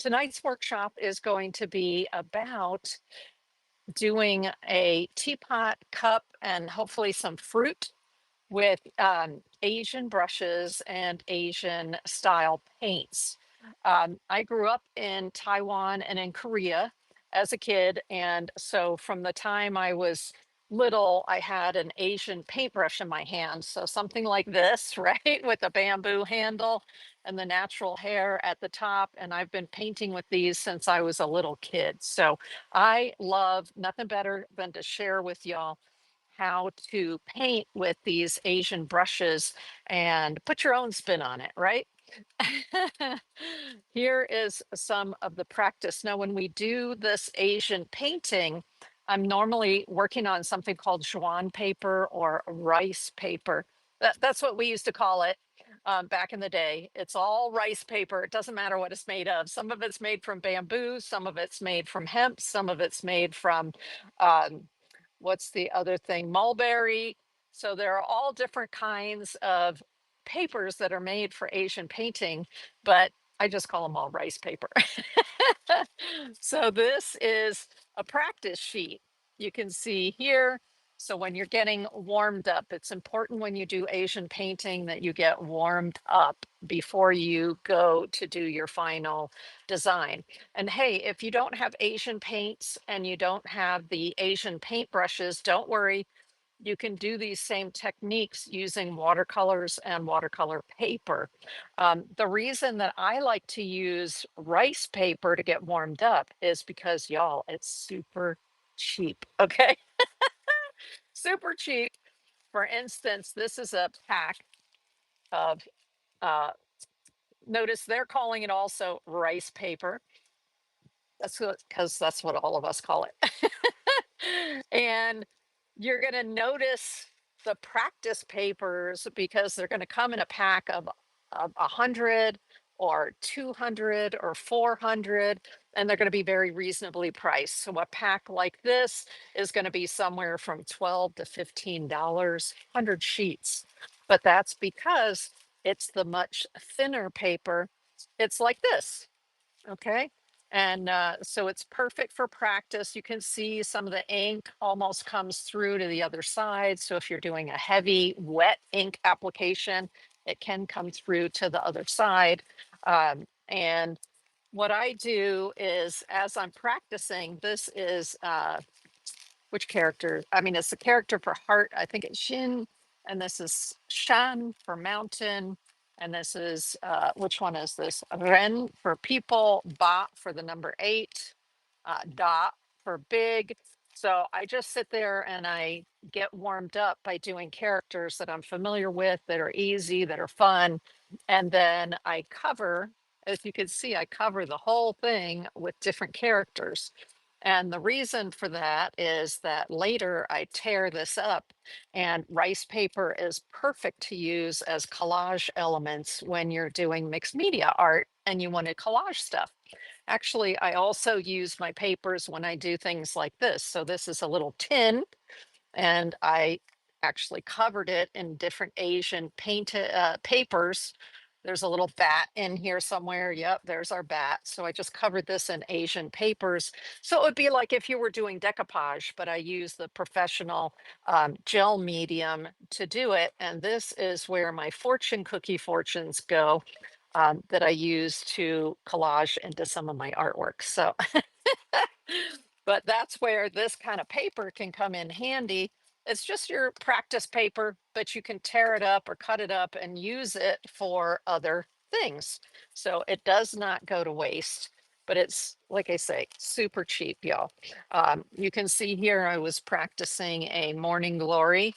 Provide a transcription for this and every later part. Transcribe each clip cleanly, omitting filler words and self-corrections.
Tonight's workshop is going to be about doing a teapot cup and hopefully some fruit with Asian brushes and Asian style paints. I grew up in Taiwan and in Korea as a kid. And so from the time I was little, I had an Asian paintbrush in my hand. So something like this, right? With a bamboo handle and the natural hair at the top. And I've been painting with these since I was a little kid. So I love nothing better than to share with y'all how to paint with these Asian brushes and put your own spin on it, right? Here is some of the practice. Now, when we do this Asian painting, I'm normally working on something called Juan paper or rice paper. That's what we used to call it back in the day. It's all rice paper. It doesn't matter what it's made of. Some of it's made from bamboo, some of it's made from hemp, some of it's made from um, what's the other thing? Mulberry. So there are all different kinds of papers that are made for Asian painting, but I just call them all rice paper. So this is a practice sheet. You can see here. So when you're getting warmed up, it's important when you do Asian painting that you get warmed up before you go to do your final design. And hey, if you don't have Asian paints and you don't have the Asian paint brushes, don't worry. You can do these same techniques using watercolors and watercolor paper. The reason that I like to use rice paper to get warmed up is because, y'all, it's super cheap. Okay. Super cheap. For instance, this is a pack of, uh, notice they're calling it also rice paper. That's because that's what all of us call it. And you're going to notice the practice papers because they're going to come in a pack of 100 or 200 or 400, and they're going to be very reasonably priced. So a pack like this is going to be somewhere from $12 to $15, 100 sheets. But that's because it's the much thinner paper. It's like this. Okay. And so it's perfect for practice. You can see some of the ink almost comes through to the other side. So if you're doing a heavy wet ink application, it can come through to the other side. And what I do is as I'm practicing, this is which character? I mean, it's the character for heart. I think it's Shin, and this is Shan for mountain. And this is, which one is this? Ren for people, Ba for the number 8, Da for big. So I just sit there and I get warmed up by doing characters that I'm familiar with, that are easy, that are fun. And then I cover, as you can see, I cover the whole thing with different characters. And the reason for that is that later I tear this up, and rice paper is perfect to use as collage elements when you're doing mixed media art and you want to collage stuff. Actually, I also use my papers when I do things like this. So this is a little tin, and I actually covered it in different Asian painted papers. There's a little bat in here somewhere. Yep, there's our bat. So I just covered this in Asian papers. So it would be like if you were doing decoupage, but I use the professional gel medium to do it. And this is where my fortune cookie fortunes go, that I use to collage into some of my artwork. So but that's where this kind of paper can come in handy. It's just your practice paper, but you can tear it up or cut it up and use it for other things. So it does not go to waste, but it's, like I say, super cheap, y'all. You can see here I was practicing a morning glory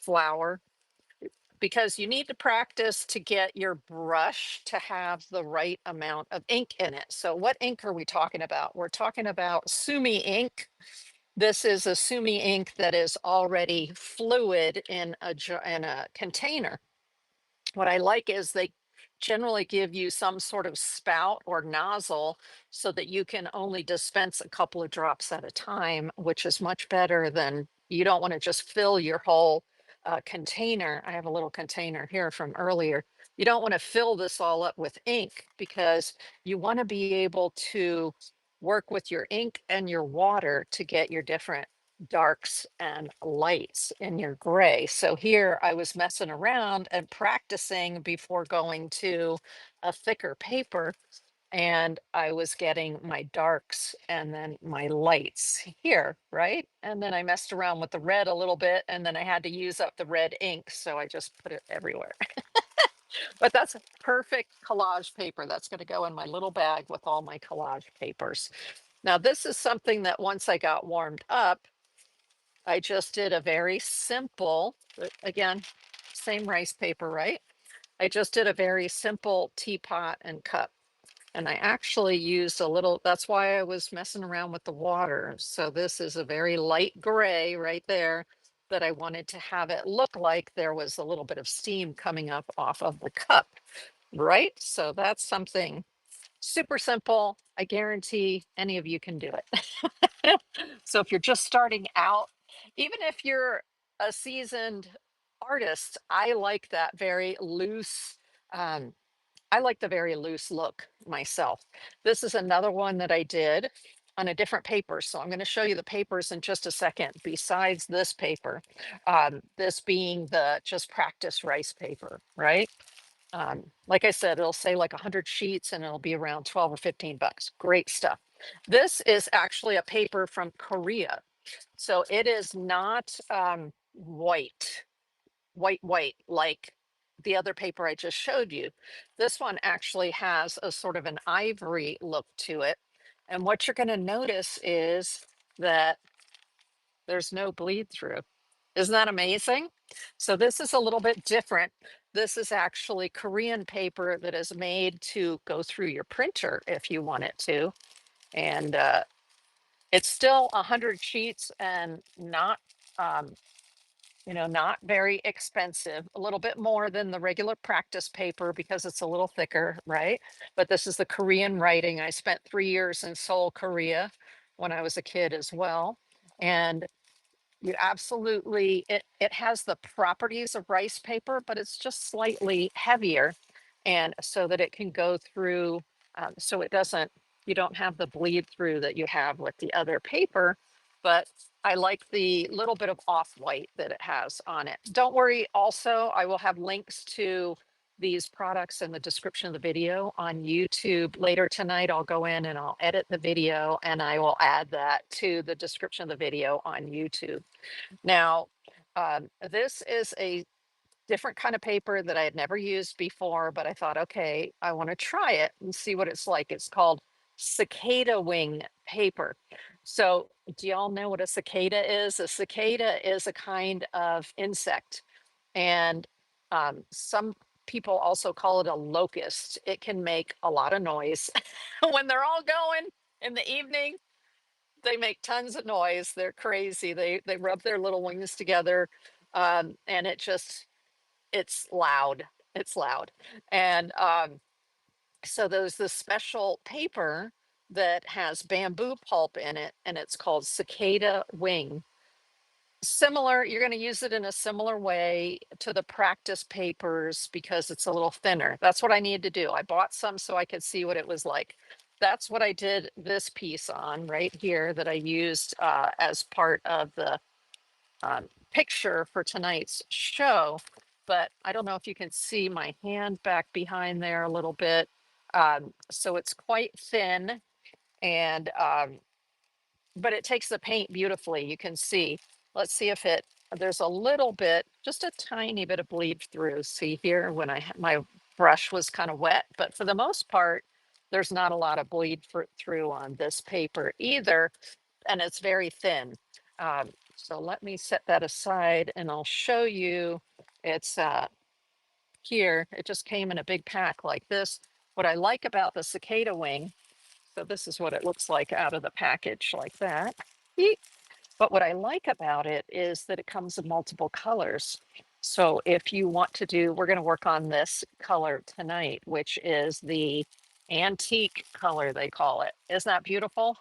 flower, because you need to practice to get your brush to have the right amount of ink in it. So what ink are we talking about? We're talking about Sumi ink. This is a Sumi ink that is already fluid in in a container. What I like is they generally give you some sort of spout or nozzle so that you can only dispense a couple of drops at a time, which is much better than, you don't want to just fill your whole container. I have a little container here from earlier. You don't want to fill this all up with ink because you want to be able to work with your ink and your water to get your different darks and lights in your gray. So here I was messing around and practicing before going to a thicker paper, and I was getting my darks and then my lights here, right? And then I messed around with the red a little bit, and then I had to use up the red ink, so I just put it everywhere. But that's a perfect collage paper. That's going to go in my little bag with all my collage papers. Now, this is something that once I got warmed up, I just did a very simple, again, same rice paper, right? I just did a very simple teapot and cup. And I actually used a little, that's why I was messing around with the water. So this is a very light gray right there that I wanted to have it look like there was a little bit of steam coming up off of the cup, right? So that's something super simple. I guarantee any of you can do it. So if you're just starting out, even if you're a seasoned artist, I like that very loose, um, I like the very loose look myself. This is another one that I did on a different paper. So I'm going to show you the papers in just a second, besides this paper, this being the just practice rice paper, right? Like I said, it'll say like 100 sheets and it'll be around 12 or 15 bucks. Great stuff. This is actually a paper from Korea. So it is not white, like the other paper I just showed you. This one actually has a sort of an ivory look to it. And what you're going to notice is that there's no bleed through. Isn't that amazing? So this is a little bit different. This is actually Korean paper that is made to go through your printer if you want it to. And it's still 100 sheets and not not very expensive, a little bit more than the regular practice paper because it's a little thicker, right? But this is the Korean writing. I spent 3 years in Seoul, Korea when I was a kid as well. And you absolutely, it has the properties of rice paper, but it's just slightly heavier. And so that it can go through, so it doesn't, you don't have the bleed through that you have with the other paper. But I like the little bit of off-white that it has on it. Don't worry, also, I will have links to these products in the description of the video on YouTube later tonight. I'll go in and I'll edit the video and I will add that to the description of the video on YouTube. Now, this is a different kind of paper that I had never used before, but I thought, okay, I want to try it and see what it's like. It's called cicada wing paper. So, do y'all know what a cicada is? A cicada is a kind of insect, and some people also call it a locust. It can make a lot of noise when they're all going in the evening. They make tons of noise. They're crazy. They rub their little wings together, and it's loud. It's loud. And so there's this special paper that has bamboo pulp in it, and it's called cicada wing. Similar, you're going to use it in a similar way to the practice papers because it's a little thinner. That's what I needed to do. I bought some so I could see what it was like. That's what I did this piece on right here that I used as part of the picture for tonight's show. But I don't know if you can see my hand back behind there a little bit. So it's quite thin, and but it takes the paint beautifully. You can see. Let's see if it. There's a little bit, just a tiny bit of bleed through. See here when my brush was kind of wet, but for the most part, there's not a lot of bleed through on this paper either, and it's very thin. So let me set that aside, and I'll show you. It's here. It just came in a big pack like this. What I like about the cicada wing, so this is what it looks like out of the package like that. Eek. But what I like about it is that it comes in multiple colors. So if you want to do, we're going to work on this color tonight, which is the antique color, they call it. Isn't that beautiful?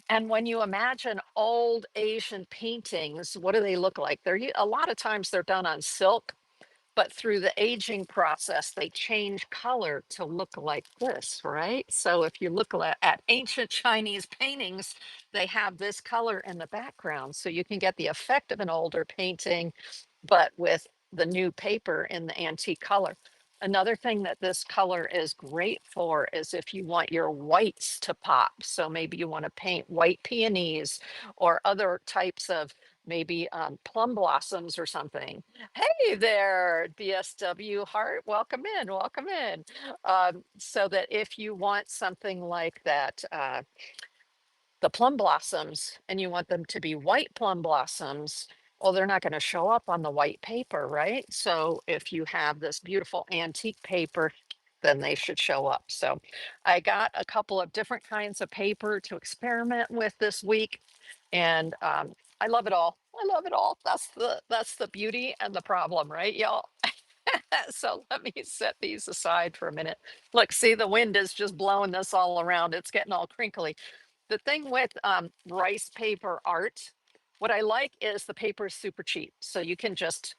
And when you imagine old Asian paintings, what do they look like? A lot of times they're done on silk, but through the aging process, they change color to look like this, right? So if you look at ancient Chinese paintings, they have this color in the background. So you can get the effect of an older painting, but with the new paper in the antique color. Another thing that this color is great for is if you want your whites to pop. So maybe you want to paint white peonies or other types of maybe plum blossoms or something. Hey there, BSW Heart. Welcome in. Welcome in. So that if you want something like that, the plum blossoms, and you want them to be white plum blossoms, well, they're not going to show up on the white paper, right? So if you have this beautiful antique paper, then they should show up. So I got a couple of different kinds of paper to experiment with this week, and I love it all. I love it all. That's the beauty and the problem, right, y'all? So let me set these aside for a minute. Look, see, the wind is just blowing this all around. It's getting all crinkly. The thing with rice paper art, what I like is the paper is super cheap. So you can just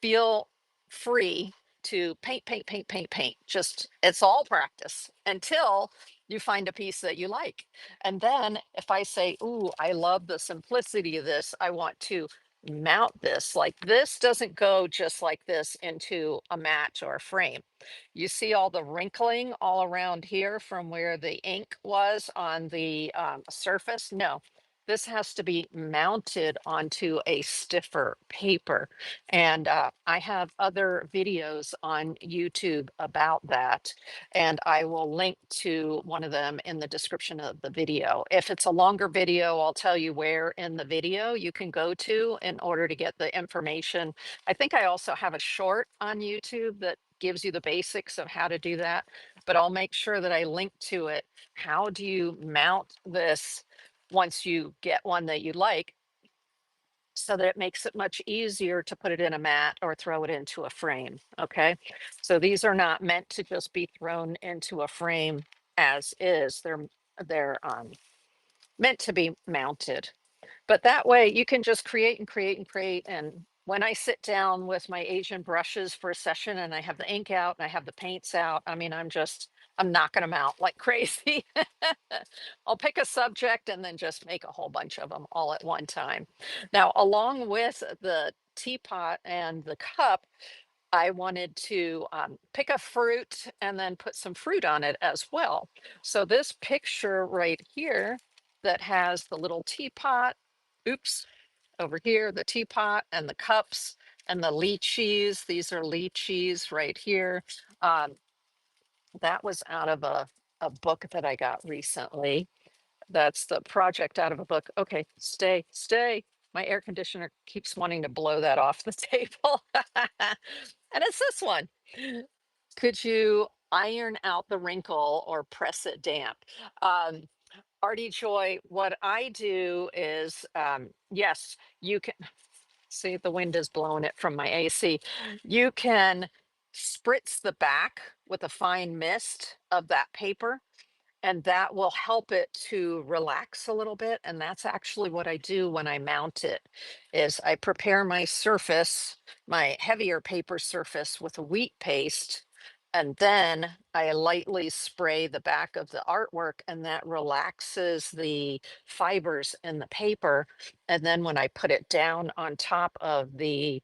feel free to paint, paint, paint, paint, paint. Just it's all practice until you find a piece that you like. And then if I say, ooh, I love the simplicity of this, I want to mount this. Like this doesn't go just like this into a mat or a frame. You see all the wrinkling all around here from where the ink was on the surface? No, this has to be mounted onto a stiffer paper. And I have other videos on YouTube about that. And I will link to one of them in the description of the video. If it's a longer video, I'll tell you where in the video you can go to in order to get the information. I think I also have a short on YouTube that gives you the basics of how to do that, but I'll make sure that I link to it. How do you mount this once you get one that you like, so that it makes it much easier to put it in a mat or throw it into a frame? Okay. So these are not meant to just be thrown into a frame as is. They're meant to be mounted. But that way you can just create and create and create. And when I sit down with my Asian brushes for a session and I have the ink out and I have the paints out, I mean, I'm knocking them out like crazy. I'll pick a subject and then just make a whole bunch of them all at one time. Now, along with the teapot and the cup, I wanted to pick a fruit and then put some fruit on it as well. So this picture right here that has the little teapot, oops, over here, the teapot and the cups and the lychees. These are lychees right here. Um, that was out of a book that I got recently. That's the project out of a book. Okay, stay, stay. My air conditioner keeps wanting to blow that off the table. And it's this one. Could you iron out the wrinkle or press it damp? Um, Artie Joy, what I do is, yes, you can see the wind is blowing it from my AC. You can spritz the back with a fine mist of that paper, and that will help it to relax a little bit. And that's actually what I do when I mount it is I prepare my surface, my heavier paper surface, with a wheat paste, and then I lightly spray the back of the artwork, and that relaxes the fibers in the paper. And then when I put it down on top of the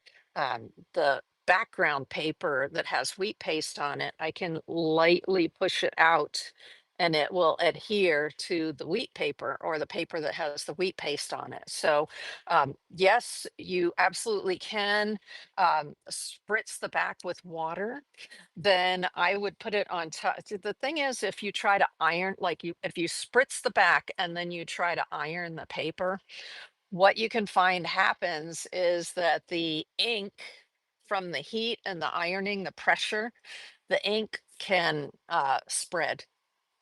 background paper that has wheat paste on it, I can lightly push it out and it will adhere to the wheat paper or the paper that has the wheat paste on it. So yes, you absolutely can spritz the back with water. Then I would put it on top. The thing is, if you try to iron, if you spritz the back and then you try to iron the paper, what you can find happens is that the ink from the heat and the ironing, the pressure, the ink can spread,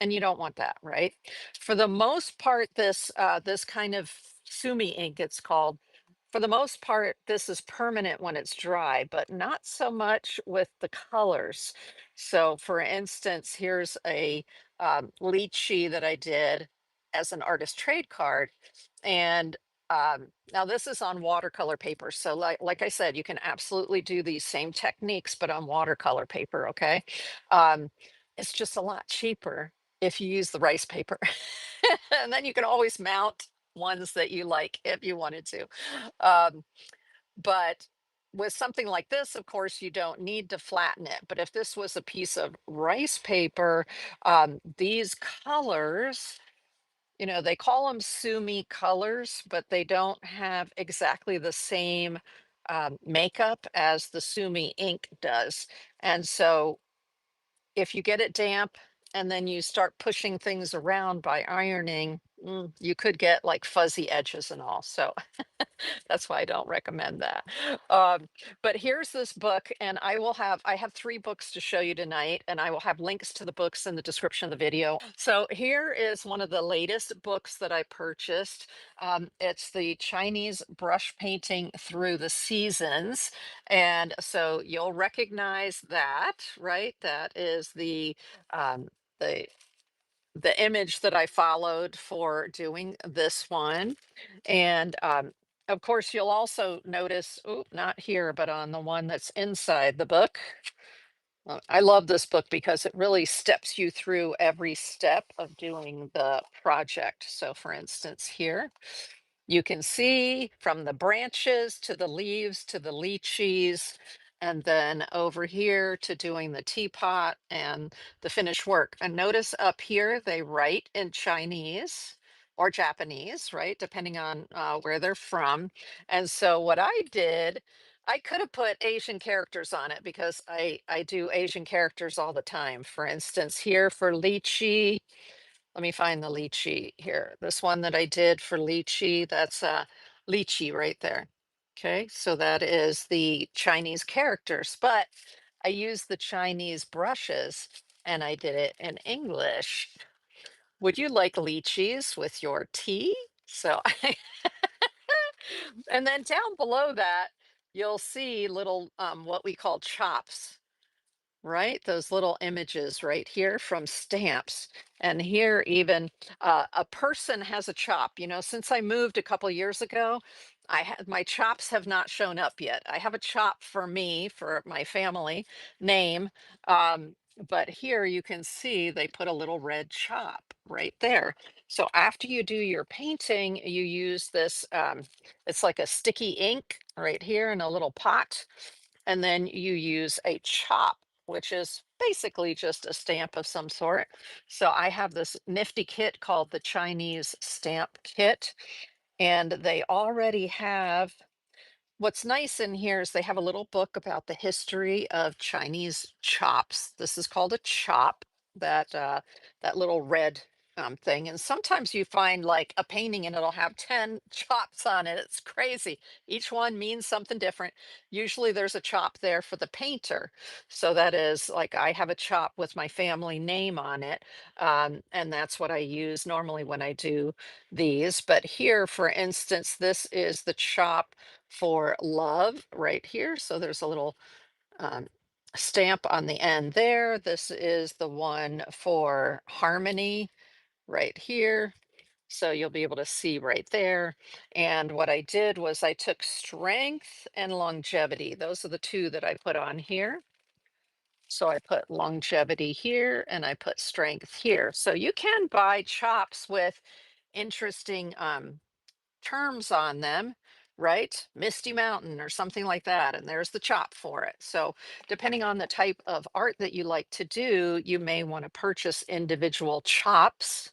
and you don't want that, right? For the most part, this kind of Sumi ink, it's called. For the most part, this is permanent when it's dry, but not so much with the colors. So, for instance, here's a lychee that I did as an artist trade card, and Now this is on watercolor paper. So like I said, you can absolutely do these same techniques, but on watercolor paper, okay? Um, it's just a lot cheaper if you use the rice paper. And then you can always mount ones that you like if you wanted to. Um, but with something like this, of course, you don't need to flatten it. But if this was a piece of rice paper, these colors, you know, they call them Sumi colors, but they don't have exactly the same makeup as the Sumi ink does. And so if you get it damp and then you start pushing things around by ironing, you could get like fuzzy edges and all. So that's why I don't recommend that. Um, but here's this book, and I have three books to show you tonight, and I will have links to the books in the description of the video. So here is one of the latest books that I purchased. It's the Chinese brush painting through the seasons. And so you'll recognize that, right? That is the the image that I followed for doing this one. And of course, you'll also notice, oh, not here, but on the one that's inside the book. I love this book because it really steps you through every step of doing the project. So, for instance, here, you can see from the branches to the leaves to the lychees, and then over here to doing the teapot and the finished work. And notice up here, they write in Chinese or Japanese, right? Depending on where they're from. And so what I did, I could have put Asian characters on it because I do Asian characters all the time. For instance, here for lychee, let me find the lychee here. This one that I did for lychee, that's lychee right there. Okay, so that is the Chinese characters, but I used the Chinese brushes and I did it in English. Would you like lychees with your tea? So, and then down below that, you'll see little what we call chops, right? Those little images right here from stamps. And here, even a person has a chop. You know, since I moved a couple years ago, I had my chops have not shown up yet. I have a chop for me, for my family name. But here you can see they put a little red chop right there. So after you do your painting, you use this, it's like a sticky ink right here in a little pot. And then you use a chop, which is basically just a stamp of some sort. So I have this nifty kit called the Chinese Stamp Kit, and they already have, what's nice in here is they have a little book about the history of Chinese chops. This is called a chop, that little red thing. And sometimes you find like a painting and it'll have 10 chops on it. It's crazy. Each one means something different. Usually there's a chop there for the painter. So that is like I have a chop with my family name on it. And that's what I use normally when I do these. But here, for instance, this is the chop for love right here. So there's a little um, stamp on the end there. This is the one for harmony right here. So you'll be able to see right there. And what I did was I took strength and longevity. Those are the two that I put on here. So I put longevity here and I put strength here. So you can buy chops with interesting terms on them, right? Misty Mountain or something like that. And there's the chop for it. So, depending on the type of art that you like to do, you may want to purchase individual chops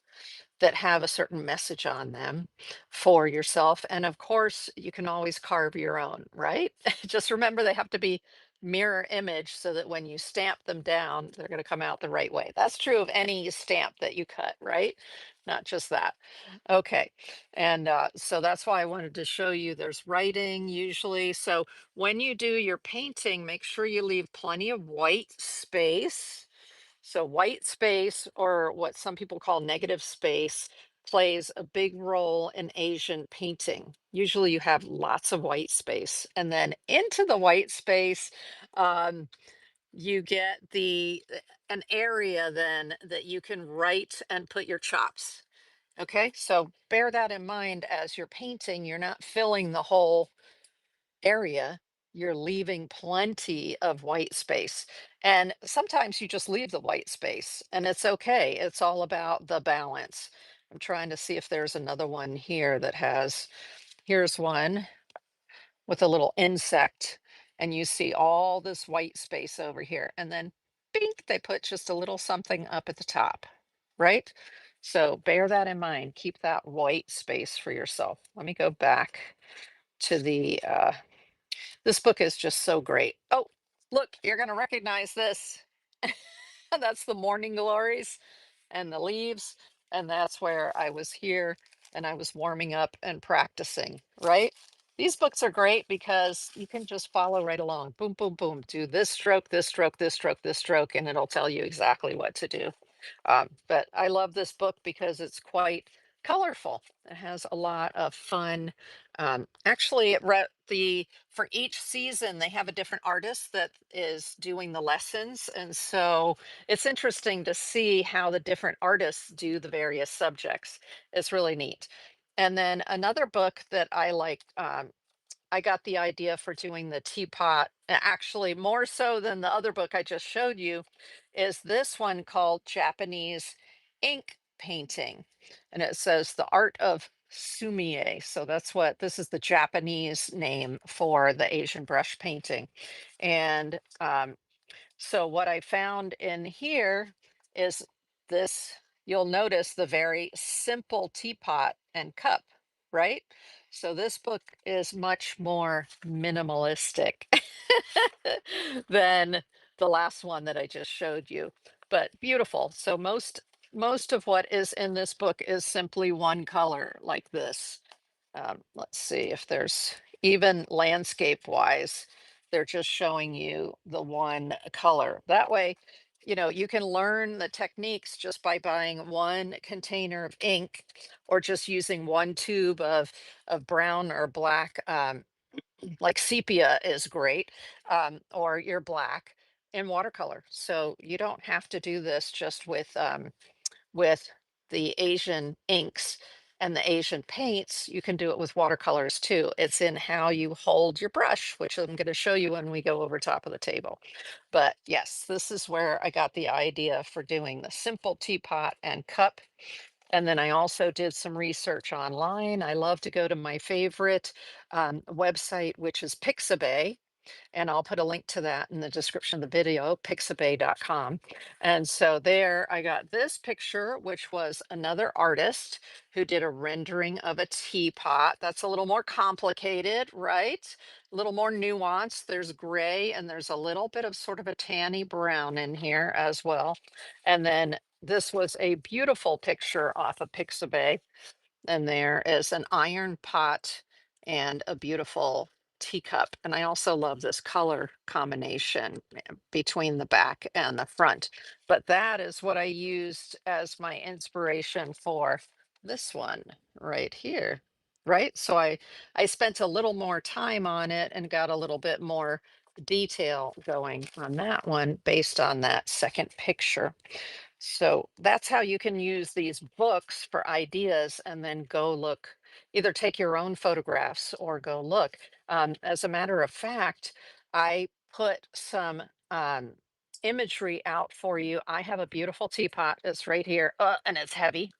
that have a certain message on them for yourself. And of course, you can always carve your own, right? Just remember they have to be mirror image so that when you stamp them down, they're going to come out the right way. That's true of any stamp that you cut, right? Not just that. Okay. And so that's why I wanted to show you there's writing usually. So when you do your painting, make sure you leave plenty of white space. So white space, or what some people call negative space, plays a big role in Asian painting. Usually you have lots of white space. And then into the white space, um, you get an area then that you can write and put your chops. Okay, so bear that in mind as you're painting. You're not filling the whole area, you're leaving plenty of white space. And sometimes you just leave the white space and it's okay. It's all about the balance. I'm trying to see if there's another one here that has, here's one with a little insect, and you see all this white space over here. And then, bink, they put just a little something up at the top, right? So bear that in mind. Keep that white space for yourself. Let me go back to the this book is just so great. Oh, look, you're going to recognize this. That's the morning glories and the leaves. And that's where I was here and I was warming up and practicing, right? These books are great because you can just follow right along. Boom, boom, boom. Do this stroke, this stroke, this stroke, this stroke, and it'll tell you exactly what to do. But I love this book because it's quite colorful. It has a lot of fun. Actually, the for each season they have a different artist that is doing the lessons, and so it's interesting to see how the different artists do the various subjects. It's really neat. And then another book that I like. I got the idea for doing the teapot, actually more so than the other book I just showed you, is this one called Japanese ink painting. And it says the art of Sumi-e. So that's what this is, the Japanese name for the Asian brush painting. And so what I found in here is this, you'll notice the very simple teapot and cup, right? So this book is much more minimalistic than the last one that I just showed you, but beautiful. So most of what is in this book is simply one color like this. Let's see if there's even landscape wise, they're just showing you the one color. That way, you know, you can learn the techniques just by buying one container of ink or just using one tube of brown or black, like sepia is great, or your black in watercolor. So you don't have to do this just with the Asian inks and the Asian paints, you can do it with watercolors too. It's in how you hold your brush, which I'm going to show you when we go over top of the table. But yes, this is where I got the idea for doing the simple teapot and cup. And then I also did some research online. I love to go to my favorite website, which is Pixabay, and I'll put a link to that in the description of the video, pixabay.com. And so there I got this picture, which was another artist who did a rendering of a teapot. That's a little more complicated, right? A little more nuanced. There's gray and there's a little bit of sort of a tanny brown in here as well. And then this was a beautiful picture off of Pixabay, and there is an iron pot and a beautiful teacup. And I also love this color combination between the back and the front. But that is what I used as my inspiration for this one right here. Right. So I spent a little more time on it and got a little bit more detail going on that one based on that second picture. So that's how you can use these books for ideas and then go look, either take your own photographs or go look. As a matter of fact, I put some imagery out for you. I have a beautiful teapot. It's right here, and it's heavy.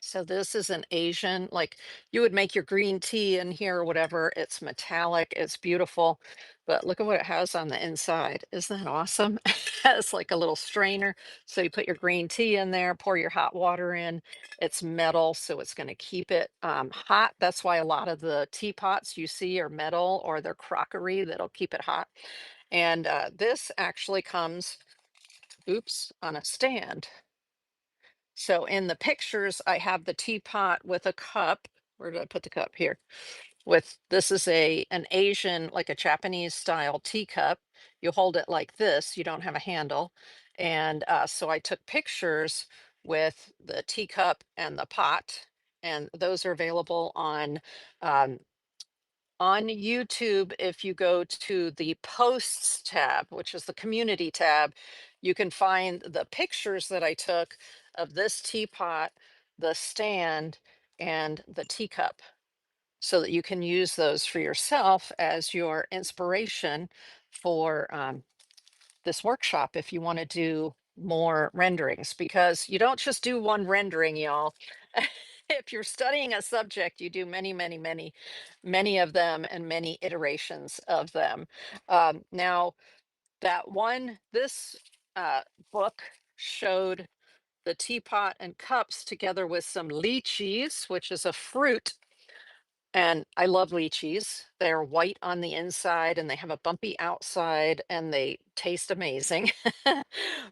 So this is an Asian, like you would make your green tea in here or whatever. It's metallic, it's beautiful, but look at what it has on the inside. Isn't that awesome? It's like a little strainer. So you put your green tea in there, pour your hot water in. It's metal, so it's going to keep it hot. That's why a lot of the teapots you see are metal or they're crockery that'll keep it hot. And this actually comes, oops, on a stand. So in the pictures, I have the teapot with a cup. Where did I put the cup? Here. With this is an Asian, like a Japanese style teacup. You hold it like this. You don't have a handle. And so I took pictures with the teacup and the pot, and those are available um, on YouTube. If you go to the posts tab, which is the community tab, you can find the pictures that I took of this teapot the stand and the teacup so that you can use those for yourself as your inspiration for this workshop if you want to do more renderings, because you don't just do one rendering, y'all. If you're studying a subject, you do many, many, many, many of them and many iterations of them. Now, this uh, book showed the teapot and cups together with some lychees, which is a fruit, and I love lychees. They're white on the inside and they have a bumpy outside and they taste amazing.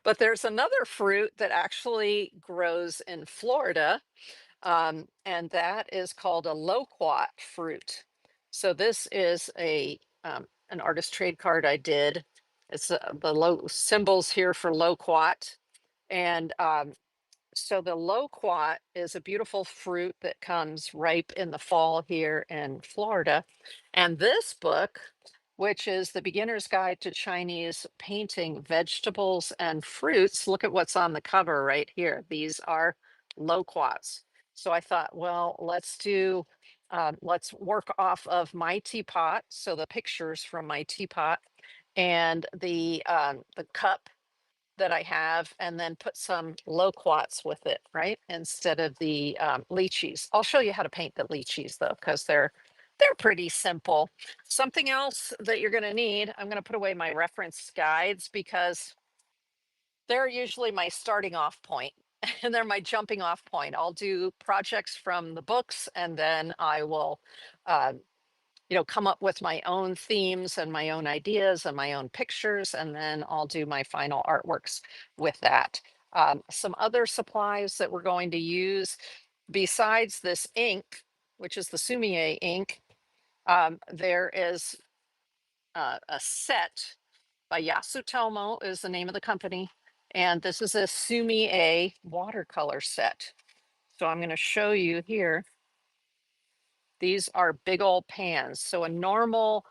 But there's another fruit that actually grows in Florida, and that is called a loquat fruit. So this is an artist trade card I did. It's the low symbols here for loquat, and so the loquat is a beautiful fruit that comes ripe in the fall here in Florida. And this book, which is The Beginner's Guide to Chinese Painting Vegetables and Fruits, look at what's on the cover right here. These are loquats. So I thought, well, let's work off of my teapot. So the pictures from my teapot and the cup that I have, and then put some loquats with it, right? Instead of the lychees. I'll show you how to paint the lychees though, because they're pretty simple. Something else that you're going to need, I'm going to put away my reference guides because they're usually my starting off point and they're my jumping off point. I'll do projects from the books and then I will uh, come up with my own themes and my own ideas and my own pictures, and then I'll do my final artworks with that. Some other supplies that we're going to use besides this ink, which is the Sumi-e ink, there is a set by Yasutomo is the name of the company, and this is a Sumi-e watercolor set. So I'm going to show you here. These are big old pans. So a normal,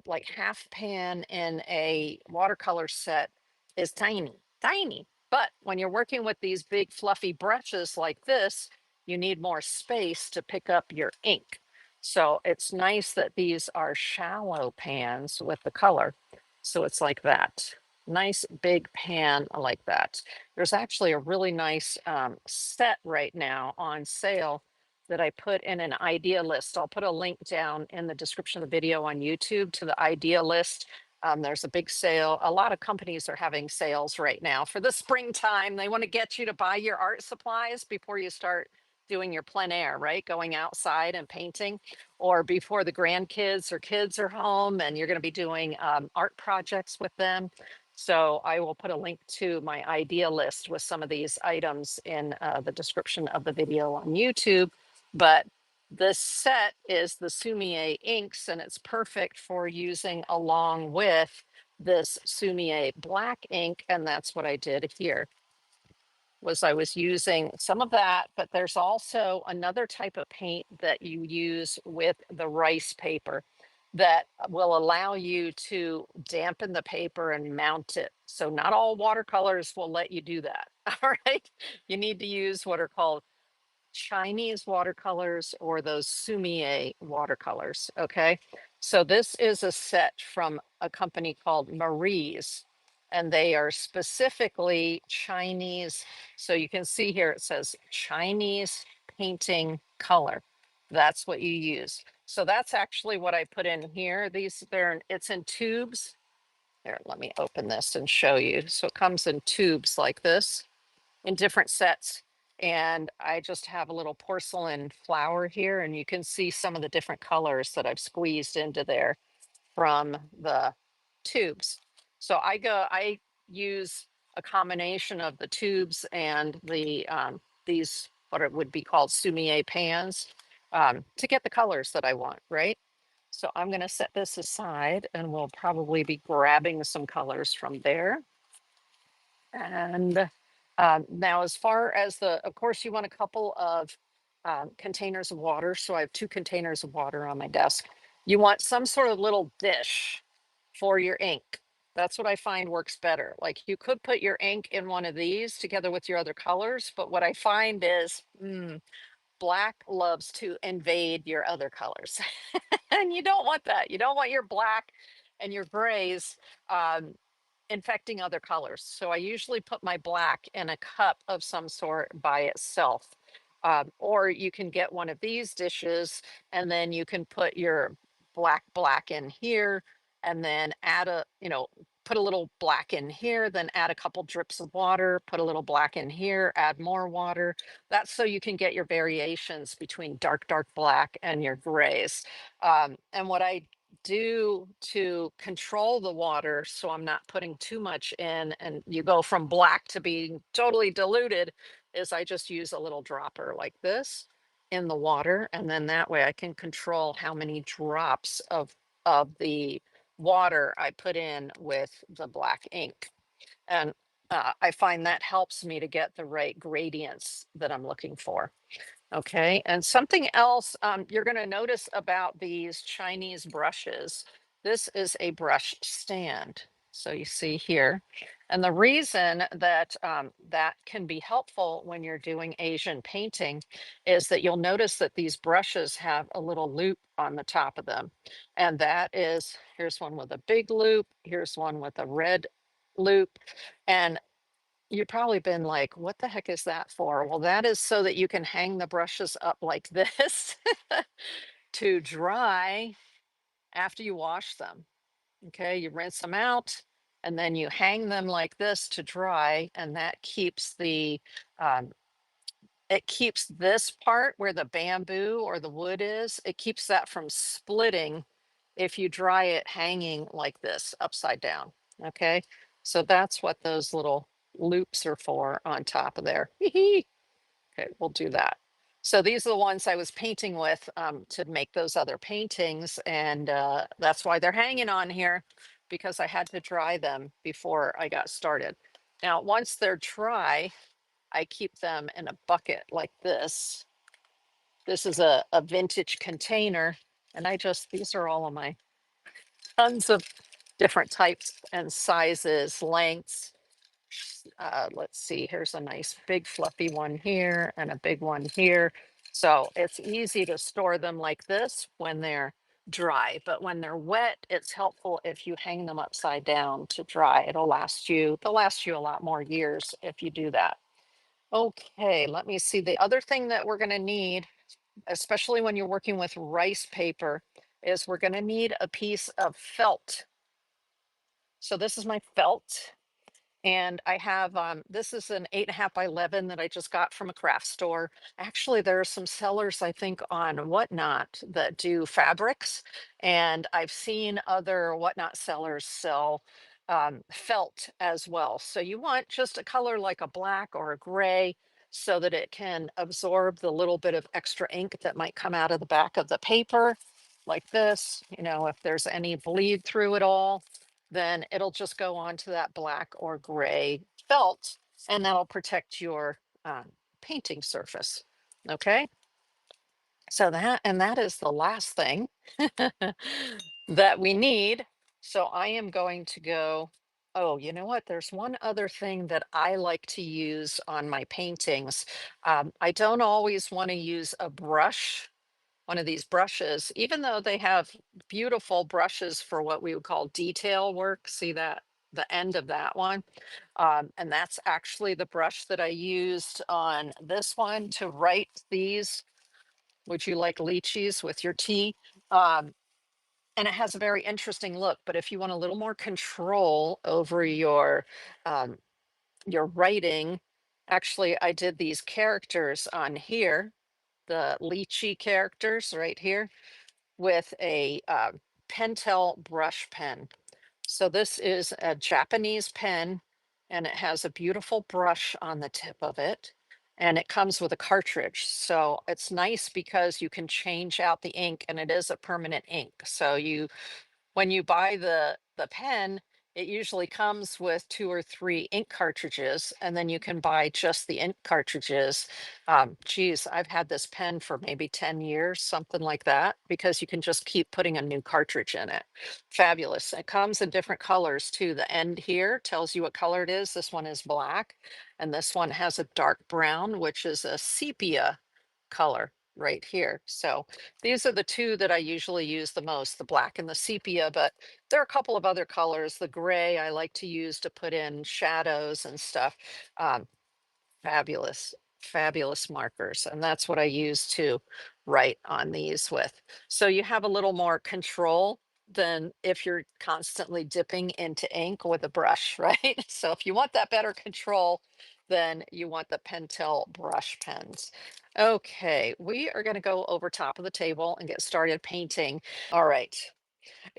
like half pan in a watercolor set is tiny, tiny. But when you're working with these big fluffy brushes like this, you need more space to pick up your ink. So it's nice that these are shallow pans with the color. So it's like that. Nice big pan like that. There's actually a really nice set right now on sale that I put in an idea list. I'll put a link down in the description of the video on YouTube to the idea list. There's a big sale. A lot of companies are having sales right now for the springtime. They want to get you to buy your art supplies before you start doing your plein air, right? Going outside and painting, or before the grandkids or kids are home and you're going to be doing art projects with them. So I will put a link to my idea list with some of these items in the description of the video on YouTube. But this set is the Sumi-e inks, and it's perfect for using along with this Sumi-e black ink. And that's what I did here, was I was using some of that, but there's also another type of paint that you use with the rice paper that will allow you to dampen the paper and mount it. So not all watercolors will let you do that. All right. You need to use what are called Chinese watercolors or those Sumi-e watercolors. Okay. So this is a set from a company called Marie's, and they are specifically Chinese. So you can see here it says Chinese painting color. That's what you use. So that's actually what I put in here. It's in tubes. Here, let me open this and show you. So it comes in tubes like this in different sets. And I just have a little porcelain flower here, and you can see some of the different colors that I've squeezed into there from the tubes. So I use a combination of the tubes and these, what it would be called Sumi-e pans, to get the colors that I want, right? So I'm going to set this aside and we'll probably be grabbing some colors from there. And now, as far as of course, you want a couple of containers of water. So I have 2 containers of water on my desk. You want some sort of little dish for your ink. That's what I find works better. Like you could put your ink in one of these together with your other colors, but what I find is black loves to invade your other colors. And you don't want that. You don't want your black and your grays um, infecting other colors. So I usually put my black in a cup of some sort by itself. Or you can get one of these dishes and then you can put your black in here and then add put a little black in here, then add a couple drips of water, put a little black in here, add more water. That's so you can get your variations between dark black and your grays. And what I do to control the water so I'm not putting too much in and you go from black to being totally diluted is I just use a little dropper like this in the water, and then that way I can control how many drops of the water I put in with the black ink. And I find that helps me to get the right gradients that I'm looking for. Okay, and something else you're going to notice about these Chinese brushes, this is a brush stand. So you see here, and the reason that that can be helpful when you're doing Asian painting is that you'll notice that these brushes have a little loop on the top of them. And that is, here's one with a big loop, here's one with a red loop. And you've probably been like, what the heck is that for? Well, that is so that you can hang the brushes up like this to dry after you wash them. Okay, you rinse them out and then you hang them like this to dry, and that keeps um, it keeps this part where the bamboo or the wood is, it keeps that from splitting if you dry it hanging like this upside down. Okay, so that's what those little loops are for on top of there. Okay, we'll do that. So these are the ones I was painting with to make those other paintings, and that's why they're hanging on here, because I had to dry them before I got started. Now, once they're dry, I keep them in a bucket like this. This is a vintage container, and these are all of my tons of different types and sizes, lengths. Let's see, here's a nice big fluffy one here and a big one here. So it's easy to store them like this when they're dry, but when they're wet, it's helpful if you hang them upside down to dry. They'll last you a lot more years if you do that. Okay, let me see. The other thing that we're gonna need, especially when you're working with rice paper, is we're gonna need a piece of felt. So this is my felt. And I have this is an 8.5 by 11 that I just got from a craft store. Actually, there are some sellers, I think, on Whatnot that do fabrics, and I've seen other Whatnot sellers sell felt as well. So you want just a color like a black or a gray so that it can absorb the little bit of extra ink that might come out of the back of the paper like this. If there's any bleed through it all, then it'll just go onto that black or gray felt, and that'll protect your painting surface. Okay, so that is the last thing that we need. So I am going to go, oh, you know what? There's one other thing that I like to use on my paintings. I don't always want to use a brush, one of these brushes, even though they have beautiful brushes for what we would call detail work. See that, the end of that one? And that's actually the brush that I used on this one to write these. Would you like lychees with your tea? Um, and it has a very interesting look, but if you want a little more control over um, your writing, actually, I did these characters on here, the lychee characters right here, with a Pentel brush pen. So this is a Japanese pen, and it has a beautiful brush on the tip of it. And it comes with a cartridge. So it's nice because you can change out the ink, and it is a permanent ink. So when you buy the pen, It usually comes with 2 or 3 ink cartridges, and then you can buy just the ink cartridges. Geez, I've had this pen for maybe 10 years, something like that, because you can just keep putting a new cartridge in it. Fabulous. It comes in different colors too. The end here tells you what color it is. This one is black, and this one has a dark brown, which is a sepia color right here. So these are the two that I usually use the most, the black and the sepia, but there are a couple of other colors. The gray I like to use to put in shadows and stuff. Um, Fabulous, fabulous markers. And that's what I use to write on these with. So you have a little more control than if you're constantly dipping into ink with a brush, right? So if you want that better control, then you want the Pentel brush pens. Okay, we are going to go over top of the table and get started painting. All right.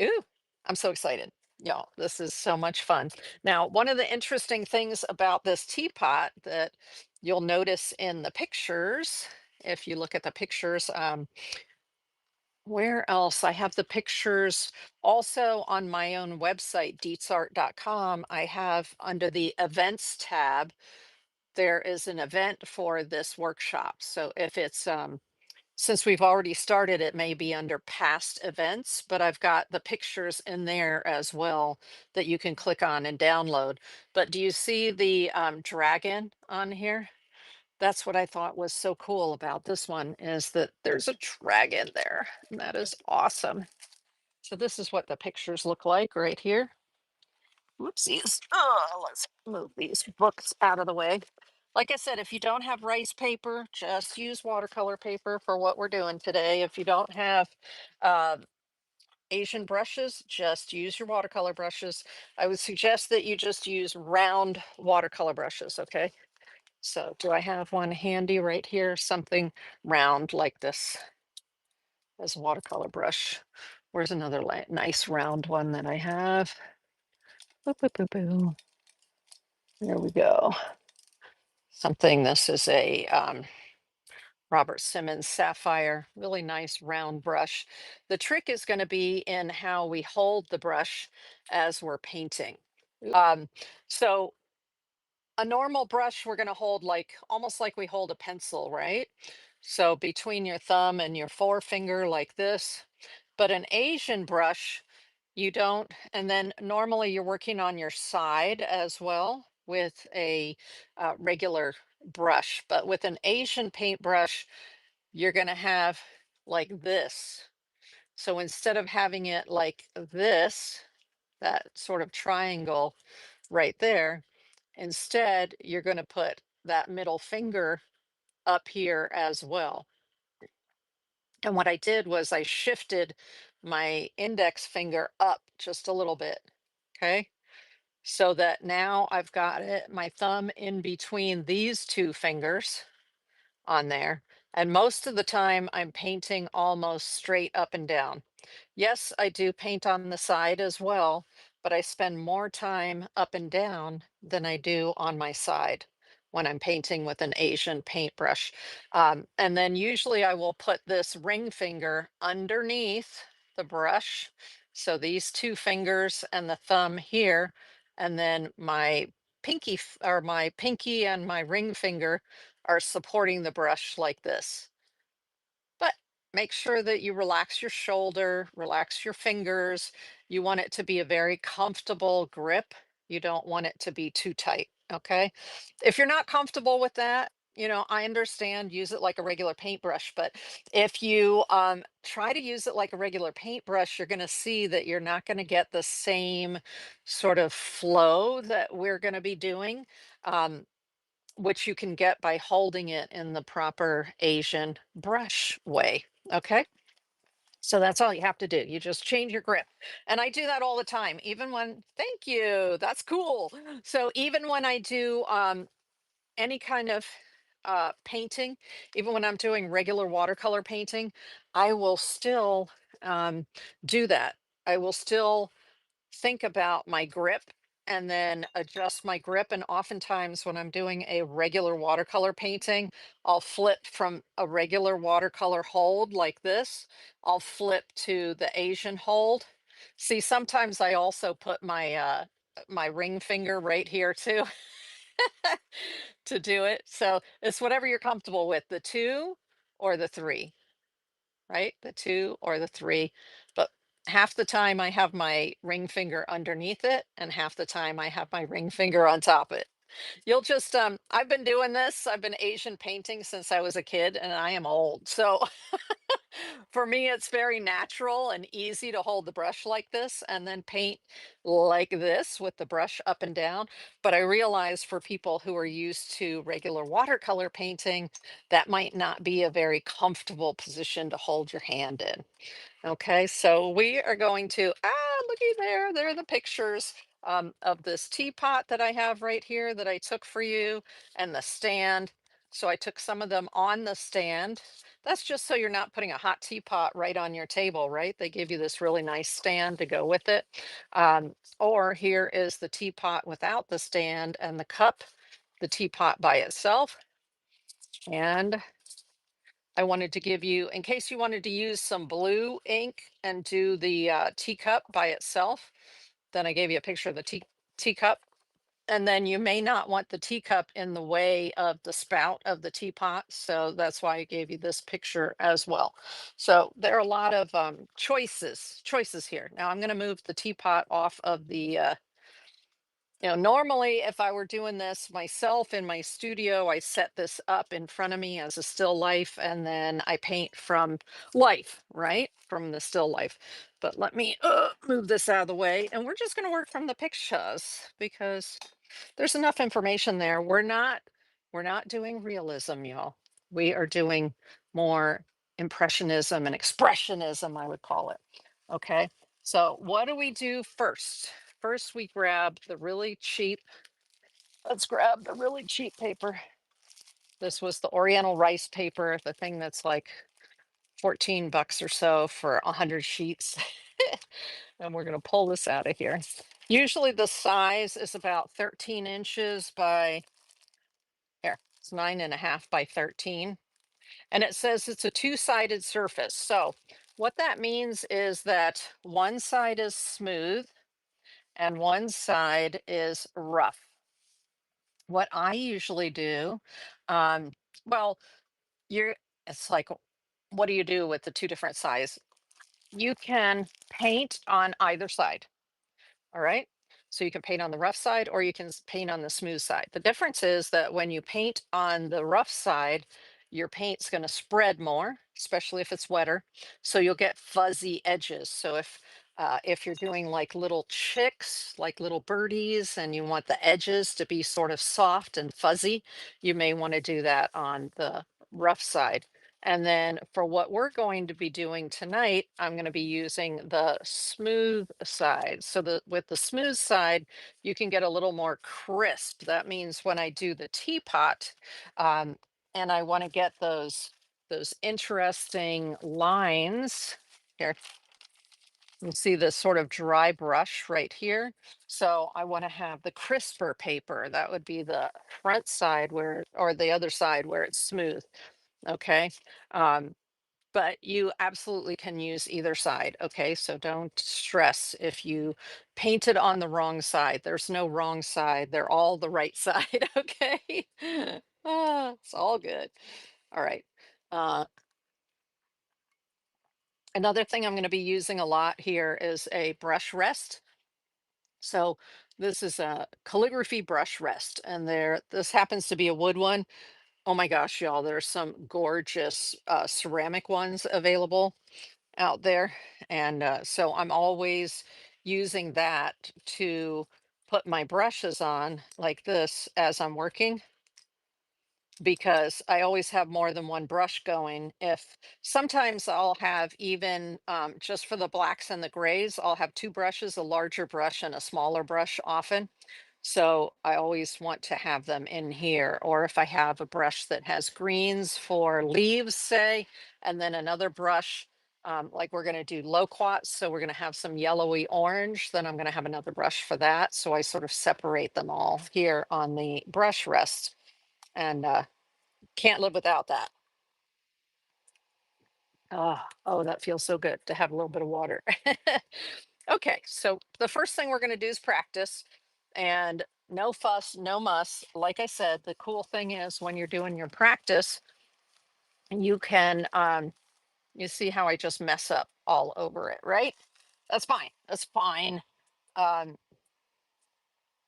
Ooh, I'm so excited. Y'all, this is so much fun. Now, one of the interesting things about this teapot that you'll notice in the pictures, if you look at the pictures, where else? I have the pictures also on my own website, deetsart.com. I have under the events tab, there is an event for this workshop. So if it's since we've already started, it may be under past events, but I've got the pictures in there as well that you can click on and download. But do you see the dragon on here? That's what I thought was so cool about this one is that there's a dragon there. And that is awesome. So this is what the pictures look like right here. Whoopsies. Oh, let's move these books out of the way. Like I said, if you don't have rice paper, just use watercolor paper for what we're doing today. If you don't have uh, Asian brushes, just use your watercolor brushes. I would suggest that you just use round watercolor brushes, okay? So do I have one handy right here? Something round like this as a watercolor brush. Where's another nice round one that I have? Boop, boop, boop, boop. There we go. Something, this is a Robert Simmons Sapphire, really nice round brush. The trick is going to be in how we hold the brush as we're painting. Um, so a normal brush, we're going to hold like almost like we hold a pencil, right? So between your thumb and your forefinger like this. But an Asian brush, you don't. And then normally you're working on your side as well with a regular brush. But with an Asian paintbrush, you're going to have like this. So instead of having it like this, that sort of triangle right there, instead, you're going to put that middle finger up here as well. And what I did was I shifted my index finger up just a little bit. Okay. So that now I've got it, my thumb in between these two fingers on there. And most of the time I'm painting almost straight up and down. Yes, I do paint on the side as well, but I spend more time up and down than I do on my side when I'm painting with an Asian paintbrush. And then usually I will put this ring finger underneath the brush. So these two fingers and the thumb here, and then my or my pinky and my ring finger are supporting the brush like this. But make sure that you relax your shoulder, relax your fingers. You want it to be a very comfortable grip. You don't want it to be too tight. Okay. If you're not comfortable with that, I understand, use it like a regular paintbrush. But if you try to use it like a regular paintbrush, you're going to see that you're not going to get the same sort of flow that we're going to be doing. Um, which you can get by holding it in the proper Asian brush way. Okay. So that's all you have to do. You just change your grip. And I do that all the time, even when, thank you, that's cool. So even when I do any kind of painting, even when I'm doing regular watercolor painting, I will still um, do that. I will still think about my grip and then adjust my grip. And oftentimes, when I'm doing a regular watercolor painting, I'll flip from a regular watercolor hold like this, I'll flip to the Asian hold. See, sometimes I also put my my ring finger right here too to do it. So it's whatever you're comfortable with, the two or the three, right? The two or the three. But half the time I have my ring finger underneath it, and half the time I have my ring finger on top of it. You'll just I've been doing this. I've been Asian painting since I was a kid, and I am old. So for me, it's very natural and easy to hold the brush like this and then paint like this with the brush up and down. But I realize for people who are used to regular watercolor painting, that might not be a very comfortable position to hold your hand in. Okay, so we are going to, looky there, there are the pictures of this teapot that I have right here that I took for you and the stand. So I took some of them on the stand. That's just so you're not putting a hot teapot right on your table, right? They give you this really nice stand to go with it. Or here is the teapot without the stand and the cup, the teapot by itself. And I wanted to give you, in case you wanted to use some blue ink and do the teacup by itself, then I gave you a picture of the teacup. And then you may not want the teacup in the way of the spout of the teapot. So that's why I gave you this picture as well. So there are a lot of choices here. Now I'm going to move the teapot off of the normally if I were doing this myself in my studio, I set this up in front of me as a still life and then I paint from life, right? From the still life. But let me move this out of the way and we're just going to work from the pictures because there's enough information there. We're not doing realism, y'all. We are doing more impressionism and expressionism, I would call it. Okay. So what do we do first? First, we grab the really cheap, let's grab the really cheap paper. This was the Oriental rice paper, the thing that's like 14 bucks or so for 100 sheets. And we're going to pull this out of here. Usually the size is about 13 inches by, here, it's 9.5 by 13. And it says it's a two-sided surface. So what that means is that one side is smooth and one side is rough. What I usually do, um, well, you're, it's like, what do you do with the two different sides? You can paint on either side. All right. So you can paint on the rough side or you can paint on the smooth side. The difference is that when you paint on the rough side, your paint's going to spread more, especially if it's wetter. So you'll get fuzzy edges. So if you're doing like little chicks, like little birdies, and you want the edges to be sort of soft and fuzzy, you may want to do that on the rough side. And then for what we're going to be doing tonight, I'm going to be using the smooth side. So with the smooth side, you can get a little more crisp. That means when I do the teapot, um, and I want to get those interesting lines. Here, you see this sort of dry brush right here. So I want to have the crisper paper. That would be the front side where, or the other side where it's smooth. Okay. Um, but you absolutely can use either side. Okay. So don't stress if you painted on the wrong side. There's no wrong side. They're all the right side. Okay. It's all good. All right. Uh, Another thing I'm going to be using a lot here is a brush rest. So this is a calligraphy brush rest, and this happens to be a wood one. Oh my gosh, y'all, there's some gorgeous ceramic ones available out there. And so I'm always using that to put my brushes on like this as I'm working because I always have more than one brush going. If sometimes I'll have even just for the blacks and the grays, I'll have two brushes, a larger brush and a smaller brush often. So I always want to have them in here. Or if I have a brush that has greens for leaves, say, and then another brush, like we're going to do loquats. So we're going to have some yellowy orange. Then I'm going to have another brush for that. So I sort of separate them all here on the brush rest. And can't live without that. Oh, that feels so good to have a little bit of water. Okay, so the first thing we're going to do is practice. And no fuss, no muss. Like I said, the cool thing is when you're doing your practice, you can, you see how I just mess up all over it, right? That's fine. That's fine. Um,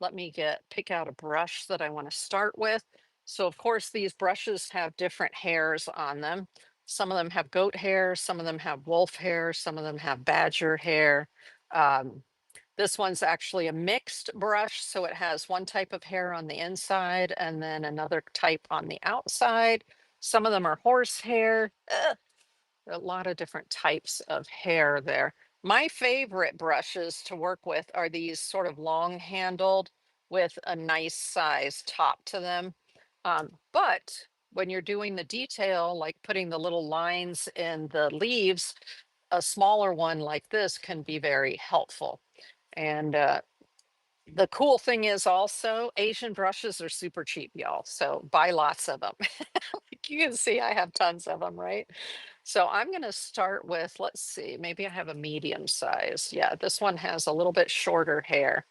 let me pick out a brush that I want to start with. So of course these brushes have different hairs on them. Some of them have goat hair, some of them have wolf hair, some of them have badger hair. Um, this one's actually a mixed brush, so it has one type of hair on the inside and then another type on the outside. Some of them are horse hair. A lot of different types of hair there. My favorite brushes to work with are these sort of long handled with a nice size top to them. But when you're doing the detail, like putting the little lines in the leaves, a smaller one like this can be very helpful. And the cool thing is also Asian brushes are super cheap, y'all. So buy lots of them. You can see I have tons of them, right? So I'm going to start with, let's see, maybe I have a medium size. Yeah, this one has a little bit shorter hair.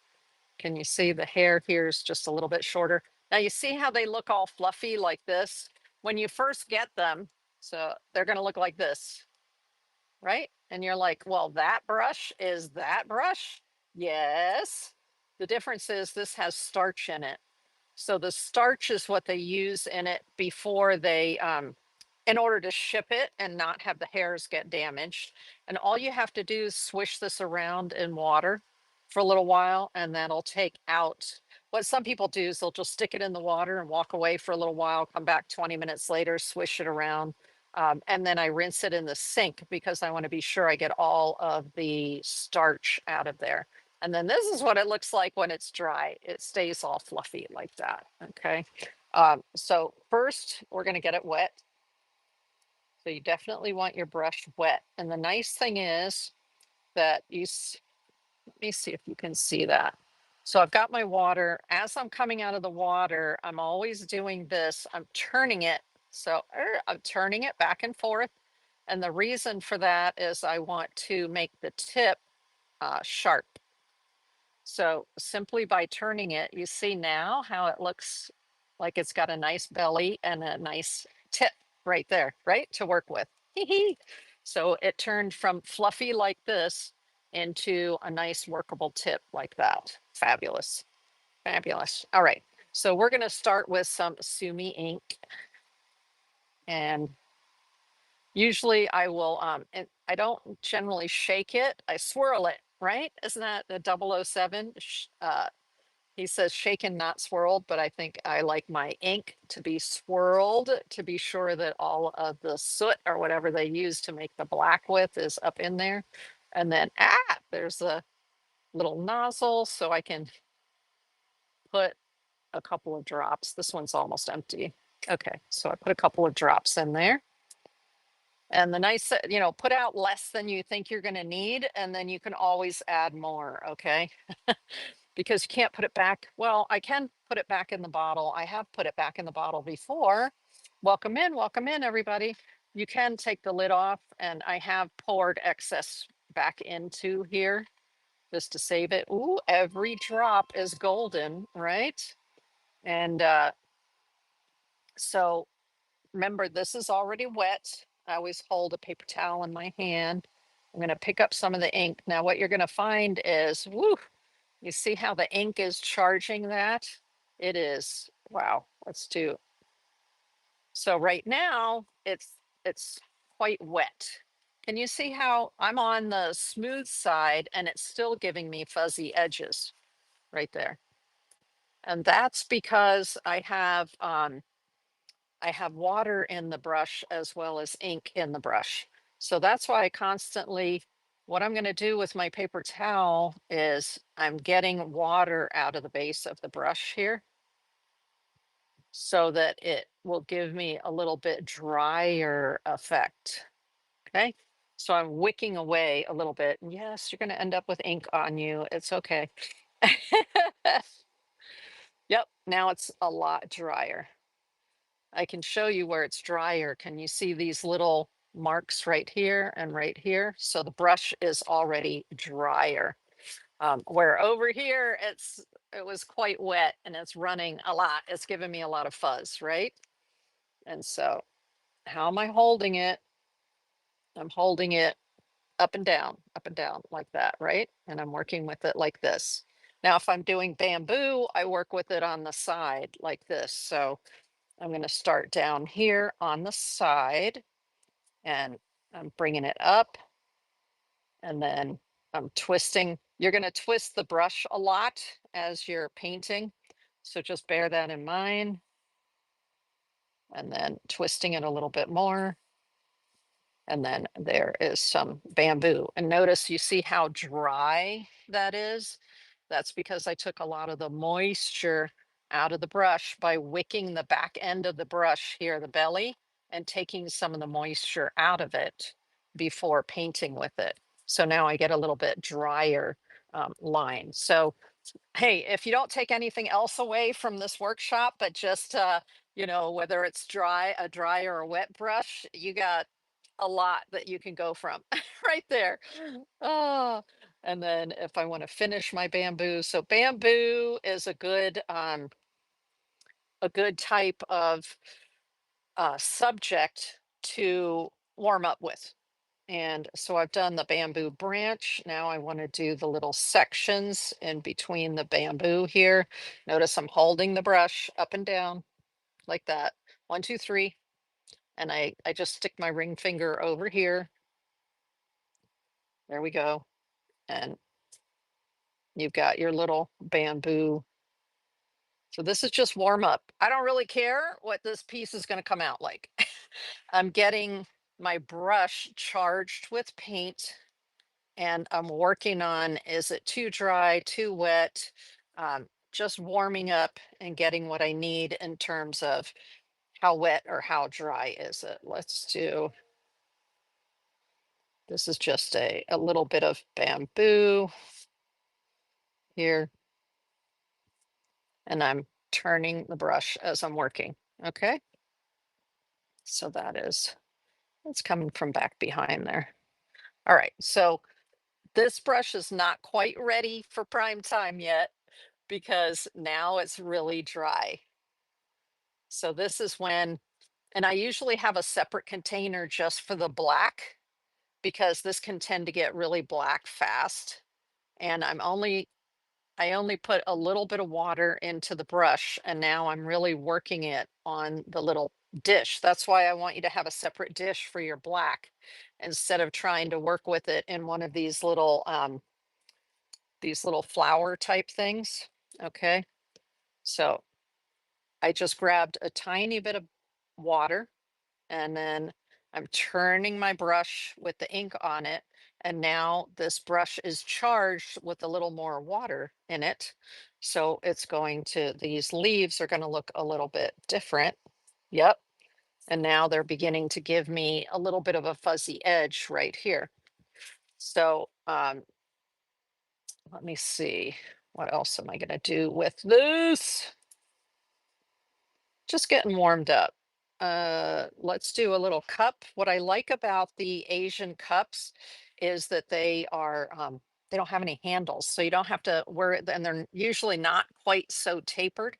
Can you see the hair here is just a little bit shorter? Now you see how they look all fluffy like this? When you first get them, so they're going to look like this, right? And you're like, well, that brush is that brush? Yes. The difference is this has starch in it. So the starch is what they use in it before they, in order to ship it and not have the hairs get damaged. And all you have to do is swish this around in water for a little while, and that'll take out. What some people do is they'll just stick it in the water and walk away for a little while, come back 20 minutes later, swish it around. And then I rinse it in the sink because I want to be sure I get all of the starch out of there. And then this is what it looks like when it's dry. It stays all fluffy like that. Okay. So first we're going to get it wet. So you definitely want your brush wet. And the nice thing is that let me see if you can see that. So I've got my water. As I'm coming out of the water, I'm always doing this. I'm turning it. So I'm turning it back and forth. And the reason for that is I want to make the tip sharp. So simply by turning it, you see now how it looks like it's got a nice belly and a nice tip right there, right? To work with. So it turned from fluffy like this into a nice workable tip like that. Fabulous. Fabulous. All right. So we're going to start with some Sumi ink. And usually I will, and I don't generally shake it, I swirl it, right? Isn't that the 007? He says shaken, not swirled, but I think I like my ink to be swirled to be sure that all of the soot or whatever they use to make the black with is up in there. And then, there's a little nozzle so I can put a couple of drops. This one's almost empty. Okay, so I put a couple of drops in there. And the nice, put out less than you think you're going to need, and then you can always add more. Okay. Because you can't put it back. Well, I can put it back in the bottle. I have put it back in the bottle before. Welcome in, everybody. You can take the lid off, and I have poured excess back into here just to save it. Ooh, every drop is golden, right? And so remember, this is already wet. I always hold a paper towel in my hand. I'm going to pick up some of the ink. Now, what you're going to find is, woo, you see how the ink is charging that? It is, wow, let's do. So right now it's quite wet. Can you see how I'm on the smooth side and it's still giving me fuzzy edges right there? And that's because I have water in the brush as well as ink in the brush. So that's why I constantly, what I'm going to do with my paper towel is I'm getting water out of the base of the brush here so that it will give me a little bit drier effect. Okay. So I'm wicking away a little bit. Yes, you're going to end up with ink on you. It's okay. Yep. Now it's a lot drier. I can show you where it's drier. Can you see these little marks right here and right here? So the brush is already drier. Where over here, it was quite wet and it's running a lot. It's giving me a lot of fuzz, right? And so how am I holding it? I'm holding it up and down like that, right? And I'm working with it like this. Now, if I'm doing bamboo, I work with it on the side like this. So I'm going to start down here on the side and I'm bringing it up and then I'm twisting. You're going to twist the brush a lot as you're painting. So just bear that in mind. And then twisting it a little bit more. And then there is some bamboo. And notice you see how dry that is? That's because I took a lot of the moisture out of the brush by wicking the back end of the brush here, the belly, and taking some of the moisture out of it before painting with it. So now I get a little bit drier line. So hey, if you don't take anything else away from this workshop, but just whether it's a dry or a wet brush, you got a lot that you can go from right there. Oh, and then if I want to finish my bamboo, so bamboo is a good type of subject to warm up with. And so I've done the bamboo branch. Now I want to do the little sections in between the bamboo here. Notice I'm holding the brush up and down like that. One, two, three. And I just stick my ring finger over here. There we go. And you've got your little bamboo. So this is just warm up. I don't really care what this piece is going to come out like. I'm getting my brush charged with paint and I'm working on, is it too dry, too wet? Just warming up and getting what I need in terms of how wet or how dry is it. Let's do, this is just a little bit of bamboo here. And I'm turning the brush as I'm working. Okay. So it's coming from back behind there. All right. So this brush is not quite ready for prime time yet because now it's really dry. So this is when, and I usually have a separate container just for the black because this can tend to get really black fast. And I only put a little bit of water into the brush and now I'm really working it on the little dish. That's why I want you to have a separate dish for your black instead of trying to work with it in one of these little flower type things. Okay. So I just grabbed a tiny bit of water and then I'm turning my brush with the ink on it. And now this brush is charged with a little more water in it. So these leaves are going to look a little bit different. Yep. And now they're beginning to give me a little bit of a fuzzy edge right here. So let me see. What else am I going to do with this? Just getting warmed up. Let's do a little cup. What I like about the Asian cups is that they don't have any handles, so you don't have to wear it, and they're usually not quite so tapered.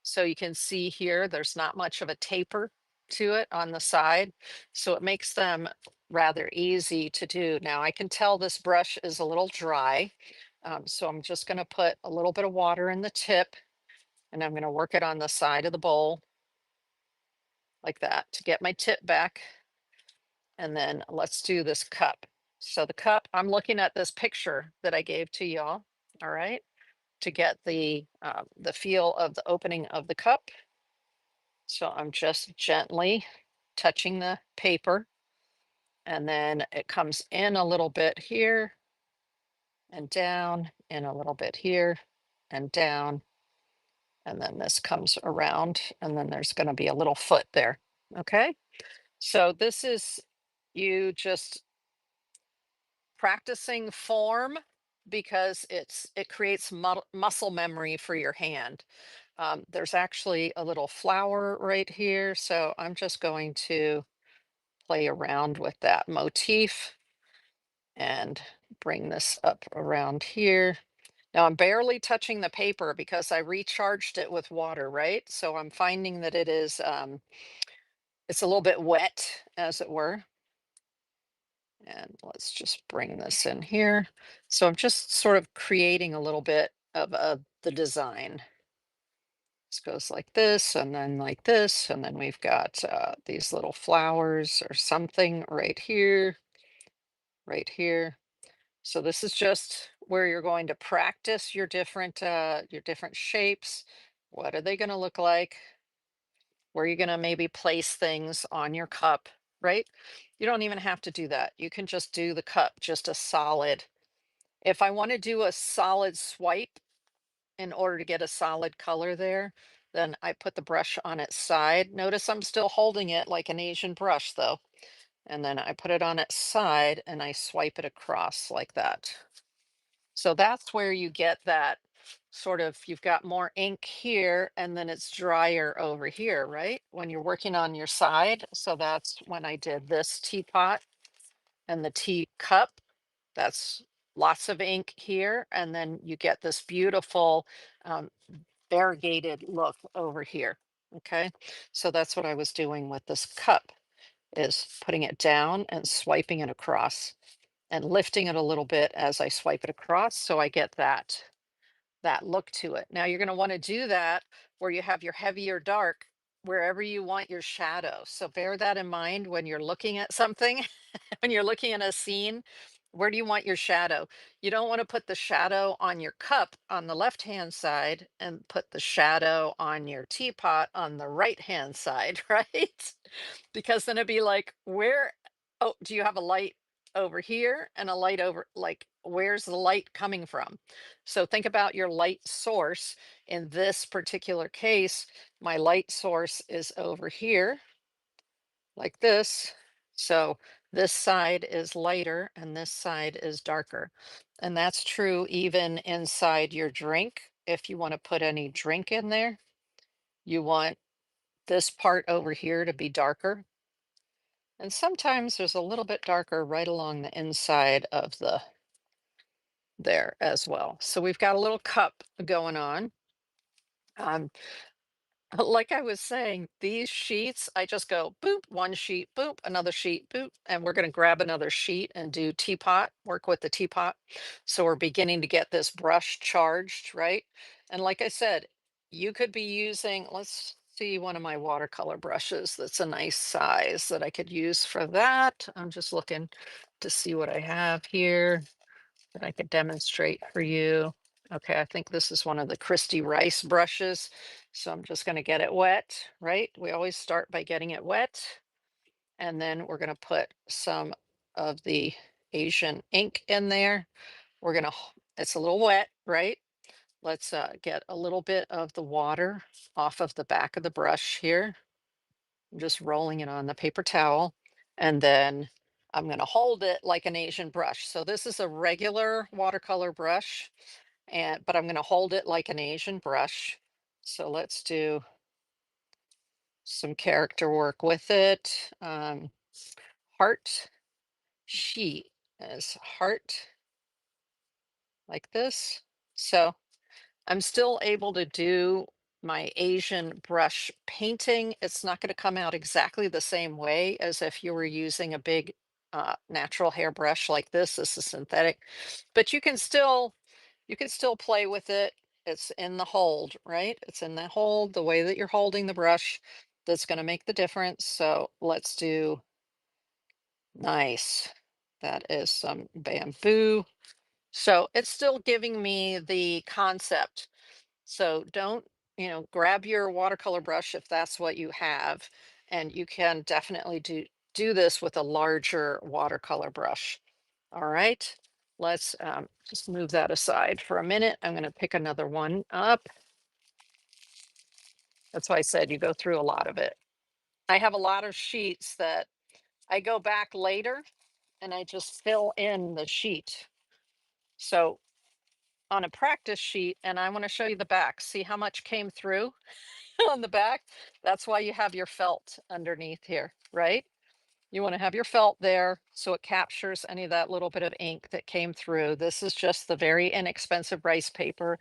So you can see here, there's not much of a taper to it on the side, so it makes them rather easy to do. Now I can tell this brush is a little dry, so I'm just going to put a little bit of water in the tip, and I'm going to work it on the side of the bowl like that to get my tip back. And then let's do this cup. So the cup, I'm looking at this picture that I gave to y'all, all right, to get the feel of the opening of the cup. So I'm just gently touching the paper and then it comes in a little bit here and down, in a little bit here and down. And then this comes around and then there's going to be a little foot there. Okay. So this is you just practicing form because it creates muscle memory for your hand. There's actually a little flower right here, so I'm just going to play around with that motif and bring this up around here. Now I'm barely touching the paper because I recharged it with water, right? So I'm finding that it is, it's a little bit wet, as it were. And let's just bring this in here. So I'm just sort of creating a little bit of the design. This goes like this, and then like this, and then we've got these little flowers or something right here, right here. So this is just where you're going to practice your different shapes. What are they going to look like? Where are you going to maybe place things on your cup, right? You don't even have to do that. You can just do the cup, just a solid. If I want to do a solid swipe in order to get a solid color there, then I put the brush on its side. Notice I'm still holding it like an Asian brush though. And then I put it on its side and I swipe it across like that. So that's where you get that sort of, you've got more ink here and then it's drier over here, right? When you're working on your side. So that's when I did this teapot and the teacup. That's lots of ink here. And then you get this beautiful um, variegated look over here. Okay. So that's what I was doing with this cup, is putting it down and swiping it across and lifting it a little bit as I swipe it across, so I get that look to it. Now you're going to want to do that where you have your heavy or dark wherever you want your shadow. So bear that in mind when you're looking at something, when you're looking at a scene. Where do you want your shadow? You don't want to put the shadow on your cup on the left hand side and put the shadow on your teapot on the right hand side, right? Because then it'd be like, where, oh, do you have a light over here and a light over, like, where's the light coming from? So think about your light source. In this particular case, my light source is over here, like this. So this side is lighter and this side is darker. And that's true even inside your drink. If you want to put any drink in there, you want this part over here to be darker. And sometimes there's a little bit darker right along the inside of the there as well. So we've got a little cup going on. Um, like I was saying, these sheets, I just go boop, one sheet, boop, another sheet, boop, and we're going to grab another sheet and do teapot, work with the teapot. So we're beginning to get this brush charged, right? And like I said, you could be using, let's see, one of my watercolor brushes that's a nice size that I could use for that. I'm just looking to see what I have here that I could demonstrate for you. Okay, I think this is one of the Christy Rice brushes. So I'm just going to get it wet, right? We always start by getting it wet. And then we're going to put some of the Asian ink in there. We're going to, it's a little wet, right? Let's get a little bit of the water off of the back of the brush here. I'm just rolling it on the paper towel. And then I'm going to hold it like an Asian brush. So this is a regular watercolor brush, and but I'm going to hold it like an Asian brush. So let's do some character work with it. Heart sheet is heart like this. So I'm still able to do my Asian brush painting. It's not going to come out exactly the same way as if you were using a big natural hair brush like this. This is synthetic, but you can still play with it. It's in the hold, right? It's in the hold, the way that you're holding the brush that's going to make the difference. So let's do nice. That is some bamboo. So it's still giving me the concept. So don't, grab your watercolor brush if that's what you have, and you can definitely do this with a larger watercolor brush. All right, let's just move that aside for a minute. I'm going to pick another one up. That's why I said you go through a lot of it. I have a lot of sheets that I go back later and I just fill in the sheet. So on a practice sheet, and I want to show you the back, see how much came through on the back. That's why you have your felt underneath here, right? You want to have your felt there so it captures any of that little bit of ink that came through. This is just the very inexpensive rice paper.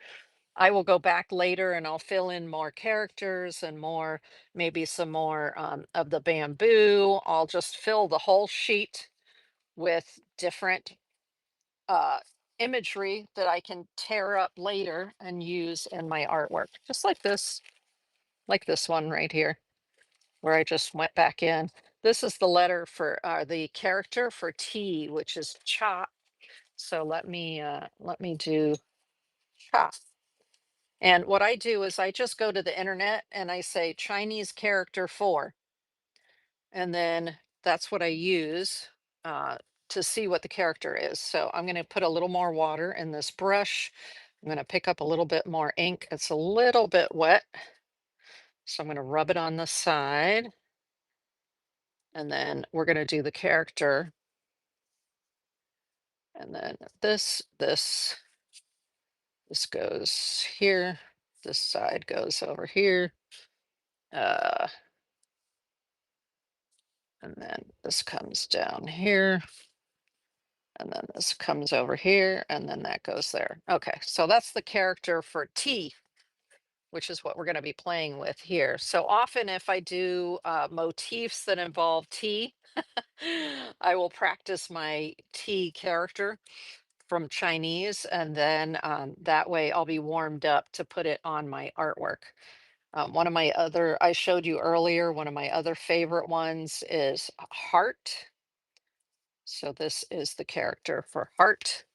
I will go back later and I'll fill in more characters and more, maybe some more of the bamboo. I'll just fill the whole sheet with different uh, imagery that I can tear up later and use in my artwork, just like this one right here, where I just went back in. This is the letter for the character for T, which is cha. So let me do cha. And what I do is I just go to the internet and I say Chinese character for, and then that's what I use uh, to see what the character is. So I'm going to put a little more water in this brush. I'm going to pick up a little bit more ink. It's a little bit wet. So I'm going to rub it on the side. And then we're going to do the character. And then this goes here. This side goes over here. Uh, and then this comes down here. And then this comes over here, and then that goes there. Okay, so that's the character for T, which is what we're going to be playing with here. So often if I do motifs that involve T, I will practice my T character from Chinese, and then that way I'll be warmed up to put it on my artwork. One of my other, I showed you earlier, one of my other favorite ones is Heart. So this is the character for Heart.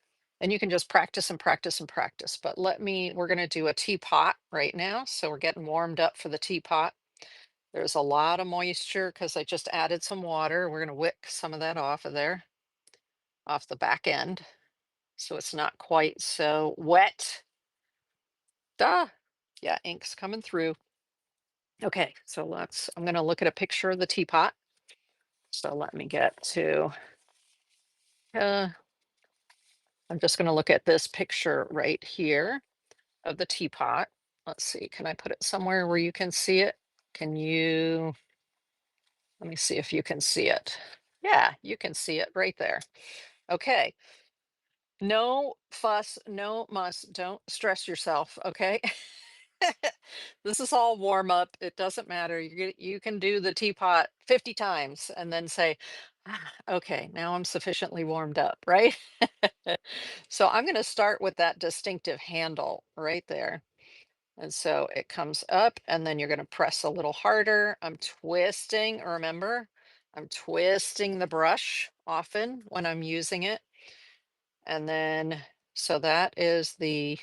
And you can just practice and practice and practice. But we're going to do a teapot right now. So we're getting warmed up for the teapot. There's a lot of moisture because I just added some water. We're going to wick some of that off of there, off the back end. So it's not quite so wet. Duh. Yeah, ink's coming through. Okay, so I'm going to look at a picture of the teapot. So let me get to, uh, I'm just going to look at this picture right here of the teapot. Let's see, can I put it somewhere where you can see it? Can you, let me see if you can see it. Yeah, you can see it right there. Okay. No fuss, no muss. Don't stress yourself, okay? This is all warm up. It doesn't matter. You can do the teapot 50 times and then say, "Ah, okay, now I'm sufficiently warmed up," right? So I'm going to start with that distinctive handle right there. And so it comes up, and then you're going to press a little harder. I'm twisting, remember, I'm twisting the brush often when I'm using it. And then, so that is the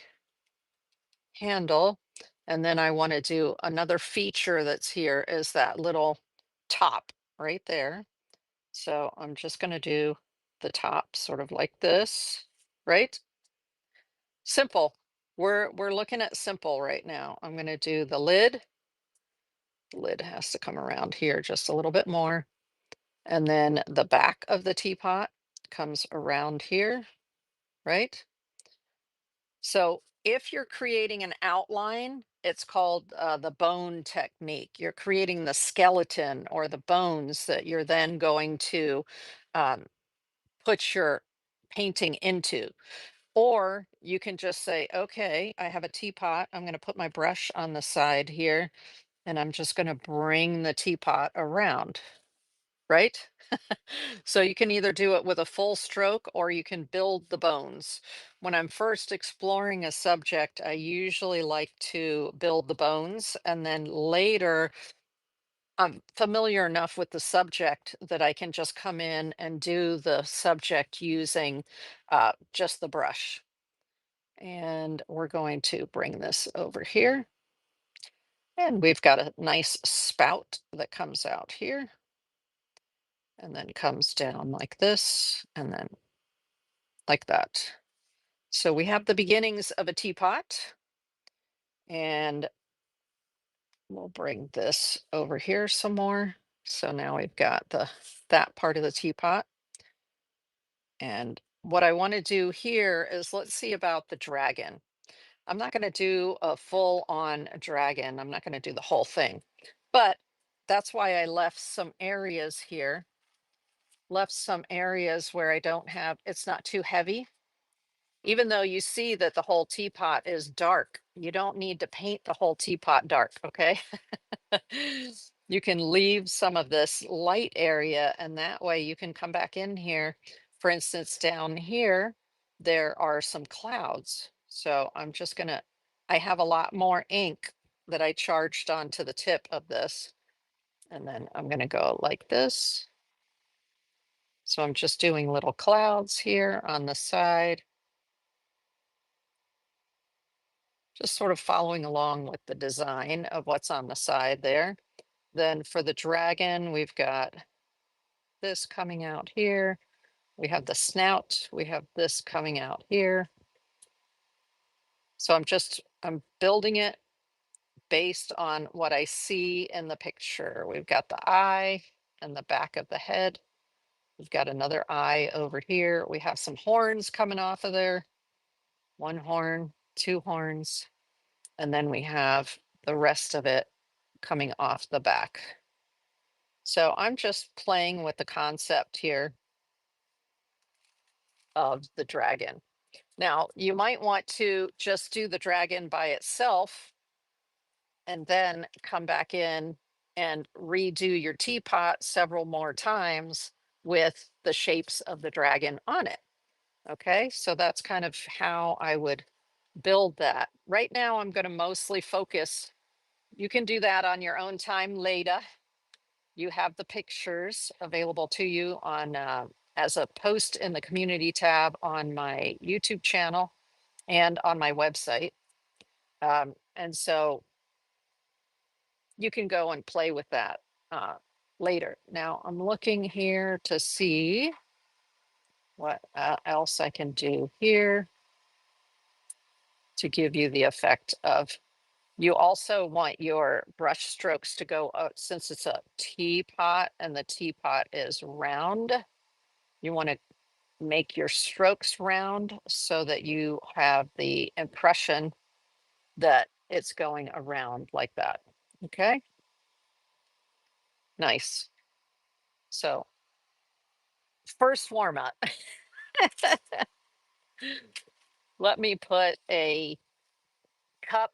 handle. And then I want to do another feature that's here is that little top right there. So I'm just going to do the top sort of like this, right? Simple. We're looking at simple right now. I'm going to do the lid. The lid has to come around here just a little bit more. And then the back of the teapot comes around here, right? So if you're creating an outline, it's called the bone technique. You're creating the skeleton or the bones that you're then going to um, put your painting into. Or you can just say, okay, I have a teapot. I'm going to put my brush on the side here, and I'm just going to bring the teapot around, right? So you can either do it with a full stroke or you can build the bones. When I'm first exploring a subject, I usually like to build the bones, and then later I'm familiar enough with the subject that I can just come in and do the subject using just the brush. And we're going to bring this over here. And we've got a nice spout that comes out here and then comes down like this and then like that. So we have the beginnings of a teapot, and we'll bring this over here some more. So now we've got that part of the teapot. And what I want to do here is let's see about the dragon. I'm not going to do a full on dragon. I'm not going to do the whole thing, but that's why I left some areas here left some areas where I don't have, it's not too heavy. Even though you see that the whole teapot is dark, you don't need to paint the whole teapot dark, okay? You can leave some of this light area, and that way you can come back in here. For instance, down here, there are some clouds. So I'm just gonna, I have a lot more ink that I charged onto the tip of this. And then I'm gonna go like this. So I'm just doing little clouds here on the side, just sort of following along with the design of what's on the side there. Then for the dragon, we've got this coming out here. We have the snout, we have this coming out here. So I'm building it based on what I see in the picture. We've got the eye and the back of the head. We've got another eye over here. We have some horns coming off of there. One horn, two horns, and then we have the rest of it coming off the back. So I'm just playing with the concept here of the dragon. Now, you might want to just do the dragon by itself and then come back in and redo your teapot several more times with the shapes of the dragon on it. Okay, so that's kind of how I would build that. Right now, I'm going to mostly focus. You can do that on your own time later. You have the pictures available to you on as a post in the community tab on my YouTube channel and on my website. And so you can go and play with that later. Now I'm looking here to see what else I can do here to give you the effect of, you also want your brush strokes to go out since it's a teapot and the teapot is round. You want to make your strokes round so that you have the impression that it's going around like that. Okay, nice. So first warm up. Let me put a cup,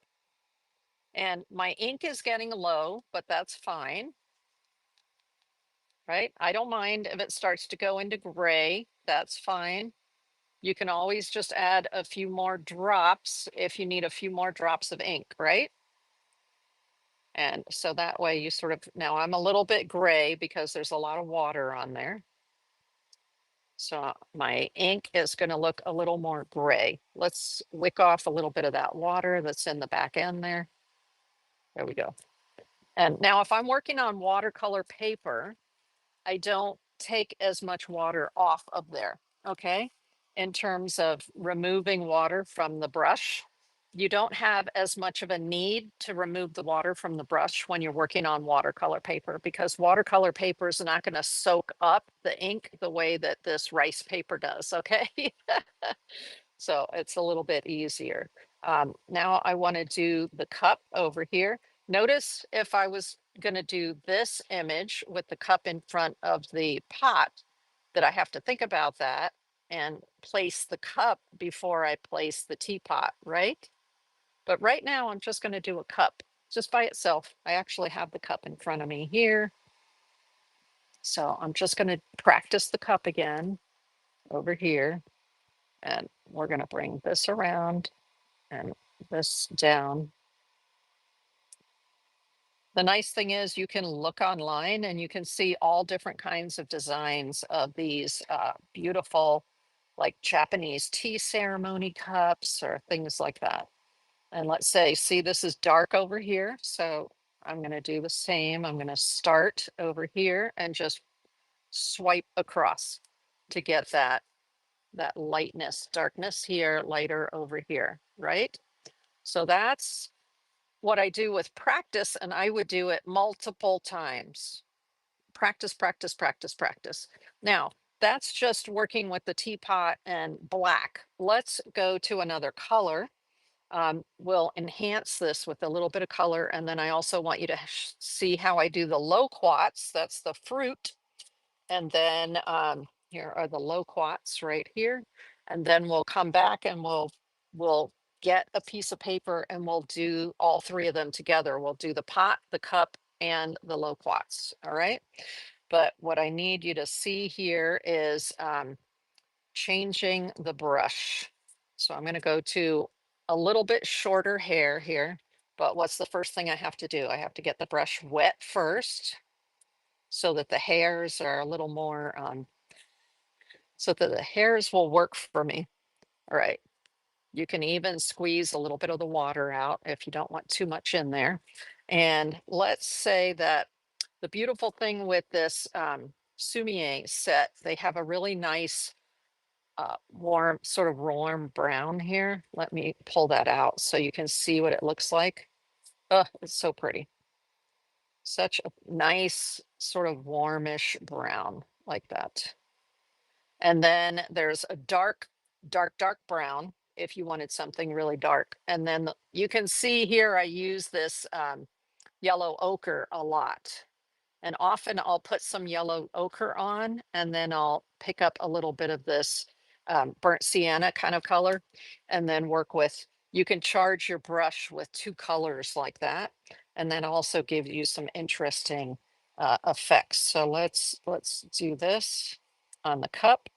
and my ink is getting low, but that's fine, right? I don't mind if it starts to go into gray, that's fine. You can always just add a few more drops if you need a few more drops of ink, right? And so that way you sort of, now I'm a little bit gray because there's a lot of water on there. So my ink is going to look a little more gray. Let's wick off a little bit of that water that's in the back end there. There we go. And now if I'm working on watercolor paper, I don't take as much water off of there, okay? In terms of removing water from the brush, you don't have as much of a need to remove the water from the brush when you're working on watercolor paper, because watercolor paper is not going to soak up the ink the way that this rice paper does, okay? So it's a little bit easier. Now I want to do the cup over here. Notice if I was going to do this image with the cup in front of the pot, that I have to think about that and place the cup before I place the teapot, right? But right now I'm just going to do a cup just by itself. I actually have the cup in front of me here. So I'm just going to practice the cup again over here. And we're going to bring this around and this down. The nice thing is you can look online and you can see all different kinds of designs of these beautiful, like Japanese tea ceremony cups or things like that. And let's say, see, this is dark over here. So I'm going to do the same. I'm going to start over here and just swipe across to get that lightness, darkness here, lighter over here, right? So that's what I do with practice, and I would do it multiple times. Practice, practice, practice, practice. Now, that's just working with the teapot and black. Let's go to another color. We'll enhance this with a little bit of color, and then I also want you to see how I do the loquats. That's the fruit. And then here are the loquats right here. And then we'll come back and we'll get a piece of paper and we'll do all three of them together. We'll do the pot, the cup, and the loquats. All right. But what I need you to see here is changing the brush. So I'm going to go to a little bit shorter hair here. But what's the first thing I have to do? I have to get the brush wet first so that the hairs are a little more, so that the hairs will work for me. All right. You can even squeeze a little bit of the water out if you don't want too much in there. And let's say that the beautiful thing with this Sumi-e set, they have a really nice warm, sort of warm brown here. Let me pull that out so you can see what it looks like. Oh, it's so pretty. Such a nice sort of warmish brown like that. And then there's a dark brown if you wanted something really dark. And then you can see here I use this yellow ochre a lot. And often I'll put some yellow ochre on and then I'll pick up a little bit of this burnt sienna kind of color and then work with, you can charge your brush with two colors like that. And then also give you some interesting effects. So let's do this on the cup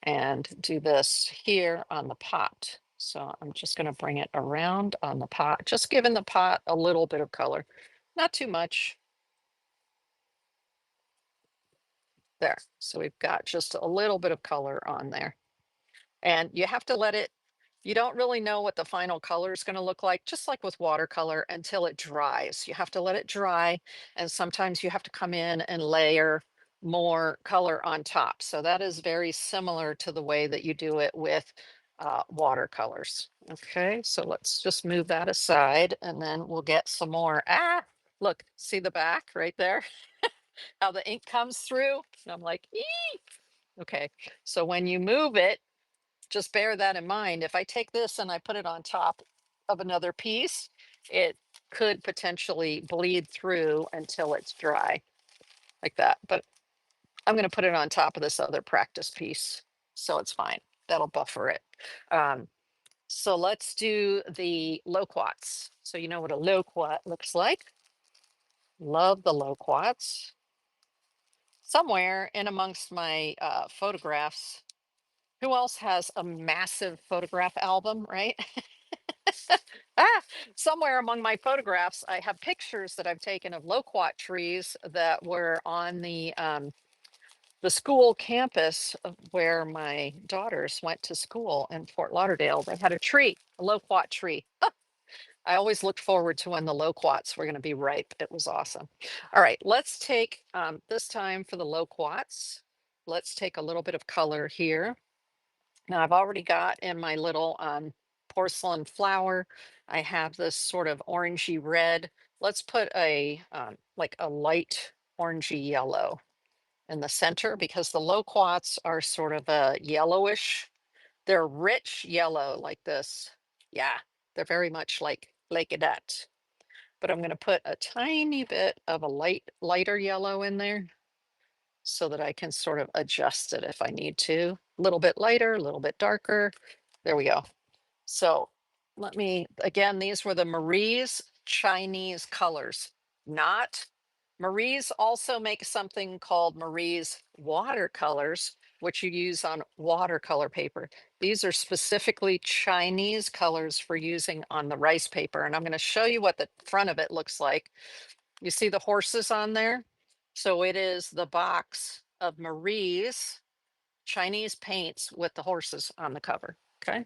and do this here on the pot. So I'm just going to bring it around on the pot, just giving the pot a little bit of color, not too much. There. So we've got just a little bit of color on there. And you have to let it, you don't really know what the final color is going to look like, just like with watercolor until it dries. You have to let it dry. And sometimes you have to come in and layer more color on top. So that is very similar to the way that you do it with watercolors. Okay, so let's just move that aside and then we'll get some more. Ah, look, see the back right there? How the ink comes through. And I'm like, ee! Okay. So when you move it, just bear that in mind. If I take this and I put it on top of another piece, it could potentially bleed through until it's dry like that. But I'm going to put it on top of this other practice piece. So it's fine. That'll buffer it. Um, so let's do the loquats. So you know what a loquat looks like. Love the loquats. Somewhere in amongst my photographs, who else has a massive photograph album, right? ah, somewhere among my photographs, I have pictures that I've taken of loquat trees that were on the school campus of where my daughters went to school in Fort Lauderdale. They had a tree, a loquat tree. I always looked forward to when the loquats were going to be ripe. It was awesome. All right, let's take this time for the loquats. Let's take a little bit of color here. Now I've already got in my little porcelain flower, I have this sort of orangey red. Let's put a like a light orangey yellow in the center because the loquats are sort of a yellowish. They're rich yellow like this. Yeah, they're very much like that. But I'm going to put a tiny bit of a lighter yellow in there so that I can sort of adjust it if I need to. A little bit lighter, a little bit darker. There we go. So let me, again, these were the Marie's Chinese colors, not Marie's also make something called Marie's watercolors, which you use on watercolor paper. These are specifically Chinese colors for using on the rice paper. And I'm going to show you what the front of it looks like. You see the horses on there? So it is the box of Marie's Chinese paints with the horses on the cover. Okay.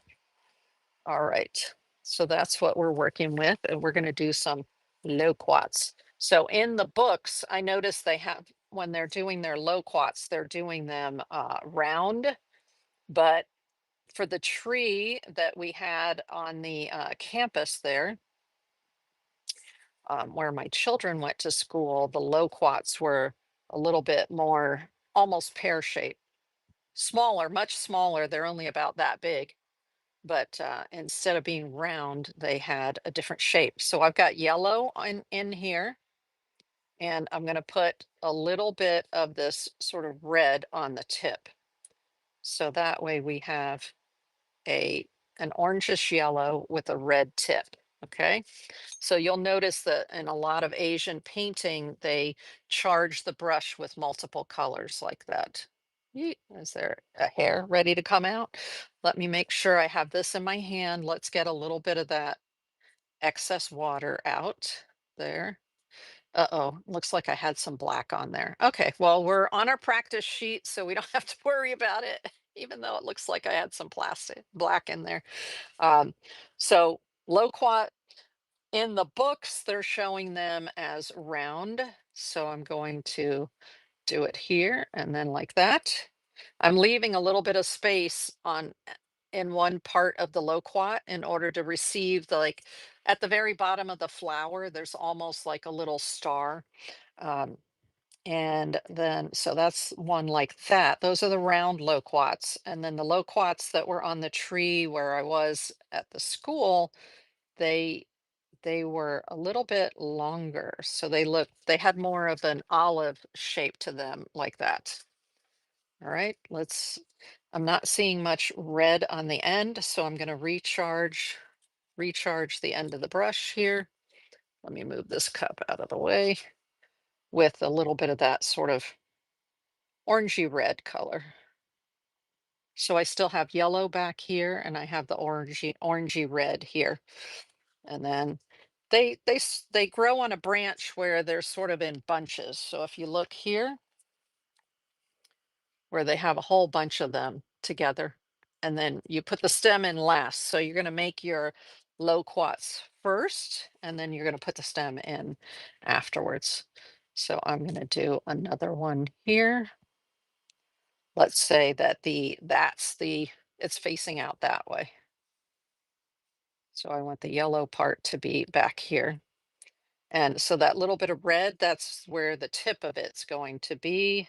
All right. So that's what we're working with. And we're going to do some loquats. So in the books, I noticed they have, when they're doing their loquats, they're doing them round. But for the tree that we had on the campus there, where my children went to school, the loquats were a little bit more almost pear shaped, smaller, much smaller. They're only about that big. But instead of being round, they had a different shape. So I've got yellow in here. And I'm going to put a little bit of this sort of red on the tip. So that way we have a an orangish yellow with a red tip. Okay. So you'll notice that in a lot of Asian painting, they charge the brush with multiple colors like that. Is there a hair ready to come out? Let me make sure I have this in my hand. Let's get a little bit of that excess water out there. Uh-oh, looks like I had some black on there. Okay, well, we're on our practice sheet, so we don't have to worry about it, even though it looks like I had some plastic black in there. Um, so loquat in the books, they're showing them as round. So I'm going to do it here and then like that. I'm leaving a little bit of space on in one part of the loquat in order to receive the like at the very bottom of the flower, there's almost like a little star. Um, and then, so that's one like that. Those are the round loquats. And then the loquats that were on the tree where I was at the school, they they were a little bit longer. So they had more of an olive shape to them like that. All right, I'm not seeing much red on the end, so I'm going to recharge the end of the brush here. Let me move this cup out of the way with a little bit of that sort of orangey red color. So I still have yellow back here and I have the orangey red here. And then they grow on a branch where they're sort of in bunches. So if you look here where they have a whole bunch of them together, and then you put the stem in last. So you're going to make your loquats first and then you're going to put the stem in afterwards. So I'm going to do another one here. Let's say that it's facing out that way. So I want the yellow part to be back here. And so that little bit of red, that's where the tip of it's going to be.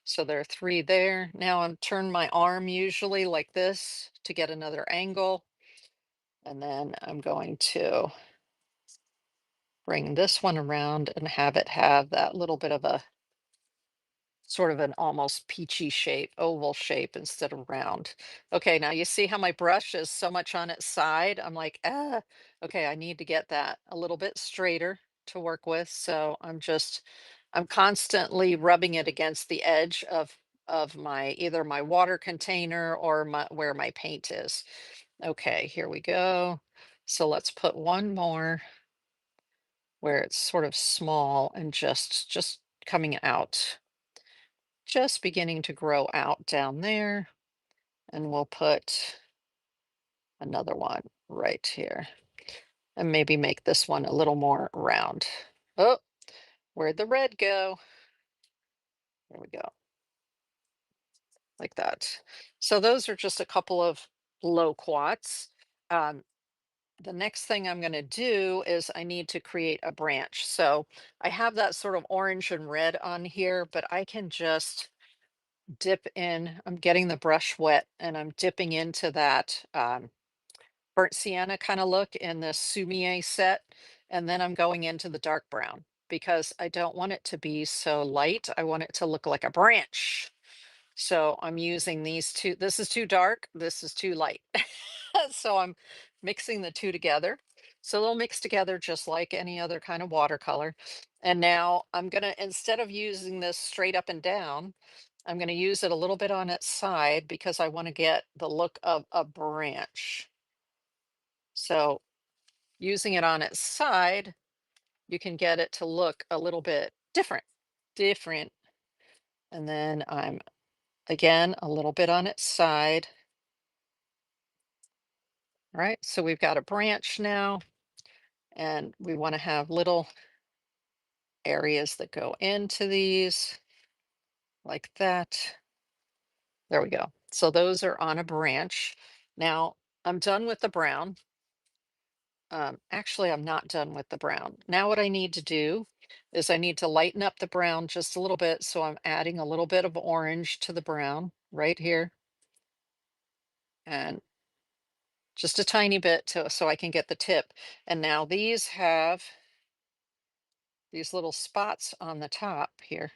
So there are three there. Now I'm turn my arm usually like this to get another angle. And then I'm going to bring this one around and have it have that little bit of a sort of an almost peachy shape, oval shape instead of round. Okay, now you see how my brush is so much on its side. I'm like, okay, I need to get that a little bit straighter to work with. So I'm constantly rubbing it against the edge of my either my water container or where my paint is. Okay, here we go. So let's put one more where it's sort of small and just coming out, just beginning to grow out down there. And we'll put another one right here and maybe make this one a little more round. Oh, where'd the red go? There we go, like that. So those are just a couple of loquats. Um, the next thing I'm going to do is I need to create a branch. So I have that sort of orange and red on here, but I can just dip in. I'm getting the brush wet and I'm dipping into that burnt sienna kind of look in the Sumi-e set. And then I'm going into the dark brown because I don't want it to be so light. I want it to look like a branch. So I'm using these two. This is too dark. This is too light. So I'm mixing the two together. So they'll mix together just like any other kind of watercolor. And now I'm going to, instead of using this straight up and down, I'm going to use it a little bit on its side because I want to get the look of a branch. So using it on its side, you can get it to look a little bit different. And then I'm again a little bit on its side. All right, so we've got a branch now, and we want to have little areas that go into these like that. There we go. So those are on a branch. Now I'm done with the brown. Actually, I'm not done with the brown. Now what I need to do is I need to lighten up the brown just a little bit. So I'm adding a little bit of orange to the brown right here and just a tiny bit so I can get the tip. And now these little spots on the top here,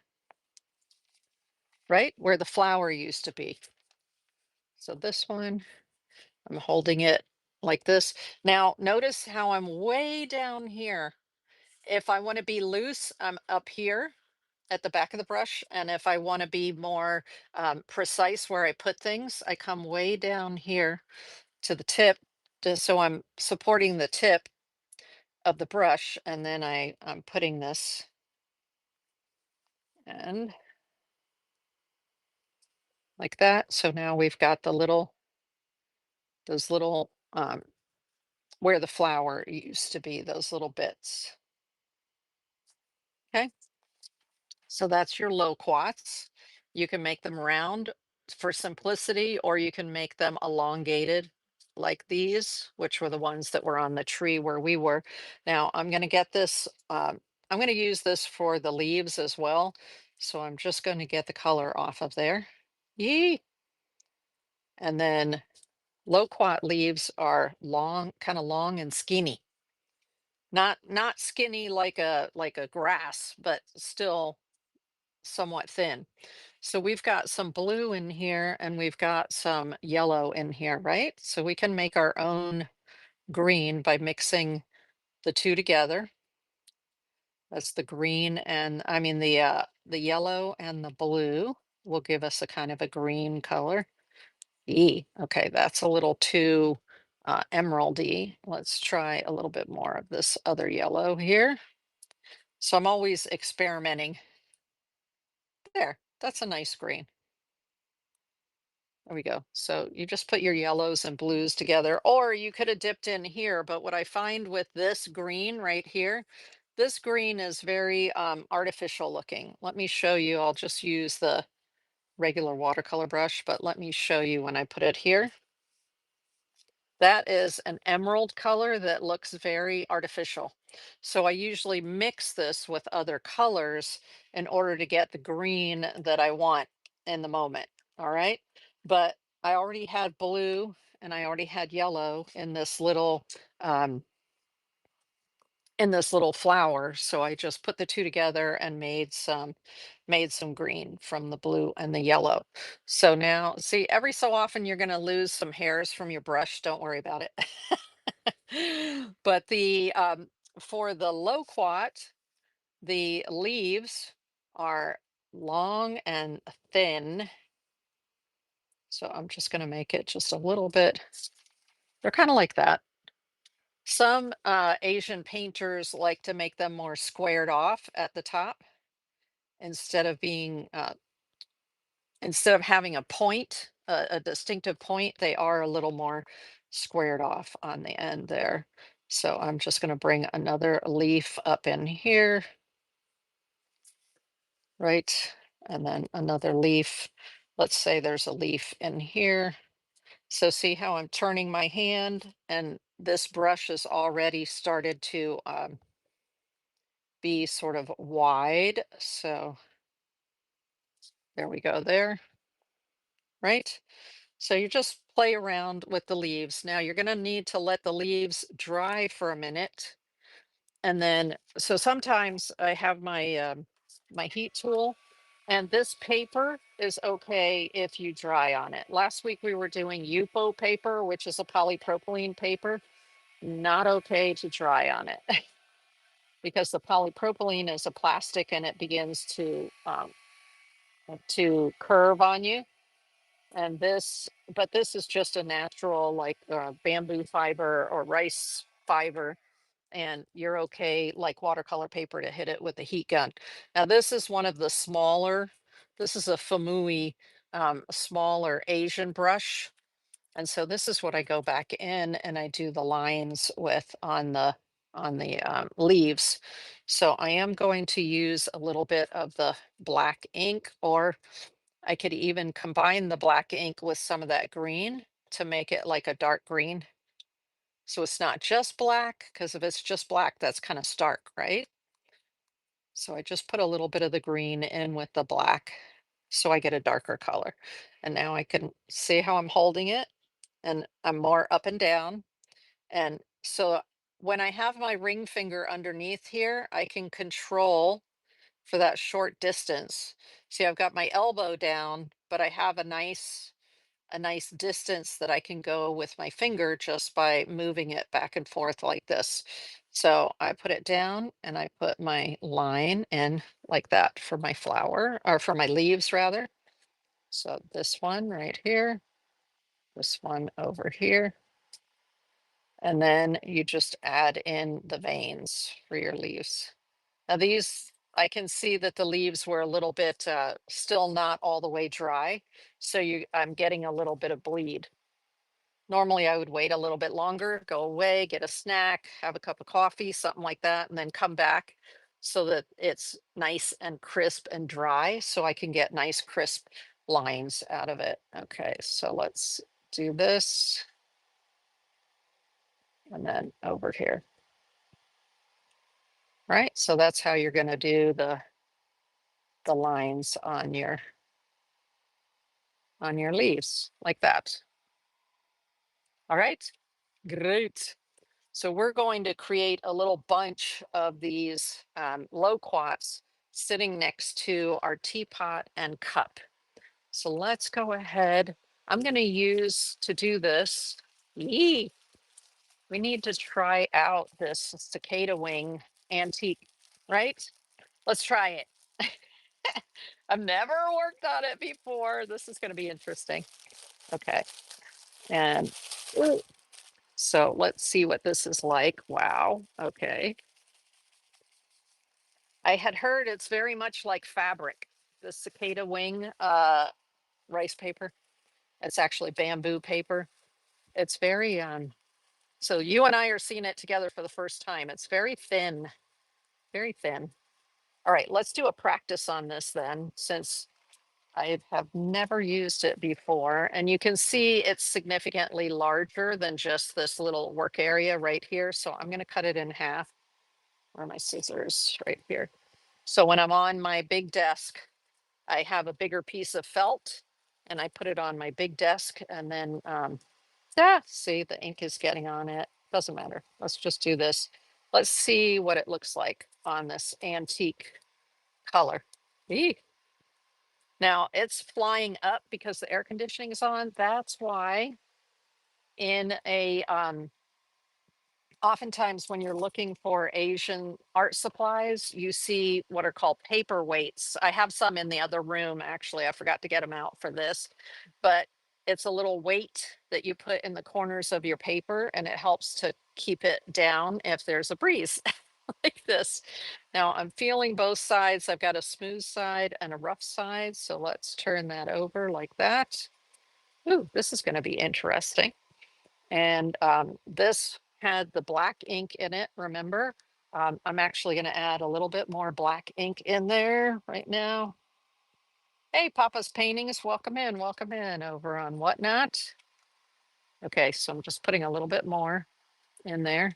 right where the flower used to be. So this one, I'm holding it like this. Now, notice how I'm way down here. If I want to be loose, I'm up here at the back of the brush. And if I want to be more precise where I put things, I come way down here to the tip. So I'm supporting the tip of the brush. And then I'm putting this and like that. So now we've got those little, where the flower used to be, those little bits. Okay. So that's your loquats. You can make them round for simplicity, or you can make them elongated like these, which were the ones that were on the tree where we were. Now I'm going to get this, I'm going to use this for the leaves as well. So I'm just going to get the color off of there. Yee! And then loquat leaves are long, kind of long and skinny. Not skinny like a grass, but still somewhat thin. So we've got some blue in here and we've got some yellow in here, right? So we can make our own green by mixing the two together. That's the green and I mean the yellow and the blue will give us a kind of a green color. Okay, that's a little too emeraldy. Let's try a little bit more of this other yellow here. So I'm always experimenting. There, that's a nice green. There we go. So you just put your yellows and blues together, or you could have dipped in here. But what I find with this green right here, this green is very artificial looking. Let me show you. I'll just use the regular watercolor brush, but let me show you when I put it here. That is an emerald color that looks very artificial. So I usually mix this with other colors in order to get the green that I want in the moment. All right. But I already had blue and I already had yellow um, in this little flower. So I just put the two together and made some green from the blue and the yellow. So now see, every so often you're going to lose some hairs from your brush. Don't worry about it. But the for the loquat, the leaves are long and thin. So I'm just going to make it just a little bit. They're kind of like that. Some Asian painters like to make them more squared off at the top instead of being instead of having a point, a distinctive point. They are a little more squared off on the end there. So I'm just going to bring another leaf up in here, right? And then another leaf. Let's say there's a leaf in here. So see how I'm turning my hand and this brush has already started to be sort of wide. So there we go there, right? So you just play around with the leaves. Now you're going to need to let the leaves dry for a minute. And then, so sometimes I have my heat tool and this paper is okay if you dry on it. Last week we were doing UPO paper, which is a polypropylene paper. Not okay to dry on it because the polypropylene is a plastic and it begins to curve on you. And but this is just a natural like bamboo fiber or rice fiber, and you're okay like watercolor paper to hit it with a heat gun. Now this is one of the smaller. This is a Famui smaller Asian brush, and so this is what I go back in and I do the lines with on the leaves. So I am going to use a little bit of the black ink, or I could even combine the black ink with some of that green to make it like a dark green. So it's not just black, because if it's just black, that's kind of stark, right? So I just put a little bit of the green in with the black so I get a darker color. And now I can see how I'm holding it and I'm more up and down. And so when I have my ring finger underneath here, I can control for that short distance. See, I've got my elbow down, but I have a nice distance that I can go with my finger just by moving it back and forth like this. So I put it down and I put my line in like that for my flower, or for my leaves rather. So this one right here, this one over here, and then you just add in the veins for your leaves. Now these, I can see that the leaves were a little bit still not all the way dry. So I'm getting a little bit of bleed. Normally I would wait a little bit longer, go away, get a snack, have a cup of coffee, something like that, and then come back so that it's nice and crisp and dry so I can get nice crisp lines out of it. Okay, so let's do this and then over here. Right, so that's how you're going to do the lines on your leaves like that. All right, great. So we're going to create a little bunch of these loquats sitting next to our teapot and cup. So let's go ahead. I'm going to use to do this. Yee, we need to try out this cicada wing antique, right? Let's try it. I've never worked on it before. This is going to be interesting. Okay. And ooh, so let's see what this is like. Wow. Okay. I had heard it's very much like fabric, the cicada wing rice paper. It's actually bamboo paper. It's very so you and I are seeing it together for the first time. It's very thin, very thin. All right, let's do a practice on this then, since I have never used it before. And you can see it's significantly larger than just this little work area right here. So I'm going to cut it in half. Where are my scissors? Right here. So when I'm on my big desk, I have a bigger piece of felt and I put it on my big desk and then, see, the ink is getting on it. Doesn't matter. Let's just do this. Let's see what it looks like on this antique color. Eee. Now it's flying up because the air conditioning is on. That's why in a, oftentimes when you're looking for Asian art supplies, you see what are called paperweights. I have some in the other room, actually. I forgot to get them out for this, but it's a little weight that you put in the corners of your paper and it helps to keep it down if there's a breeze like this. Now I'm feeling both sides. I've got a smooth side and a rough side. So let's turn that over like that. Ooh, this is going to be interesting. And this had the black ink in it, remember? I'm actually going to add a little bit more black ink in there right now. Hey, Papa's Paintings, welcome in over on Whatnot. Okay, so I'm just putting a little bit more in there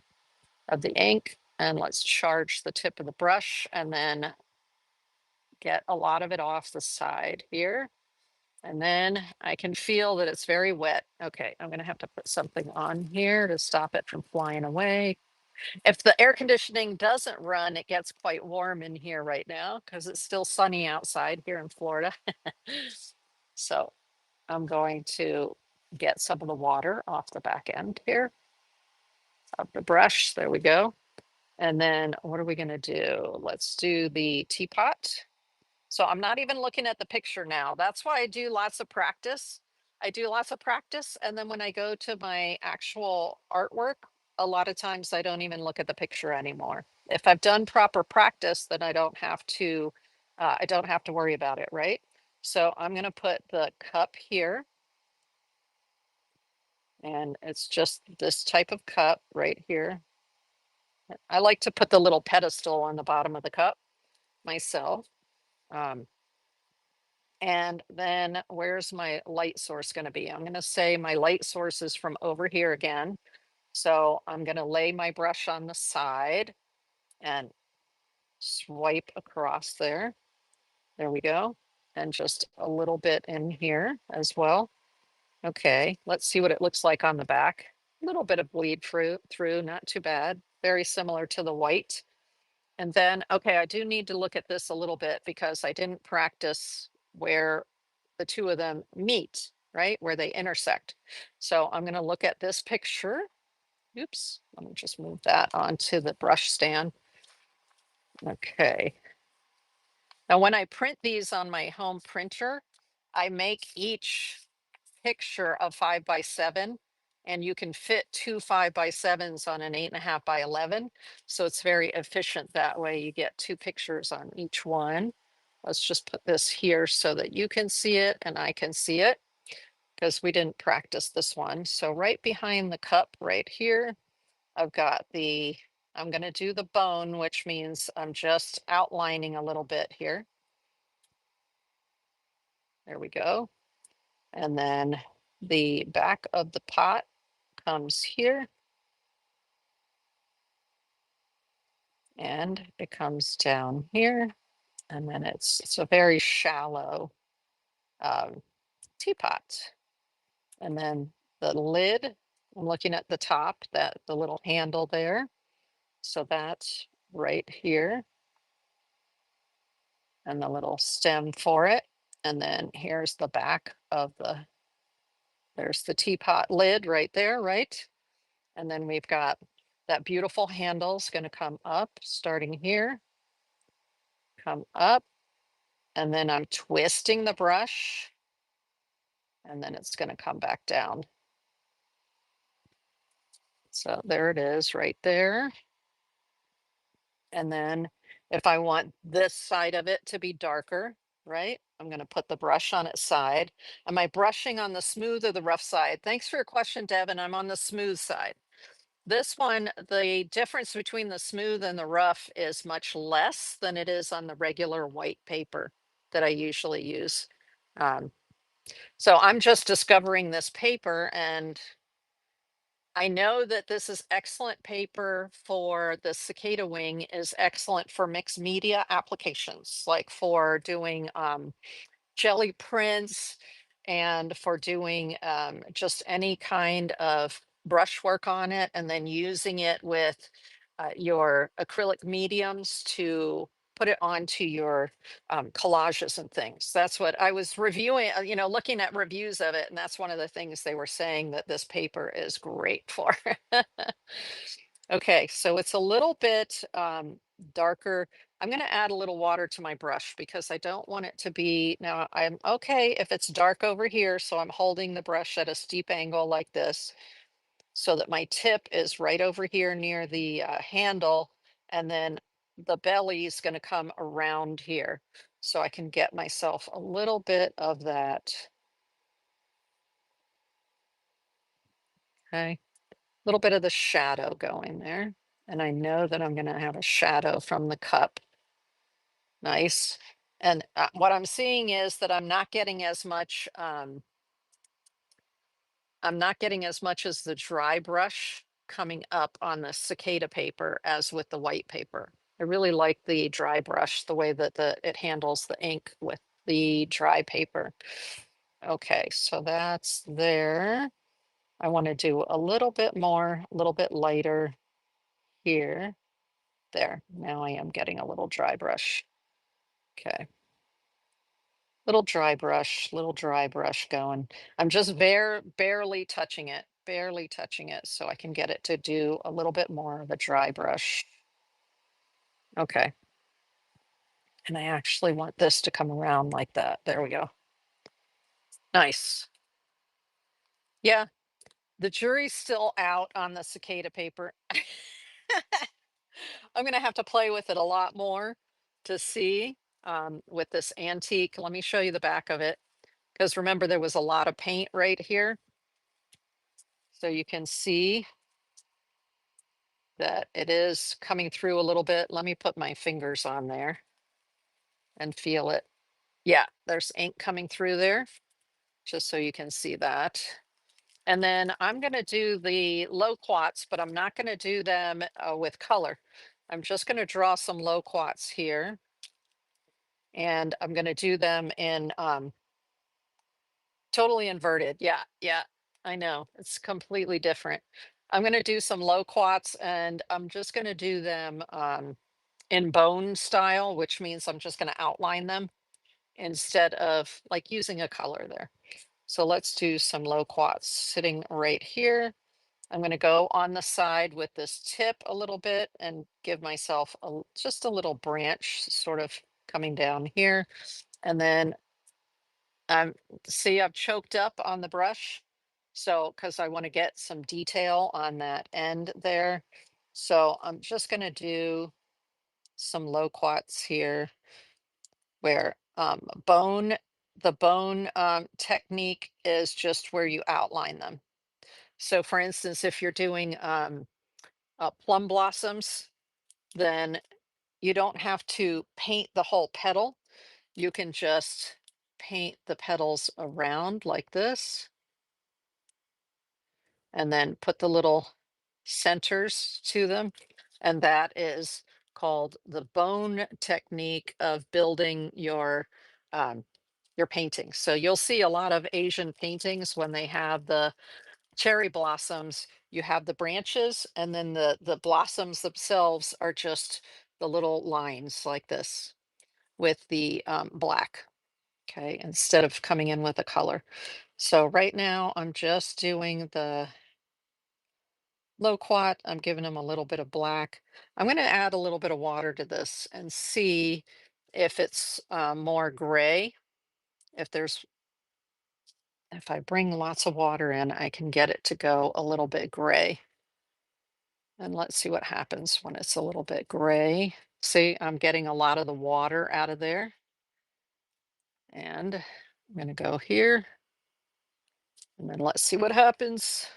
of the ink, and let's charge the tip of the brush and then get a lot of it off the side here. And then I can feel that it's very wet. Okay, I'm gonna have to put something on here to stop it from flying away. If the air conditioning doesn't run, it gets quite warm in here right now because it's still sunny outside here in Florida. So I'm going to get some of the water off the back end here of the brush. There we go. And then what are we going to do? Let's do the teapot. So I'm not even looking at the picture now. That's why I do lots of practice. I do lots of practice. And then when I go to my actual artwork, a lot of times I don't even look at the picture anymore. If I've done proper practice, then I don't have to worry about it, right? So I'm going to put the cup here. And it's just this type of cup right here. I like to put the little pedestal on the bottom of the cup myself. Um, And then where's my light source going to be? I'm going to say my light source is from over here again. So I'm going to lay my brush on the side and swipe across there. There we go. And just a little bit in here as well. Okay, let's see what it looks like on the back. A little bit of bleed through, not too bad. very similar to the white. And then, okay, I do need to look at this a little bit because I didn't practice where the two of them meet, right? Where they intersect. So I'm going to look at this picture. Oops, let me just move that onto the brush stand. Okay. Now, when I print these on my home printer, I make each picture of 5x7, and you can fit two 5x7s on an 8.5x11. So it's very efficient that way. You get two pictures on each one. Let's just put this here so that you can see it and I can see it because we didn't practice this one. So right behind the cup right here, I've got I'm going to do the bone, which means I'm just outlining a little bit here. There we go. And then the back of the pot comes here and it comes down here. And then it's a very shallow um, teapot. And then the lid, I'm looking at the top, the little handle there. So that's right here. And the little stem for it. And then here's the back of there's the teapot lid right there, right? And then we've got that beautiful handle's going to come up, starting here, come up, and then I'm twisting the brush, and then it's going to come back down. So there it is right there. And then if I want this side of it to be darker, right, I'm going to put the brush on its side. Am I brushing on the smooth or the rough side? Thanks for your question, Devin. I'm on the smooth side. This one, the difference between the smooth and the rough is much less than it is on the regular white paper that I usually use. So I'm just discovering this paper, and I know that this is excellent paper for the cicada wing, is excellent for mixed media applications, like for doing jelly prints and for doing just any kind of brushwork on it, and then using it with your acrylic mediums to put it onto your collages and things. That's what I was reviewing, looking at reviews of it. And that's one of the things they were saying that this paper is great for. Okay, so it's a little bit darker. I'm going to add a little water to my brush because I don't want it to be, now I'm okay if it's dark over here. So I'm holding the brush at a steep angle like this so that my tip is right over here near the handle. And then the belly is going to come around here. So I can get myself a little bit of that. Okay, a little bit of the shadow going there. And I know that I'm going to have a shadow from the cup. Nice. And what I'm seeing is that I'm not getting as much, I'm not getting as much as the dry brush coming up on the cicada paper as with the white paper. I really like the dry brush, the way that it handles the ink with the dry paper. Okay, so that's there. I want to do a little bit more, a little bit lighter here. There, now I am getting a little dry brush. Okay. Little dry brush going. I'm just barely touching it so I can get it to do a little bit more of a dry brush. Okay. And I actually want this to come around like that. There we go. Nice. Yeah, the jury's still out on the cicada paper. I'm going to have to play with it a lot more to see with this antique. Let me show you the back of it. Because remember, there was a lot of paint right here. So you can see that it is coming through a little bit. Let me put my fingers on there and feel it. Yeah, there's ink coming through there, just so you can see that. And then I'm going to do the loquats, but I'm not going to do them with color. I'm just going to draw some loquats here. And I'm going to do them in totally inverted. Yeah, yeah, I know. It's completely different. I'm going to do some loquats, and I'm just going to do them in bone style, which means I'm just going to outline them instead of like using a color there. So let's do some loquats sitting right here. I'm going to go on the side with this tip a little bit and give myself just a little branch sort of coming down here. And then see, I've choked up on the brush. So, because I want to get some detail on that end there. So I'm just going to do some loquats here where the bone technique is just where you outline them. So for instance, if you're doing plum blossoms, then you don't have to paint the whole petal. You can just paint the petals around like this and then put the little centers to them. And that is called the bone technique of building um, your paintings. So you'll see a lot of Asian paintings when they have the cherry blossoms, you have the branches, and then the blossoms themselves are just the little lines like this with the black. Okay, instead of coming in with a color. So right now I'm just doing the loquat. I'm giving them a little bit of black. I'm going to add a little bit of water to this and see if it's more gray. If I bring lots of water in, I can get it to go a little bit gray. And let's see what happens when it's a little bit gray. See, I'm getting a lot of the water out of there. And I'm going to go here. And then let's see what happens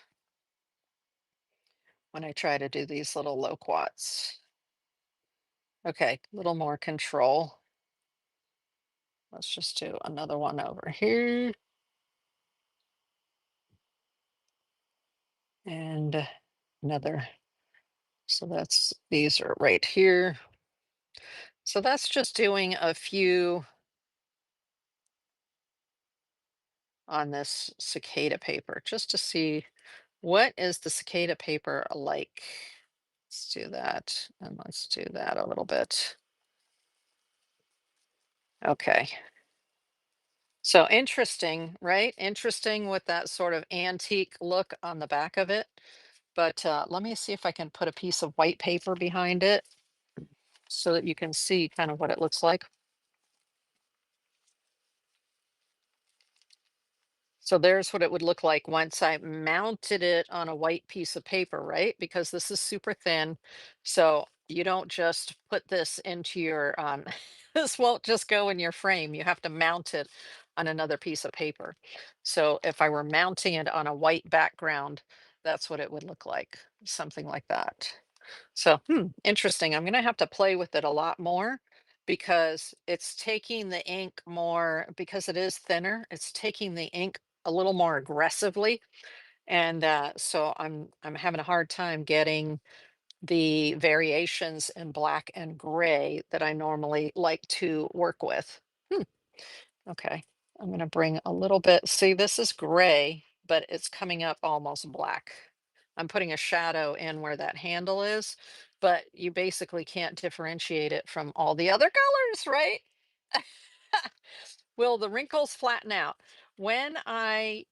when I try to do these little loquats. Okay, a little more control. Let's just do another one over here. And another. So these are right here. So that's just doing a few on this cicada paper, just to see what is the cicada paper like. Let's do that, and let's do that a little bit. Okay. So interesting, right? Interesting with that sort of antique look on the back of it. But let me see if I can put a piece of white paper behind it so that you can see kind of what it looks like. So there's what it would look like once I mounted it on a white piece of paper, right? Because this is super thin. So you don't just put this into your, this won't just go in your frame. You have to mount it on another piece of paper. So if I were mounting it on a white background, that's what it would look like, something like that. So, interesting. I'm going to have to play with it a lot more because it's taking the ink more, because it is thinner, it's taking the ink a little more aggressively. And so I'm having a hard time getting the variations in black and gray that I normally like to work with. Hmm. Okay. I'm going to bring a little bit. See, this is gray, but it's coming up almost black. I'm putting a shadow in where that handle is, but you basically can't differentiate it from all the other colors, right? Will the wrinkles flatten out? When I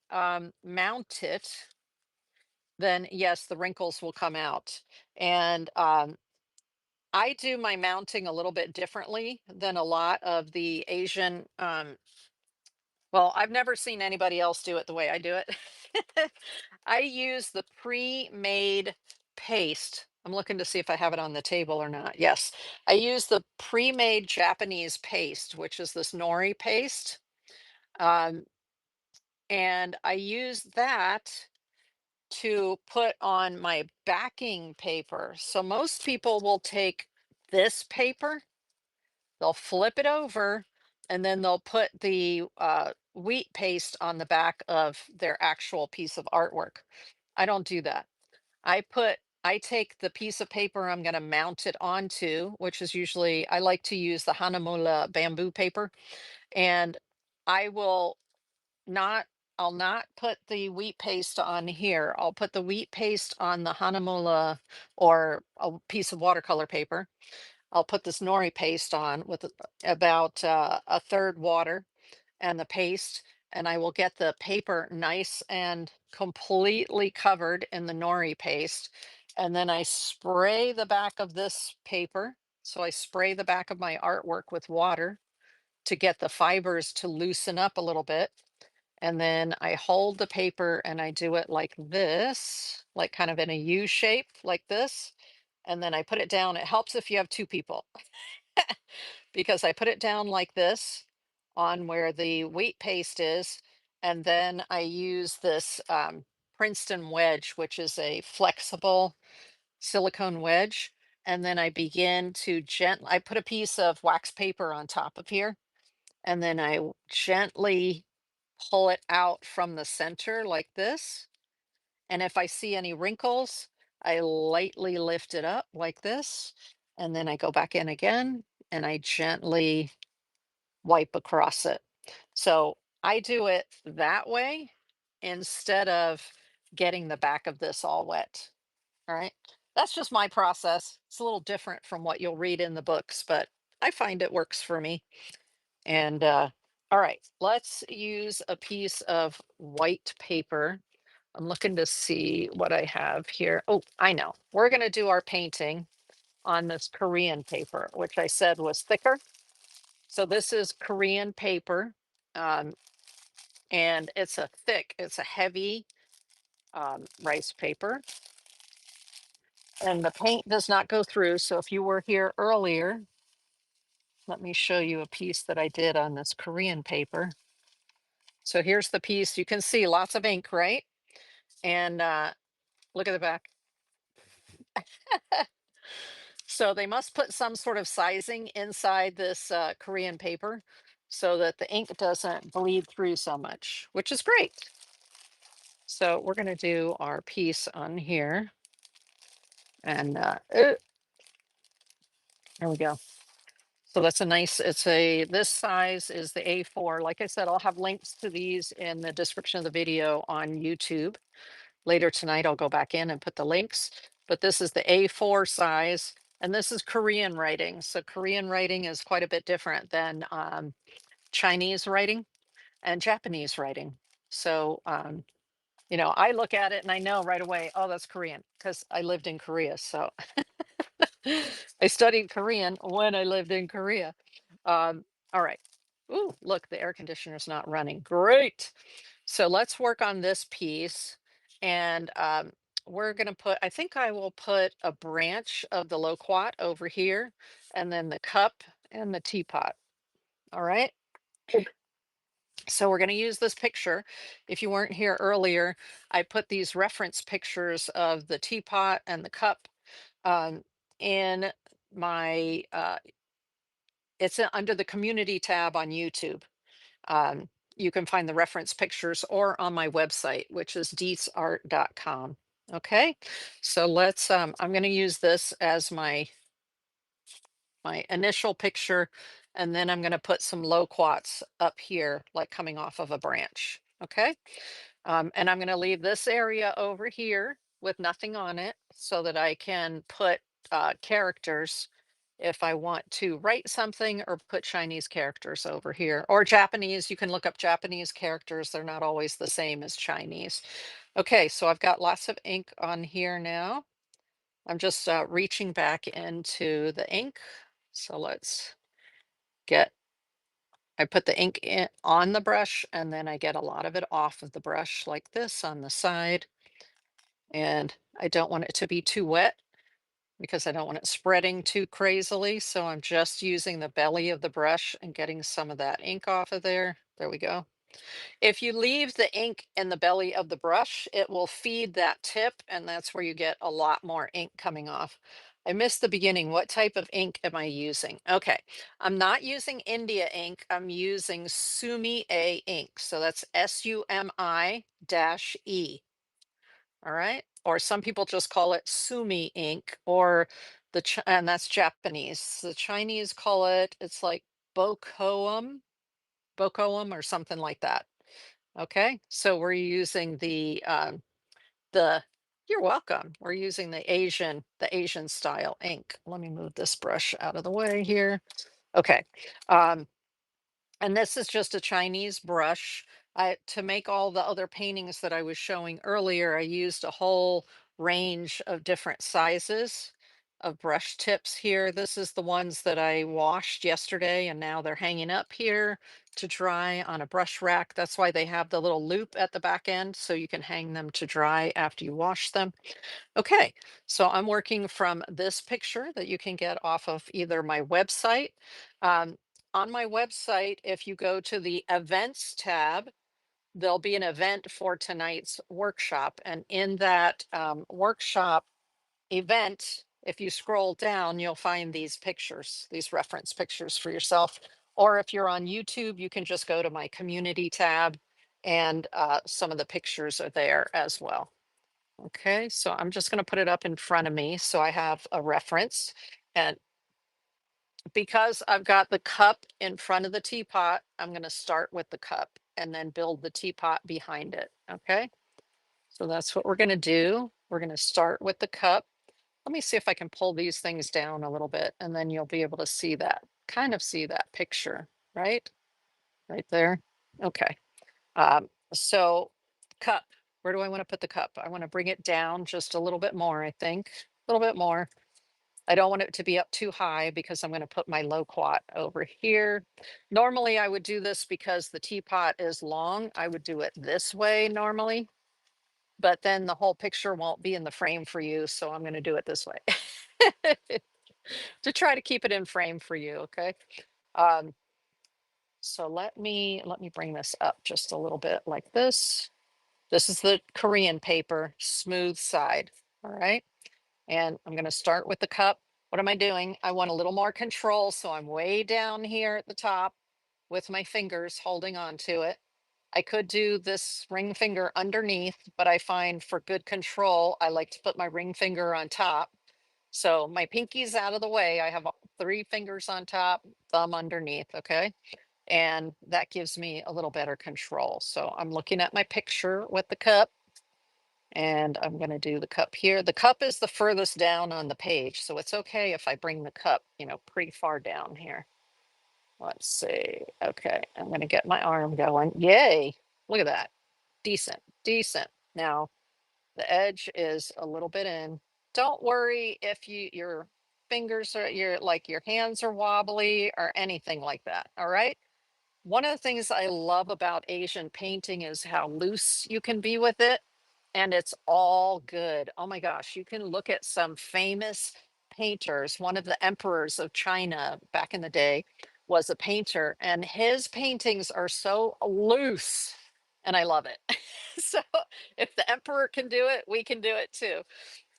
mount it, then yes, the wrinkles will come out. And I do my mounting a little bit differently than a lot of the Asian well, I've never seen anybody else do it the way I do it. I use the pre-made paste. I'm looking to see if I have it on the table or not. Yes, I use the pre-made Japanese paste, which is this nori paste. Um, and I use that to put on my backing paper. So most people will take this paper, they'll flip it over, and then they'll put the wheat paste on the back of their actual piece of artwork. I don't do that. I take the piece of paper I'm going to mount it onto, which is usually I like to use the Hanamula bamboo paper, and I will not I'll not put the wheat paste on here. I'll put the wheat paste on the Hanamola or a piece of watercolor paper. I'll put this nori paste on with about a third water and the paste, and I will get the paper nice and completely covered in the nori paste. And then I spray the back of this paper. So I spray the back of my artwork with water to get the fibers to loosen up a little bit. And then I hold the paper and I do it like this, like kind of in a U shape, like this. And then I put it down. It helps if you have two people because I put it down like this on where the wheat paste is. And then I use this Princeton wedge, which is a flexible silicone wedge. And then I begin to I put a piece of wax paper on top of here. And then I gently pull it out from the center like this. And if I see any wrinkles, I lightly lift it up like this. And then I go back in again and I gently wipe across it. So I do it that way instead of getting the back of this all wet. All right. That's just my process. It's a little different from what you'll read in the books, but I find it works for me. And all right, let's use a piece of white paper. I'm looking to see what I have here. Oh, I know. We're going to do our painting on this Korean paper, which I said was thicker. So this is Korean paper, um, and it's a heavy rice paper, and the paint does not go through. So if you were here earlier, let me show you a piece that I did on this Korean paper. So here's the piece. You can see lots of ink, right? And look at the back. So they must put some sort of sizing inside this Korean paper so that the ink doesn't bleed through so much, which is great. So we're going to do our piece on here. And there we go. So that's a nice, this size is the A4. Like I said, I'll have links to these in the description of the video on YouTube. Later tonight, I'll go back in and put the links, but this is the A4 size, and this is Korean writing. So Korean writing is quite a bit different than Chinese writing and Japanese writing. So, I look at it and I know right away, oh, that's Korean because I lived in Korea. So I studied Korean when I lived in Korea. Um, all right. Ooh, look, the air conditioner's not running. Great. So let's work on this piece. And we're going to I think I will put a branch of the loquat over here, and then the cup and the teapot. All right. So we're going to use this picture. If you weren't here earlier, I put these reference pictures of the teapot and the cup um, in my, it's under the community tab on YouTube. Um, you can find the reference pictures or on my website, which is deetsart.com. Okay, so I'm going to use this as my initial picture, and then I'm going to put some loquats up here, like coming off of a branch. Okay, and I'm going to leave this area over here with nothing on it so that I can put characters if I want to write something or put Chinese characters over here or Japanese. You can look up Japanese characters. They're not always the same as Chinese. Okay, so I've got lots of ink on here now. I'm just reaching back into the ink. So I put the ink in on the brush and then I get a lot of it off of the brush like this on the side. And I don't want it to be too wet because I don't want it spreading too crazily. So I'm just using the belly of the brush and getting some of that ink off of there. There we go. If you leave the ink in the belly of the brush, it will feed that tip, and that's where you get a lot more ink coming off. I missed the beginning. What type of ink am I using? Okay, I'm not using India ink. I'm using Sumi-e ink. So that's Sumi dash E. All right. Or some people just call it Sumi ink, or and that's Japanese. The Chinese call it, it's like Bokoum, Bokoum or something like that. Okay, so we're using the you're welcome. We're using the Asian style ink. Let me move this brush out of the way here. Okay. Um, and this is just a Chinese brush. To make all the other paintings that I was showing earlier, I used a whole range of different sizes of brush tips here. This is the ones that I washed yesterday, and now they're hanging up here to dry on a brush rack. That's why they have the little loop at the back end, so you can hang them to dry after you wash them. Okay, so I'm working from this picture that you can get off of either my website. Um, on my website, if you go to the events tab, there'll be an event for tonight's workshop. And in that workshop event, if you scroll down, you'll find these pictures, these reference pictures for yourself. Or if you're on YouTube, you can just go to my community tab and some of the pictures are there as well. Okay, so I'm just going to put it up in front of me so I have a reference. And because I've got the cup in front of the teapot, I'm going to start with the cup and then build the teapot behind it. Okay, so that's what we're going to do. We're going to start with the cup. Let me see if I can pull these things down a little bit and then you'll be able to see that, kind of see that picture, right? Right there. Okay. So cup, where do I want to put the cup? I want to bring it down just a little bit more, I think, a little bit more. I don't want it to be up too high because I'm going to put my loquat over here. Normally I would do this because the teapot is long. I would do it this way normally, but then the whole picture won't be in the frame for you. So I'm going to do it this way to try to keep it in frame for you. Okay. Um, so let me bring this up just a little bit like this. This is the Korean paper, smooth side. All right. And I'm going to start with the cup. What am I doing? I want a little more control. So I'm way down here at the top with my fingers holding on to it. I could do this ring finger underneath, but I find for good control, I like to put my ring finger on top. So my pinky's out of the way. I have 3 fingers on top, thumb underneath. Okay. And that gives me a little better control. So I'm looking at my picture with the cup and I'm going to do the cup here. The cup is the furthest down on the page. So it's okay if I bring the cup, pretty far down here. Let's see. Okay. I'm going to get my arm going. Yay. Look at that. Decent, decent. Now the edge is a little bit in. Don't worry if your fingers are your hands are wobbly or anything like that. All right. One of the things I love about Asian painting is how loose you can be with it, and it's all good. Oh my gosh, you can look at some famous painters. One of the emperors of China back in the day was a painter, and his paintings are so loose, and I love it. So if the emperor can do it, we can do it too.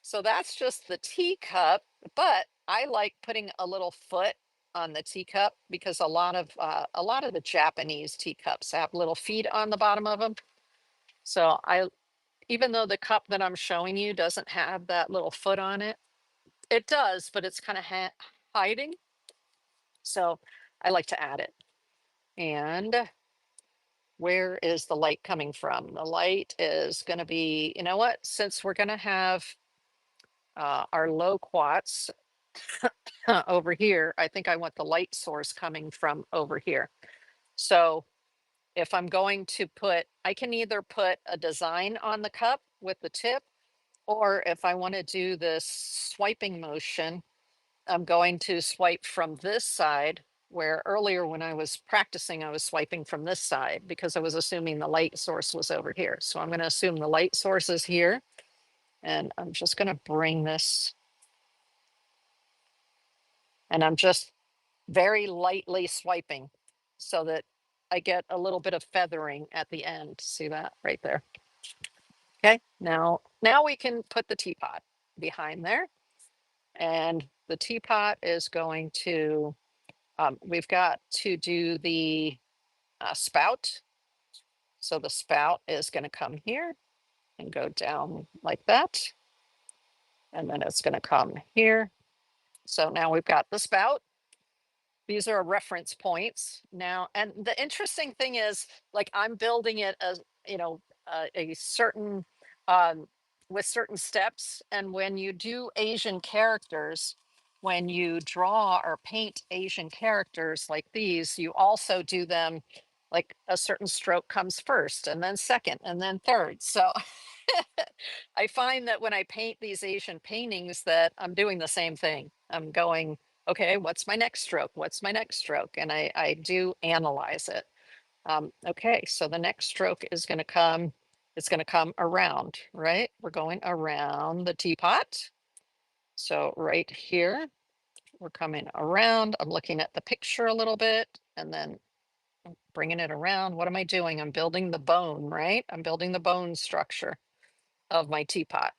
So that's just the teacup, but I like putting a little foot on the teacup because a lot of the Japanese teacups have little feet on the bottom of them. So even though the cup that I'm showing you doesn't have that little foot on it, it does, but it's kind of hiding. So I like to add it. And where is the light coming from? The light is going to be, you know what? Since we're going to have our loquats over here, I think I want the light source coming from over here. So if I'm going to I can either put a design on the cup with the tip, or if I want to do this swiping motion, I'm going to swipe from this side, where earlier when I was practicing, I was swiping from this side because I was assuming the light source was over here. So I'm going to assume the light source is here. And I'm just going to bring this, and I'm just very lightly swiping so that I get a little bit of feathering at the end. See that right there? Okay, now we can put the teapot behind there. And the teapot is going to, we've got to do the spout. So the spout is going to come here and go down like that. And then it's going to come here. So now we've got the spout. These are reference points now. And the interesting thing is, like, I'm building it as, a certain, um, with certain steps. And when you do Asian characters, when you draw or paint Asian characters like these, you also do them like a certain stroke comes first and then second and then third. So I find that when I paint these Asian paintings that I'm doing the same thing. I'm going, okay, what's my next stroke? What's my next stroke? And I do analyze it. Okay, so the next stroke is going to come, it's going to come around, right? We're going around the teapot. So right here, we're coming around. I'm looking at the picture a little bit and then bringing it around. What am I doing? I'm building the bone, right? I'm building the bone structure of my teapot.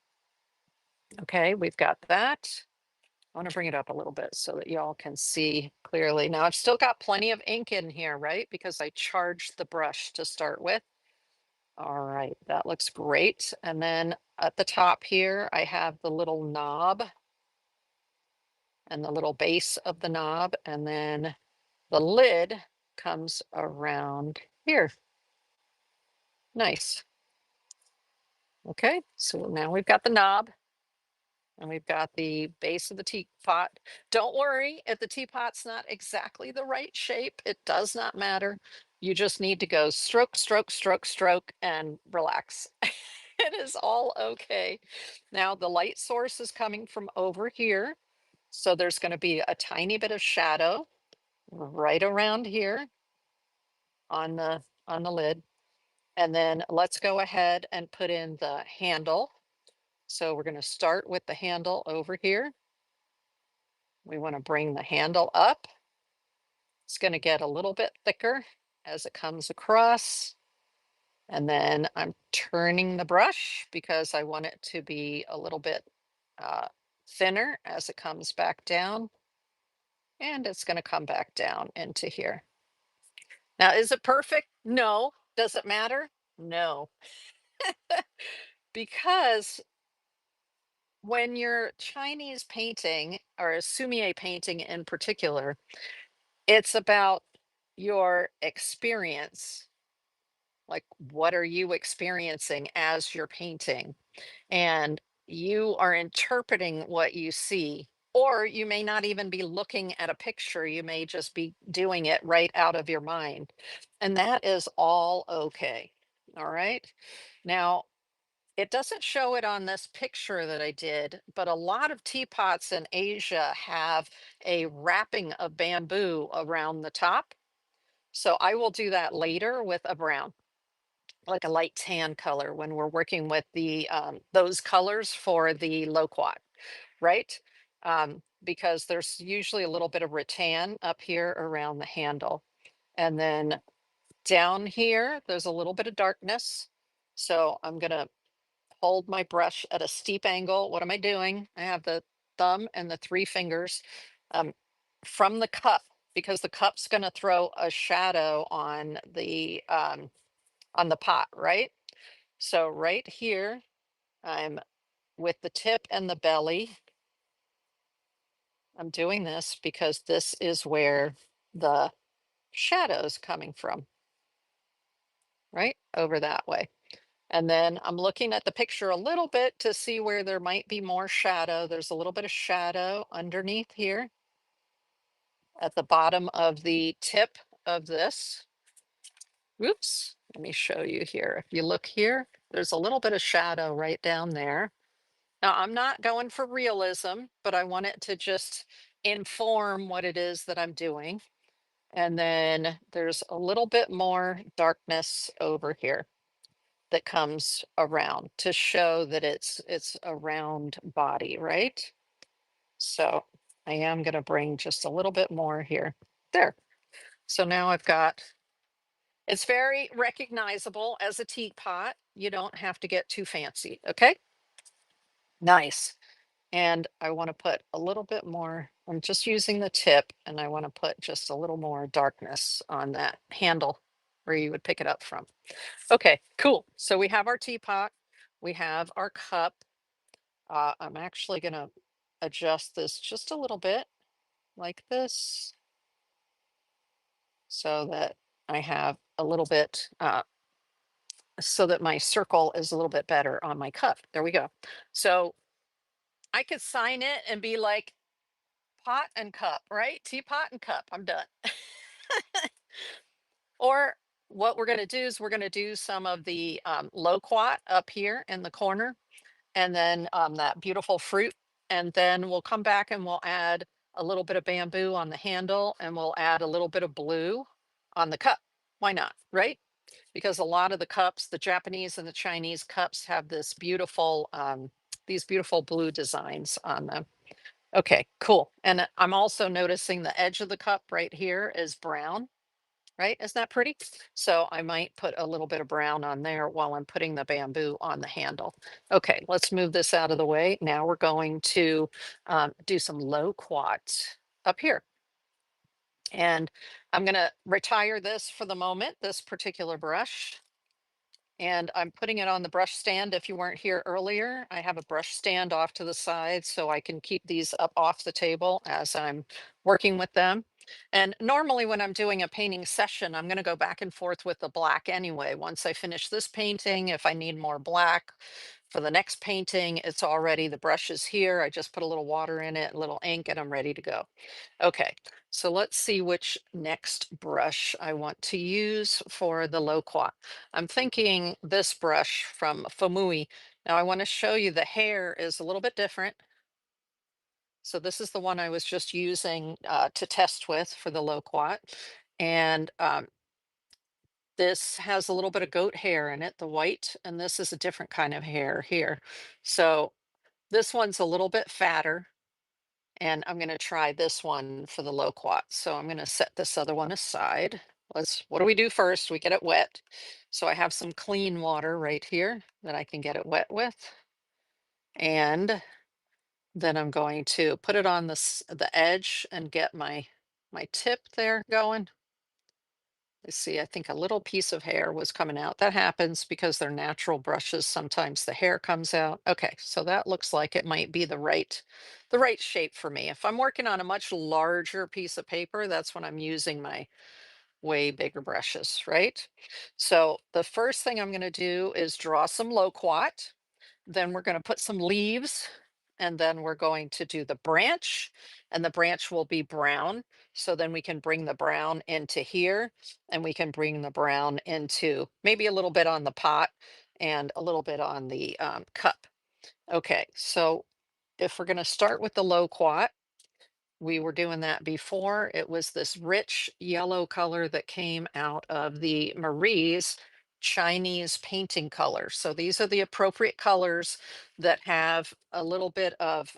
Okay, we've got that. I want to bring it up a little bit so that y'all can see clearly. Now I've still got plenty of ink in here, right? Because I charged the brush to start with. All right, that looks great. And then at the top here, I have the little knob and the little base of the knob. And then the lid comes around here. Nice. Okay, so now we've got the knob. And we've got the base of the teapot. Don't worry if the teapot's not exactly the right shape. It does not matter. You just need to go stroke, stroke, stroke, stroke, and relax. It is all okay. Now the light source is coming from over here. So there's going to be a tiny bit of shadow right around here on the lid. And then let's go ahead and put in the handle. So we're going to start with the handle over here. We want to bring the handle up. It's going to get a little bit thicker as it comes across. And then I'm turning the brush because I want it to be a little bit uh, thinner as it comes back down. And it's going to come back down into here. Now, is it perfect? No. Does it matter? No. Because when you're Chinese painting or a Sumi-e painting in particular, it's about your experience. Like, what are you experiencing as you're painting? And you are interpreting what you see. Or you may not even be looking at a picture. You may just be doing it right out of your mind. And that is all okay. All right. Now, it doesn't show it on this picture that I did, but a lot of teapots in Asia have a wrapping of bamboo around the top. So I will do that later with a brown, like a light tan color when we're working with the those colors for the loquat, right? Because there's usually a little bit of rattan up here around the handle. And then down here, there's a little bit of darkness. So I'm gonna hold my brush at a steep angle. What am I doing? I have the thumb and the three fingers um, from the cup because the cup's gonna throw a shadow on the pot, right? So right here, I'm with the tip and the belly. I'm doing this because this is where the shadow's coming from, right? Over that way. And then I'm looking at the picture a little bit to see where there might be more shadow. There's a little bit of shadow underneath here at the bottom of the tip of this. Oops, let me show you here. If you look here, there's a little bit of shadow right down there. Now, I'm not going for realism, but I want it to just inform what it is that I'm doing. And then there's a little bit more darkness over here that comes around to show that it's a round body, right? So I am going to bring just a little bit more here. There. So now I've got, it's very recognizable as a teapot. You don't have to get too fancy. Okay. Nice. And I want to put a little bit more, I'm just using the tip and I want to put just a little more darkness on that handle where you would pick it up from. Okay, cool. So we have our teapot, we have our cup. I'm actually going to adjust this just a little bit like this. so that I have a little bit, so that my circle is a little bit better on my cup. There we go. So I could sign it and be like pot and cup, right? Teapot and cup. I'm done. Or what we're going to do is we're going to do some of the loquat up here in the corner, and then that beautiful fruit. And then we'll come back and we'll add a little bit of bamboo on the handle, and we'll add a little bit of blue on the cup. Why not, right? Because a lot of the cups, the Japanese and the Chinese cups, have this beautiful, these beautiful blue designs on them. Okay, cool. And I'm also noticing the edge of the cup right here is brown, right? Isn't that pretty? So I might put a little bit of brown on there while I'm putting the bamboo on the handle. Okay, let's move this out of the way. Now we're going to do some loquat up here. And I'm going to retire this for the moment, this particular brush. And I'm putting it on the brush stand. If you weren't here earlier, I have a brush stand off to the side so I can keep these up off the table as I'm working with them. And normally when I'm doing a painting session, I'm going to go back and forth with the black anyway. Once I finish this painting, if I need more black for the next painting, it's already, the brush is here. I just put a little water in it, a little ink, and I'm ready to go. Okay, so let's see which next brush I want to use for the loquat. I'm thinking this brush from Sumi-e. Now I want to show you the hair is a little bit different. So this is the one I was just using to test with for the loquat. And this has a little bit of goat hair in it, the white, and this is a different kind of hair here. So this one's a little bit fatter, and I'm going to try this one for the loquat. So I'm going to set this other one aside. What do we do first? We get it wet. So I have some clean water right here that I can get it wet with. And then I'm going to put it on the edge and get my tip there going. Let's see, I think a little piece of hair was coming out. That happens because they're natural brushes. Sometimes the hair comes out. Okay, so that looks like it might be the right shape for me. If I'm working on a much larger piece of paper, that's when I'm using my way bigger brushes, right? So the first thing I'm going to do is draw some loquat. Then we're going to put some leaves, and then we're going to do the branch, and the branch will be brown. So then we can bring the brown into here, and we can bring the brown into maybe a little bit on the pot and a little bit on the cup. Okay, so if we're going to start with the loquat, we were doing that before. It was this rich yellow color that came out of the Marie's Chinese painting color. So these are the appropriate colors that have a little bit of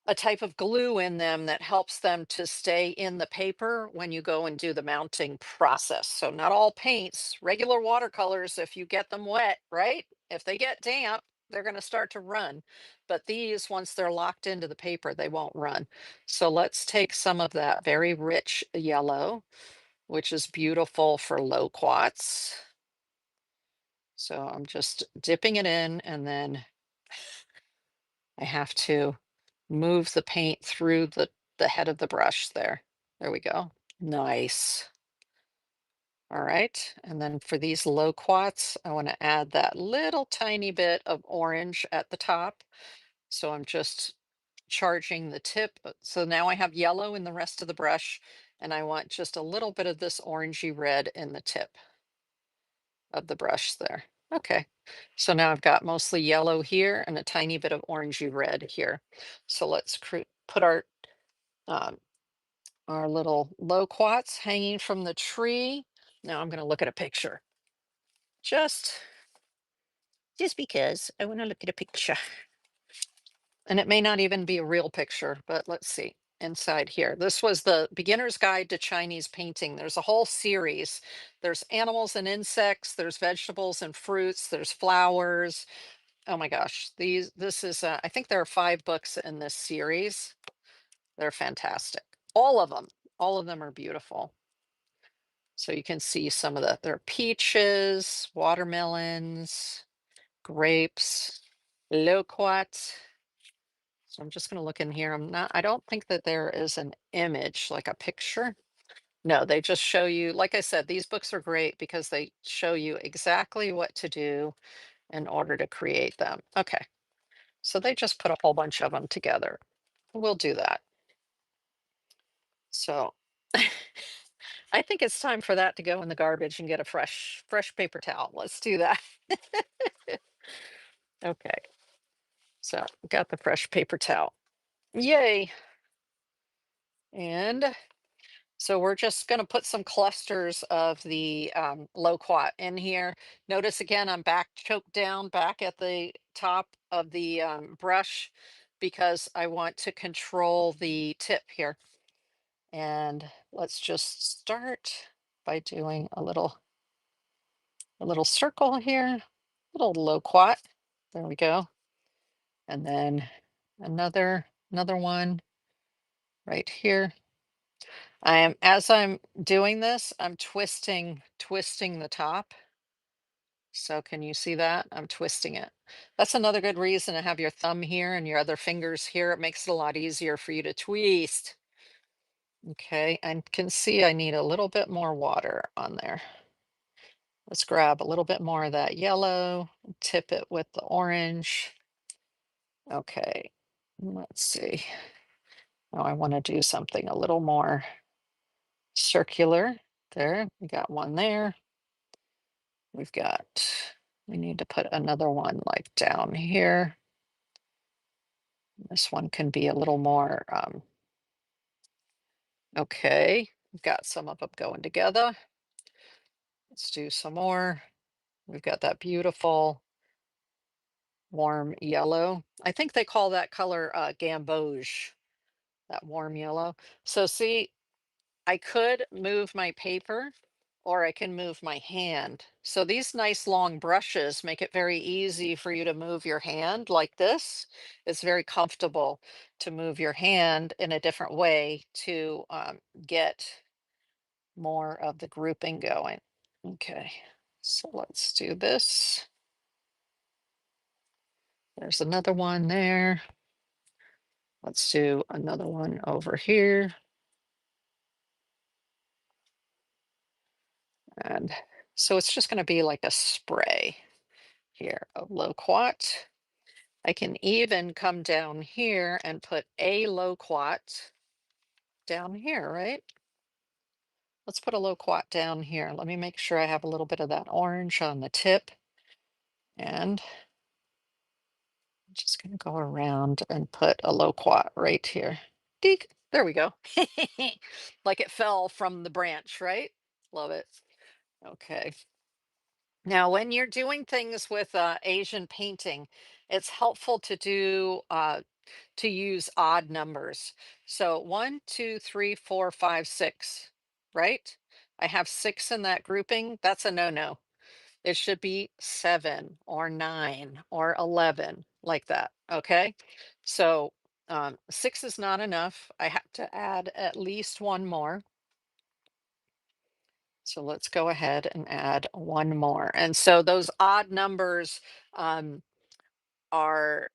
a type of glue in them that helps them to stay in the paper when you go and do the mounting process. So not all paints, regular watercolors, if you get them wet, right? If they get damp, they're going to start to run. But these, once they're locked into the paper, they won't run. So let's take some of that very rich yellow, which is beautiful for loquats. So I'm just dipping it in, and then I have to move the paint through the head of the brush there. There we go. Nice. All right. And then for these loquats, I want to add that little tiny bit of orange at the top. So I'm just charging the tip. So now I have yellow in the rest of the brush, and I want just a little bit of this orangey red in the tip of the brush there. Okay. So now I've got mostly yellow here and a tiny bit of orangey red here. So let's put um, our little loquats hanging from the tree. Now I'm going to look at a picture. Just just because I want to look at a picture. And it may not even be a real picture, but let's see inside here. This was the Beginner's Guide to Chinese Painting. There's a whole series. There's animals and insects, there's vegetables and fruits, there's flowers. Oh my gosh, this is I think there are 5 books in this series. They're fantastic. All of them. All of them are beautiful. So you can see some of there are peaches, watermelons, grapes, loquat. So I'm just going to look in here. I don't think that there is an image, like a picture. No, they just show you, like I said, these books are great because they show you exactly what to do in order to create them. Okay, so they just put a whole bunch of them together. We'll do that. So I think it's time for that to go in the garbage and get a fresh paper towel. Let's do that. Okay, so got the fresh paper towel. Yay. And so we're just going to put some clusters of the loquat in here. Notice again, I'm back choked down back at the top of the brush because I want to control the tip here. And let's just start by doing a little circle here, little loquat. There we go. And then another one right here. As I'm doing this, I'm twisting the top. So can you see that? I'm twisting it. That's another good reason to have your thumb here and your other fingers here. It makes it a lot easier for you to twist. Okay, I can see I need a little bit more water on there. Let's grab a little bit more of that yellow, tip it with the orange. Okay, let's see. Now I want to do something a little more circular. There, we got one there. We've got, we need to put another one like down here. This one can be a little more, okay, we've got some of them going together. Let's do some more. We've got that beautiful warm yellow. I think they call that color gamboge, that warm yellow. So see, I could move my paper or I can move my hand. So these nice long brushes make it very easy for you to move your hand like this. It's very comfortable to move your hand in a different way to get more of the grouping going. Okay, so let's do this. There's another one there. Let's do another one over here. And so it's just going to be like a spray here of loquat. I can even come down here and put a loquat down here, right? Let's put a loquat down here. Let me make sure I have a little bit of that orange on the tip. And I'm just going to go around and put a loquat right here. Deek, there we go. Like it fell from the branch, right? Love it. Okay. Now, when you're doing things with Asian painting, it's helpful to use odd numbers. So 1, 2, 3, 4, 5, 6, right? I have 6 in that grouping. That's a no-no. It should be 7 or 9 or 11, like that. Okay. So 6 is not enough. I have to add at least one more. So let's go ahead and add one more. And so those odd numbers um, are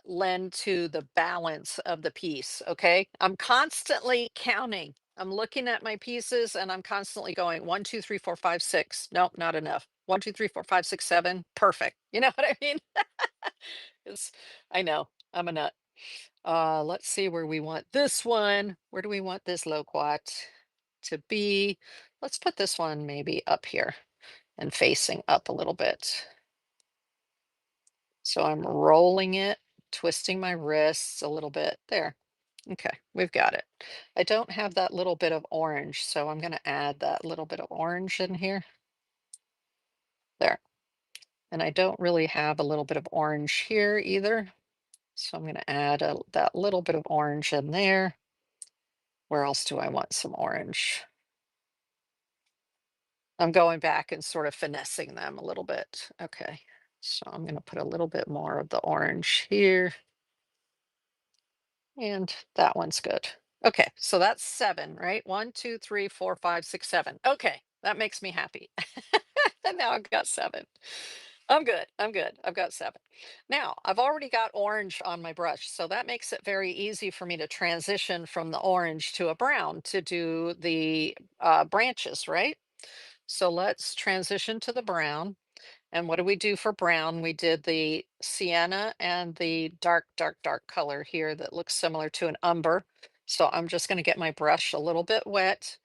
lend to the balance of the piece. Okay. I'm constantly counting. I'm looking at my pieces and I'm constantly going 1, 2, 3, 4, 5, 6. Nope, not enough. 1, 2, 3, 4, 5, 6, 7. Perfect. You know what I mean? It's, I know I'm a nut. Let's see where we want this one. Where do we want this loquat to be? Let's put this one maybe up here and facing up a little bit. So I'm rolling it, twisting my wrists a little bit. There. Okay, we've got it. I don't have that little bit of orange, so I'm going to add that little bit of orange in here. There. And I don't really have a little bit of orange here either. So I'm going to add that little bit of orange in there. Where else do I want some orange? I'm going back and sort of finessing them a little bit. Okay. So I'm going to put a little bit more of the orange here. And that one's good. Okay, so that's 7, right? 1, 2, 3, 4, 5, 6, 7. Okay, that makes me happy. And now I've got 7. I'm good. I'm good. I've got 7. Now, I've already got orange on my brush, so that makes it very easy for me to transition from the orange to a brown to do the branches, right? So let's transition to the brown. And what do we do for brown? We did the sienna and the dark, dark, dark color here that looks similar to an umber. So I'm just going to get my brush a little bit wet,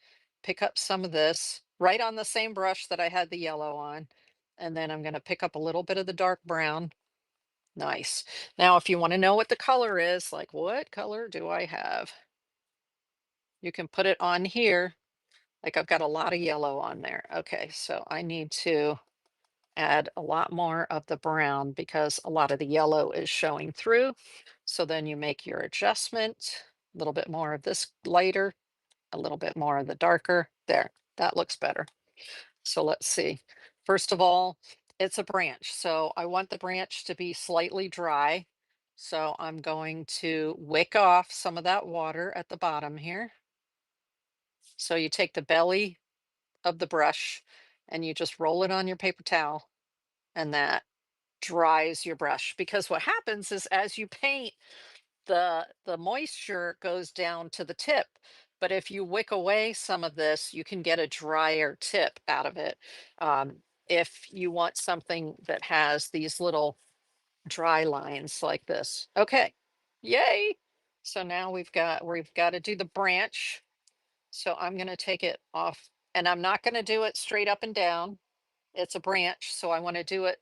pick up some of this right on the same brush that I had the yellow on. And then I'm going to pick up a little bit of the dark brown. Nice. Now, if you want to know what the color is, like what color do I have? You can put it on here. Like I've got a lot of yellow on there. Okay, so I need to add a lot more of the brown because a lot of the yellow is showing through. So then you make your adjustment, a little bit more of this lighter, a little bit more of the darker. There, that looks better. So let's see. First of all, it's a branch. So I want the branch to be slightly dry. So I'm going to wick off some of that water at the bottom here. So you take the belly of the brush and you just roll it on your paper towel, and that dries your brush, because what happens is as you paint, the moisture goes down to the tip, but if you wick away some of this you can get a drier tip out of it. If you want something that has these little dry lines like this. Okay, yay. So now we've got to do the branch. So I'm going to take it off, and I'm not going to do it straight up and down. It's a branch, so I want to do it.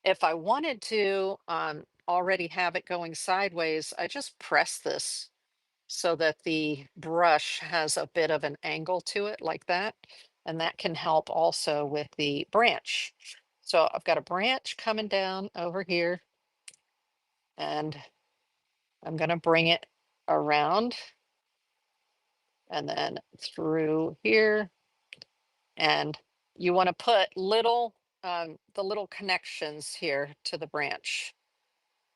If I wanted to already have it going sideways, I just press this so that the brush has a bit of an angle to it like that. And that can help also with the branch. So I've got a branch coming down over here, and I'm going to bring it around and then through here. And you want to put the little connections here to the branch,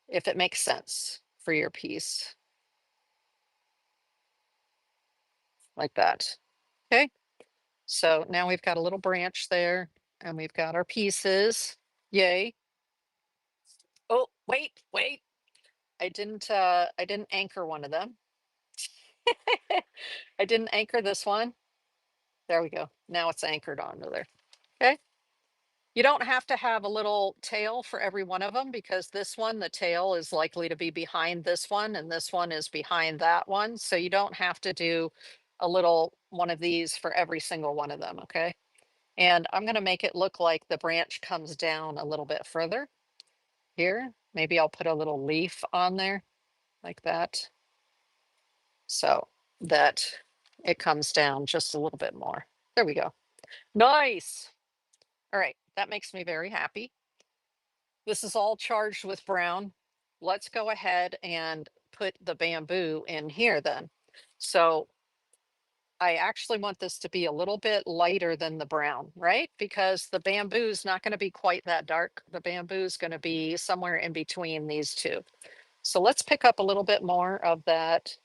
if it makes sense for your piece, like that. Okay, so now we've got a little branch there and we've got our pieces. Yay. Oh, wait. I didn't anchor one of them. I didn't anchor this one. There we go. Now it's anchored onto there. Okay. You don't have to have a little tail for every one of them, because this one, the tail is likely to be behind this one, and this one is behind that one. So you don't have to do a little one of these for every single one of them, okay? And I'm gonna make it look like the branch comes down a little bit further here. Maybe I'll put a little leaf on there like that, so that it comes down just a little bit more. There we go. Nice. All right, that makes me very happy. This is all charged with brown. Let's go ahead and put the bamboo in here then. So I actually want this to be a little bit lighter than the brown, right? Because the bamboo is not going to be quite that dark. The bamboo is going to be somewhere in between these two. So let's pick up a little bit more of that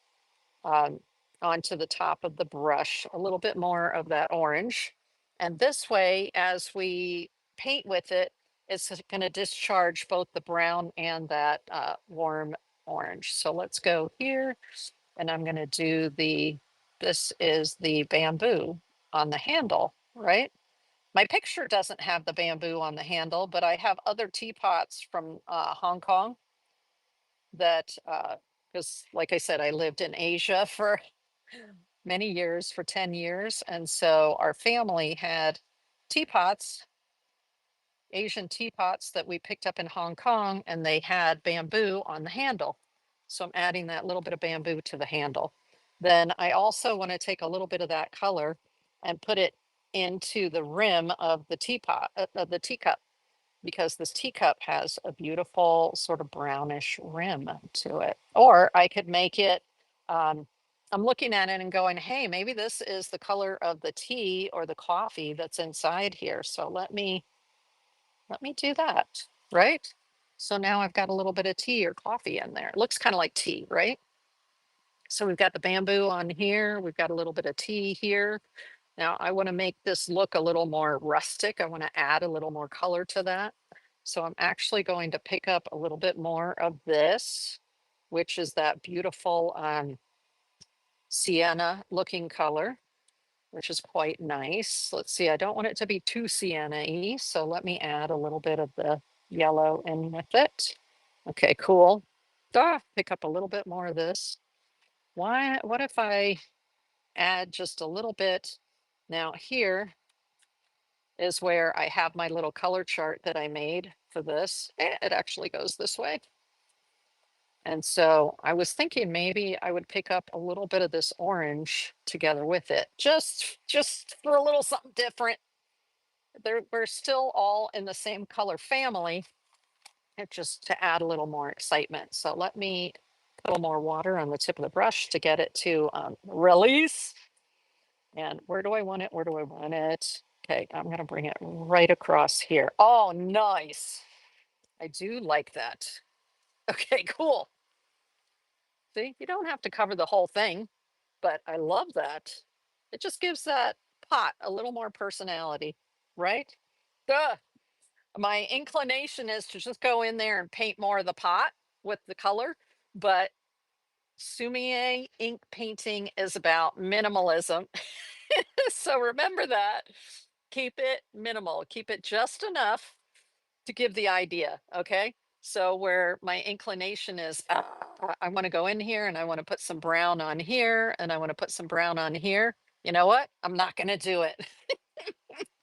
um, onto the top of the brush, a little bit more of that orange. And this way, as we paint with it, it's going to discharge both the brown and that warm orange. So let's go here, and I'm going to do this is the bamboo on the handle, right? My picture doesn't have the bamboo on the handle, but I have other teapots from Hong Kong that, because like I said, I lived in Asia for many years, for 10 years. And so our family had teapots, Asian teapots that we picked up in Hong Kong, and they had bamboo on the handle. So I'm adding that little bit of bamboo to the handle. Then I also want to take a little bit of that color and put it into the rim of the teapot, of the teacup, because this teacup has a beautiful sort of brownish rim to it. Or I could make it, I'm looking at it and going, hey, maybe this is the color of the tea or the coffee that's inside here. So let me do that, right? So now I've got a little bit of tea or coffee in there. It looks kind of like tea, right? So we've got the bamboo on here. We've got a little bit of tea here. Now I want to make this look a little more rustic. I want to add a little more color to that. So I'm actually going to pick up a little bit more of this, which is that beautiful sienna looking color, which is quite nice. Let's see, I don't want it to be too sienna-y, so let me add a little bit of the yellow in with it. Okay, cool. Pick up a little bit more of this. What if I add just a little bit? Now here is where I have my little color chart that I made for this. It actually goes this way. And so I was thinking maybe I would pick up a little bit of this orange together with it, just for a little something different. We're still all in the same color family, just to add a little more excitement. So let me put a little more water on the tip of the brush to get it to release. And where do I want it? Where do I want it? Okay, I'm going to bring it right across here. Oh, nice. I do like that. Okay, cool. See, you don't have to cover the whole thing, but I love that. It just gives that pot a little more personality, right? Duh. My inclination is to just go in there and paint more of the pot with the color, but Sumi-e ink painting is about minimalism. So remember that. Keep it minimal, keep it just enough to give the idea. Okay. So where my inclination is, I want to go in here and I want to put some brown on here and I want to put some brown on here. You know what? I'm not going to do it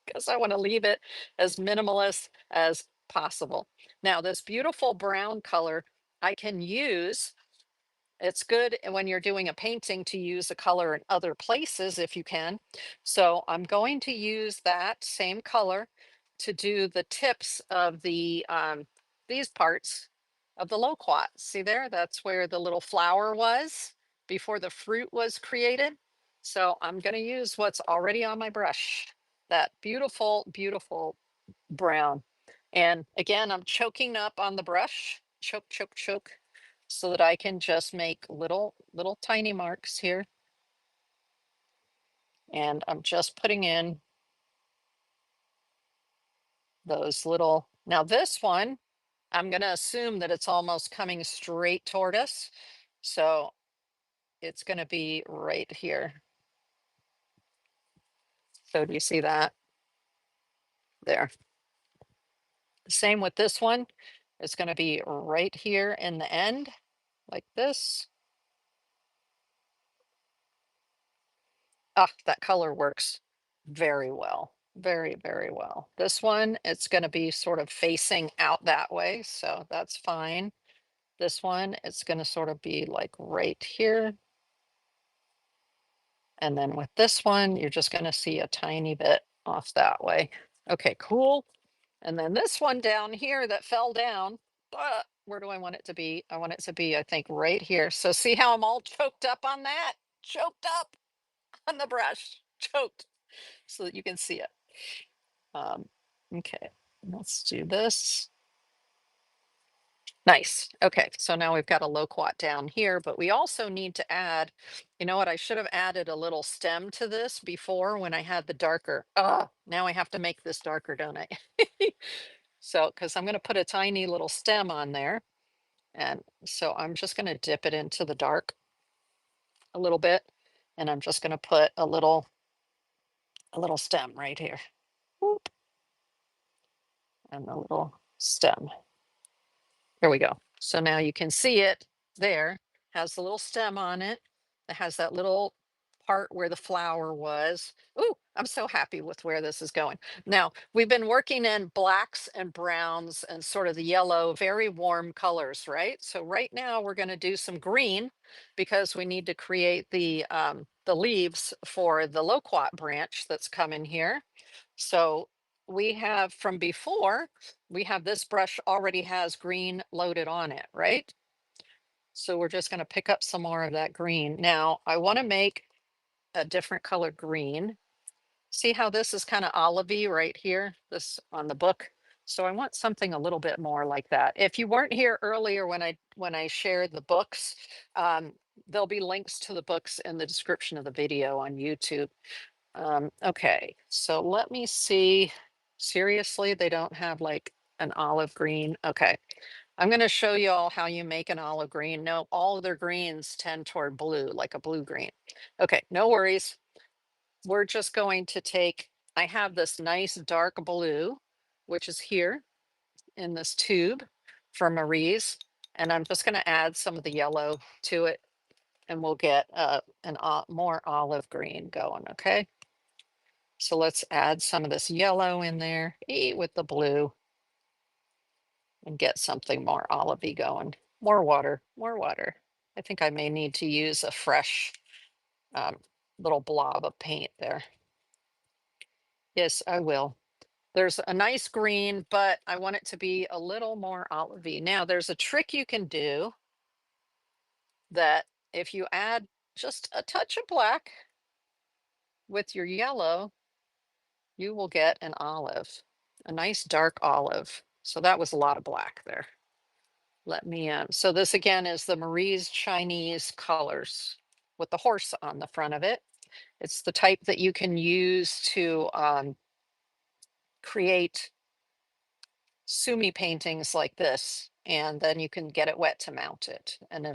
because I want to leave it as minimalist as possible. Now, this beautiful brown color I can use. It's good when you're doing a painting to use a color in other places if you can. So I'm going to use that same color to do the tips of these parts of the loquat. See there? That's where the little flower was before the fruit was created. So I'm going to use what's already on my brush, that beautiful, beautiful brown. And again, I'm choking up on the brush, choke, choke, choke, so that I can just make little tiny marks here. And I'm just putting in those little, now this one, I'm gonna assume that it's almost coming straight toward us. So it's gonna be right here. So do you see that? There. Same with this one. It's gonna be right here in the end, like this. Ah, that color works very well. Very, very well. This one, it's going to be sort of facing out that way, so that's fine. This one, it's going to sort of be like right here. And then with this one, you're just going to see a tiny bit off that way. Okay, cool. And then this one down here that fell down, where do I want it to be? I want it to be, I think, right here. So see how I'm all choked up on that? Choked up on the brush, choked, so that you can see it. Okay, let's do this. Nice. Okay, so now we've got a loquat down here, but we also need to add, you know what, I should have added a little stem to this before when I had the darker. Now I have to make this darker, don't I? So, because I'm going to put a tiny little stem on there. And so I'm just going to dip it into the dark a little bit. And I'm just going to put a little stem right here. Whoop, and a little stem. There we go. So now you can see it there, has the little stem on it. It has that little part where the flower was. Ooh, I'm so happy with where this is going. Now, we've been working in blacks and browns and sort of the yellow, very warm colors, right? So right now we're going to do some green because we need to create the leaves for the loquat branch that's coming here. So we have from before, we have this brush already has green loaded on it, right? So we're just going to pick up some more of that green. Now I want to make a different color green. See how this is kind of olivey right here, this on the book. So I want something a little bit more like that. If you weren't here earlier when I shared the books, there'll be links to the books in the description of the video on YouTube. Okay, so let me see. Seriously, they don't have like an olive green. Okay. I'm going to show you all how you make an olive green. No, all other greens tend toward blue, like a blue green. Okay, no worries. We're just going to take, I have this nice dark blue, which is here in this tube for Marie's. And I'm just going to add some of the yellow to it and we'll get more olive green going, okay? So let's add some of this yellow in there with the blue and get something more olivey going. More water, more water. I think I may need to use a fresh um, little blob of paint there. Yes, I will. There's a nice green, but I want it to be a little more olivey. Now, there's a trick you can do that if you add just a touch of black with your yellow, you will get an olive, a nice dark olive. So that was a lot of black there. Let me, so this again is the Marie's Chinese colors with the horse on the front of it. It's the type that you can use to create Sumi paintings like this, and then you can get it wet to mount it, and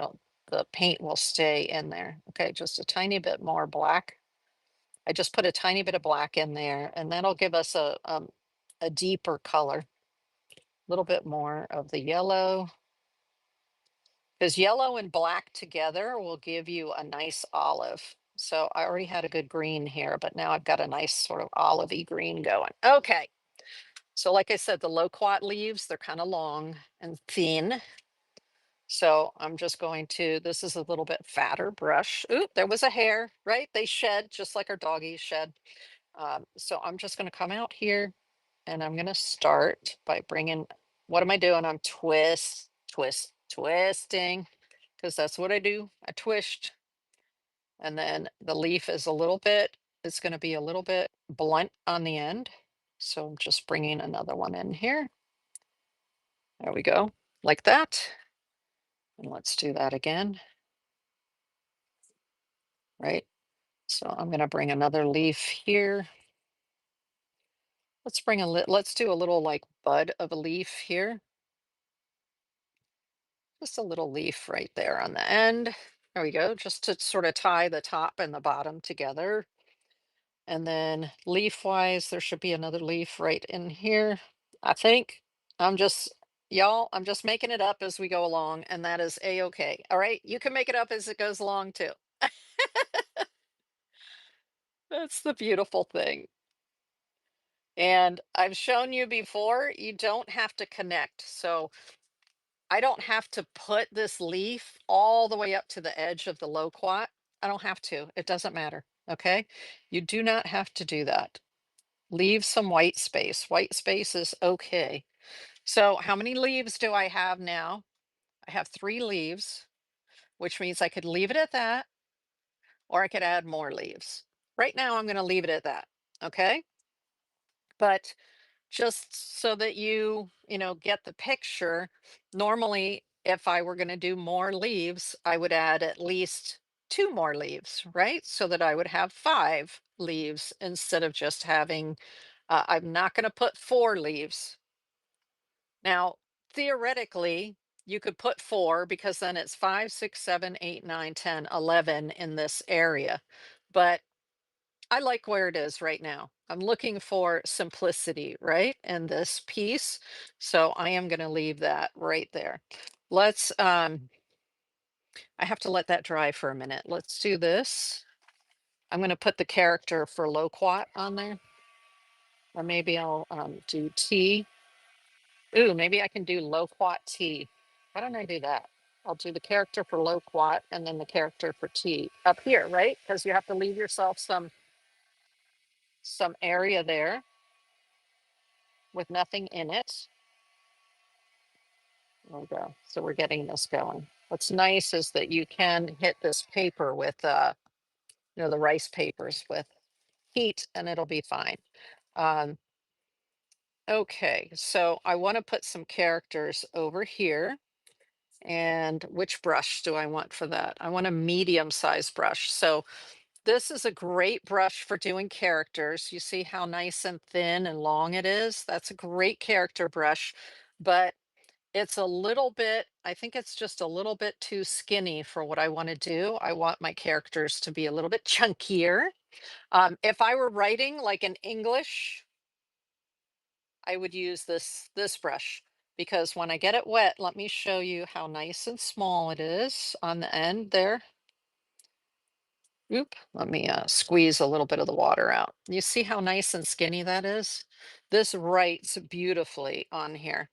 the paint will stay in there. Okay, just a tiny bit more black. I just put a tiny bit of black in there, and that'll give us a deeper color. A little bit more of the yellow, because yellow and black together will give you a nice olive. So I already had a good green here, but now I've got a nice sort of olivey green going. Okay. So like I said, the loquat leaves, they're kind of long and thin. So I'm just going to, this is a little bit fatter brush. Ooh, there was a hair, right? They shed just like our doggies shed. So I'm just going to come out here and I'm going to start by bringing, what am I doing? I'm twisting, because that's what I do. I twist. And then the leaf is a little bit, it's going to be a little bit blunt on the end. So I'm just bringing another one in here. There we go, like that. And let's do that again. Right. So I'm going to bring another leaf here. Let's do a little like bud of a leaf here. Just a little leaf right there on the end. There we go, just to sort of tie the top and the bottom together. And then leaf wise, there should be another leaf right in here. I think I'm just, y'all, I'm just making it up as we go along, and that is a-okay. All right, you can make it up as it goes along too. That's the beautiful thing. And I've shown you before, you don't have to connect. So I don't have to put this leaf all the way up to the edge of the loquat. I don't have to. It doesn't matter. Okay. You do not have to do that. Leave some white space. White space is okay. So how many leaves do I have now? I have 3 leaves, which means I could leave it at that, or I could add more leaves. Right now, I'm going to leave it at that. Okay. But just so that you get the picture, normally if I were going to do more leaves, I would add at least 2 more leaves, right? So that I would have 5 leaves instead of just having, I'm not going to put 4 leaves. Now, theoretically, you could put 4, because then it's 5, 6, 7, 8, 9, 10, 11 in this area. But I like where it is right now. I'm looking for simplicity, right? In this piece. So I am going to leave that right there. Let's, I have to let that dry for a minute. Let's do this. I'm going to put the character for loquat on there. Or maybe I'll do T. Ooh, maybe I can do loquat T. Why don't I do that? I'll do the character for loquat and then the character for T up here, right? Because you have to leave yourself some area there with nothing in it. There we go. So we're getting this going. What's nice is that you can hit this paper with, the rice papers with heat and it'll be fine. Um, okay, so I want to put some characters over here. And which brush do I want for that? I want a medium sized brush. So This is a great brush for doing characters. You see how nice and thin and long it is? That's a great character brush, but it's a little bit, I think it's just a little bit too skinny for what I want to do. I want my characters to be a little bit chunkier. If I were writing like in English, I would use this brush because when I get it wet, let me show you how nice and small it is on the end there. Oop, let me squeeze a little bit of the water out. You see how nice and skinny that is? This writes beautifully on here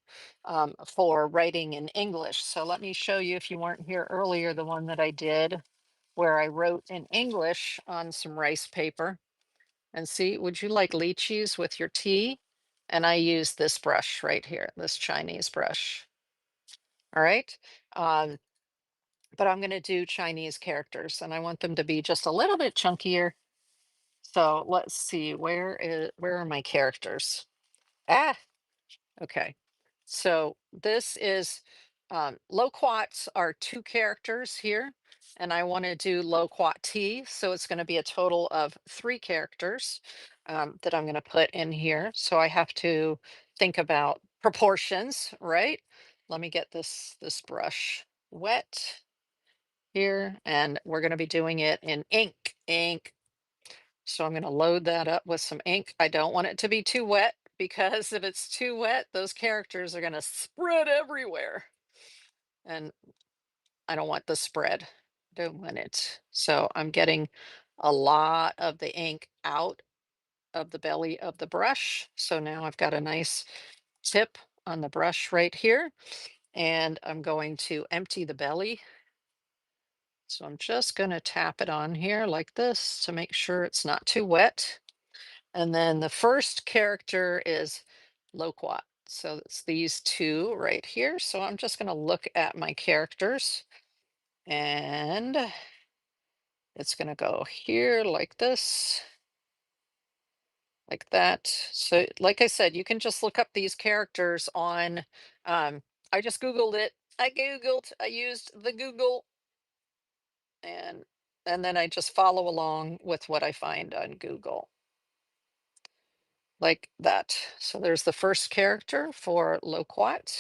for writing in English. So let me show you, if you weren't here earlier, the one that I did where I wrote in English on some rice paper. And see, would you like lychees with your tea? And I use this brush right here, this Chinese brush. All right. Um, but I'm going to do Chinese characters and I want them to be just a little bit chunkier. So let's see, where are my characters? Ah, okay. So this is loquats are two characters here, and I want to do loquat T. So it's going to be a total of three characters that I'm going to put in here. So I have to think about proportions, right? Let me get this brush wet here, and we're going to be doing it in ink. So I'm going to load that up with some ink. I don't want it to be too wet because if it's too wet, those characters are going to spread everywhere. And I don't want the spread. Don't want it. So I'm getting a lot of the ink out of the belly of the brush. So now I've got a nice tip on the brush right here. And I'm going to empty the belly. So I'm just going to tap it on here like this to make sure it's not too wet. And then the first character is loquat. So it's these two right here. So I'm just going to look at my characters and it's going to go here like this, like that. So like I said, you can just look up these characters on, I just Googled it. I used the Google and and then I just follow along with what I find on Google. Like that. So there's the first character for loquat.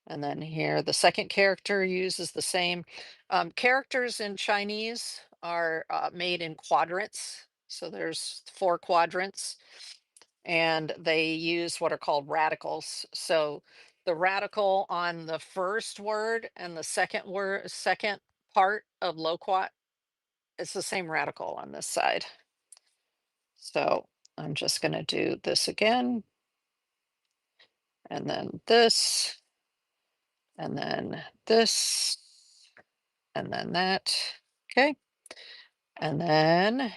And then here, the second character uses the same. Characters in Chinese are made in quadrants. So there's four quadrants, and they use what are called radicals. So the radical on the first word and the second part of loquat, it's the same radical on this side. So I'm just going to do this again, and then this, and then this, and then that. Okay. And then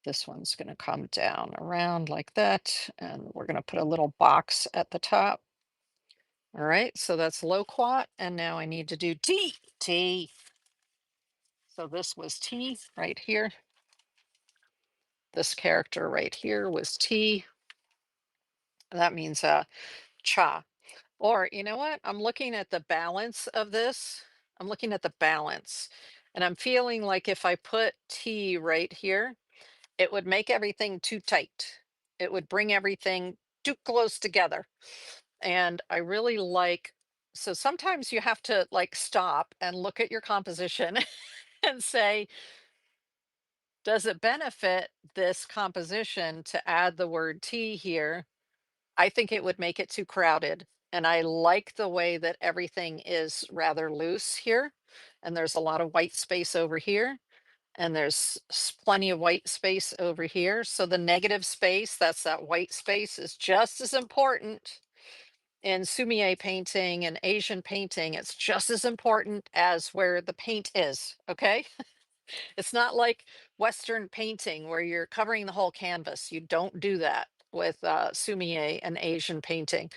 this one's going to come down around like that. And we're going to put a little box at the top. All right. So that's loquat. And now I need to do T. T. So this was T right here. This character right here was T. That means cha. Or you know what? I'm looking at the balance of this. I'm looking at the balance. And I'm feeling like if I put T right here, it would make everything too tight. It would bring everything too close together. And I really like, so sometimes you have to like stop and look at your composition and say, does it benefit this composition to add the word tea here? I think it would make it too crowded. And I like the way that everything is rather loose here. And there's a lot of white space over here. And there's plenty of white space over here. So the negative space, that's that white space, is just as important in Sumi-e painting and Asian painting. It's just as important as where the paint is. Okay. It's not like Western painting where you're covering the whole canvas. You don't do that with Sumi-e and Asian painting.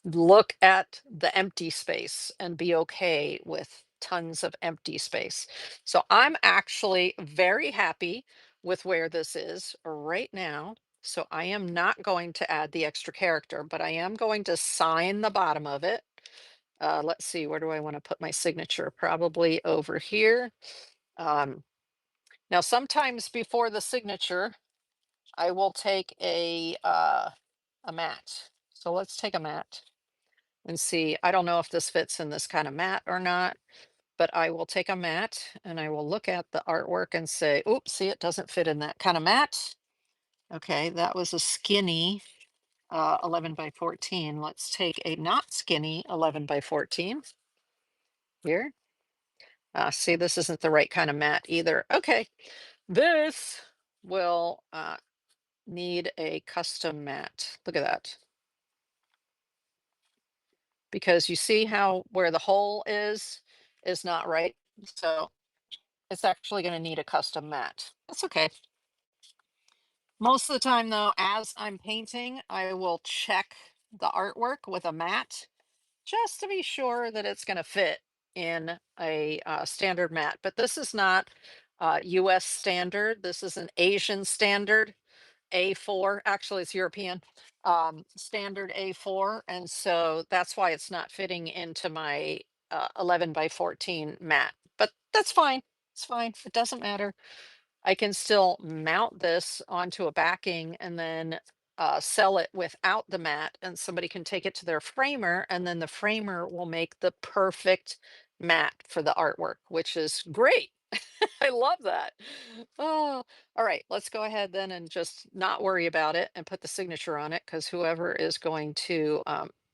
Look at the empty space and be okay with tons of empty space. So I'm actually very happy with where this is right now. So I am not going to add the extra character, but I am going to sign the bottom of it. Let's see, where do I want to put my signature? Probably over here. Um, Now, sometimes before the signature, I will take a mat. So let's take a mat and see. I don't know if this fits in this kind of mat or not, but I will take a mat and I will look at the artwork and say, oops, see, it doesn't fit in that kind of mat. Okay, that was a skinny 11 by 14. Let's take a not skinny 11 by 14 here. See, this isn't the right kind of mat either. Okay, this will need a custom mat. Look at that. Because you see how where the hole is not right. So it's actually going to need a custom mat. That's okay. Most of the time, though, as I'm painting, I will check the artwork with a mat just to be sure that it's going to fit in a standard mat. But this is not US standard. This is an Asian standard. A4, actually it's European, standard A4. And so that's why it's not fitting into my 11 by 14 mat, but that's fine. It's fine. It doesn't matter. I can still mount this onto a backing and then sell it without the mat, and somebody can take it to their framer, and then the framer will make the perfect mat for the artwork, which is great. I love that. Oh, all right. Let's go ahead then and just not worry about it and put the signature on it, because whoever is going to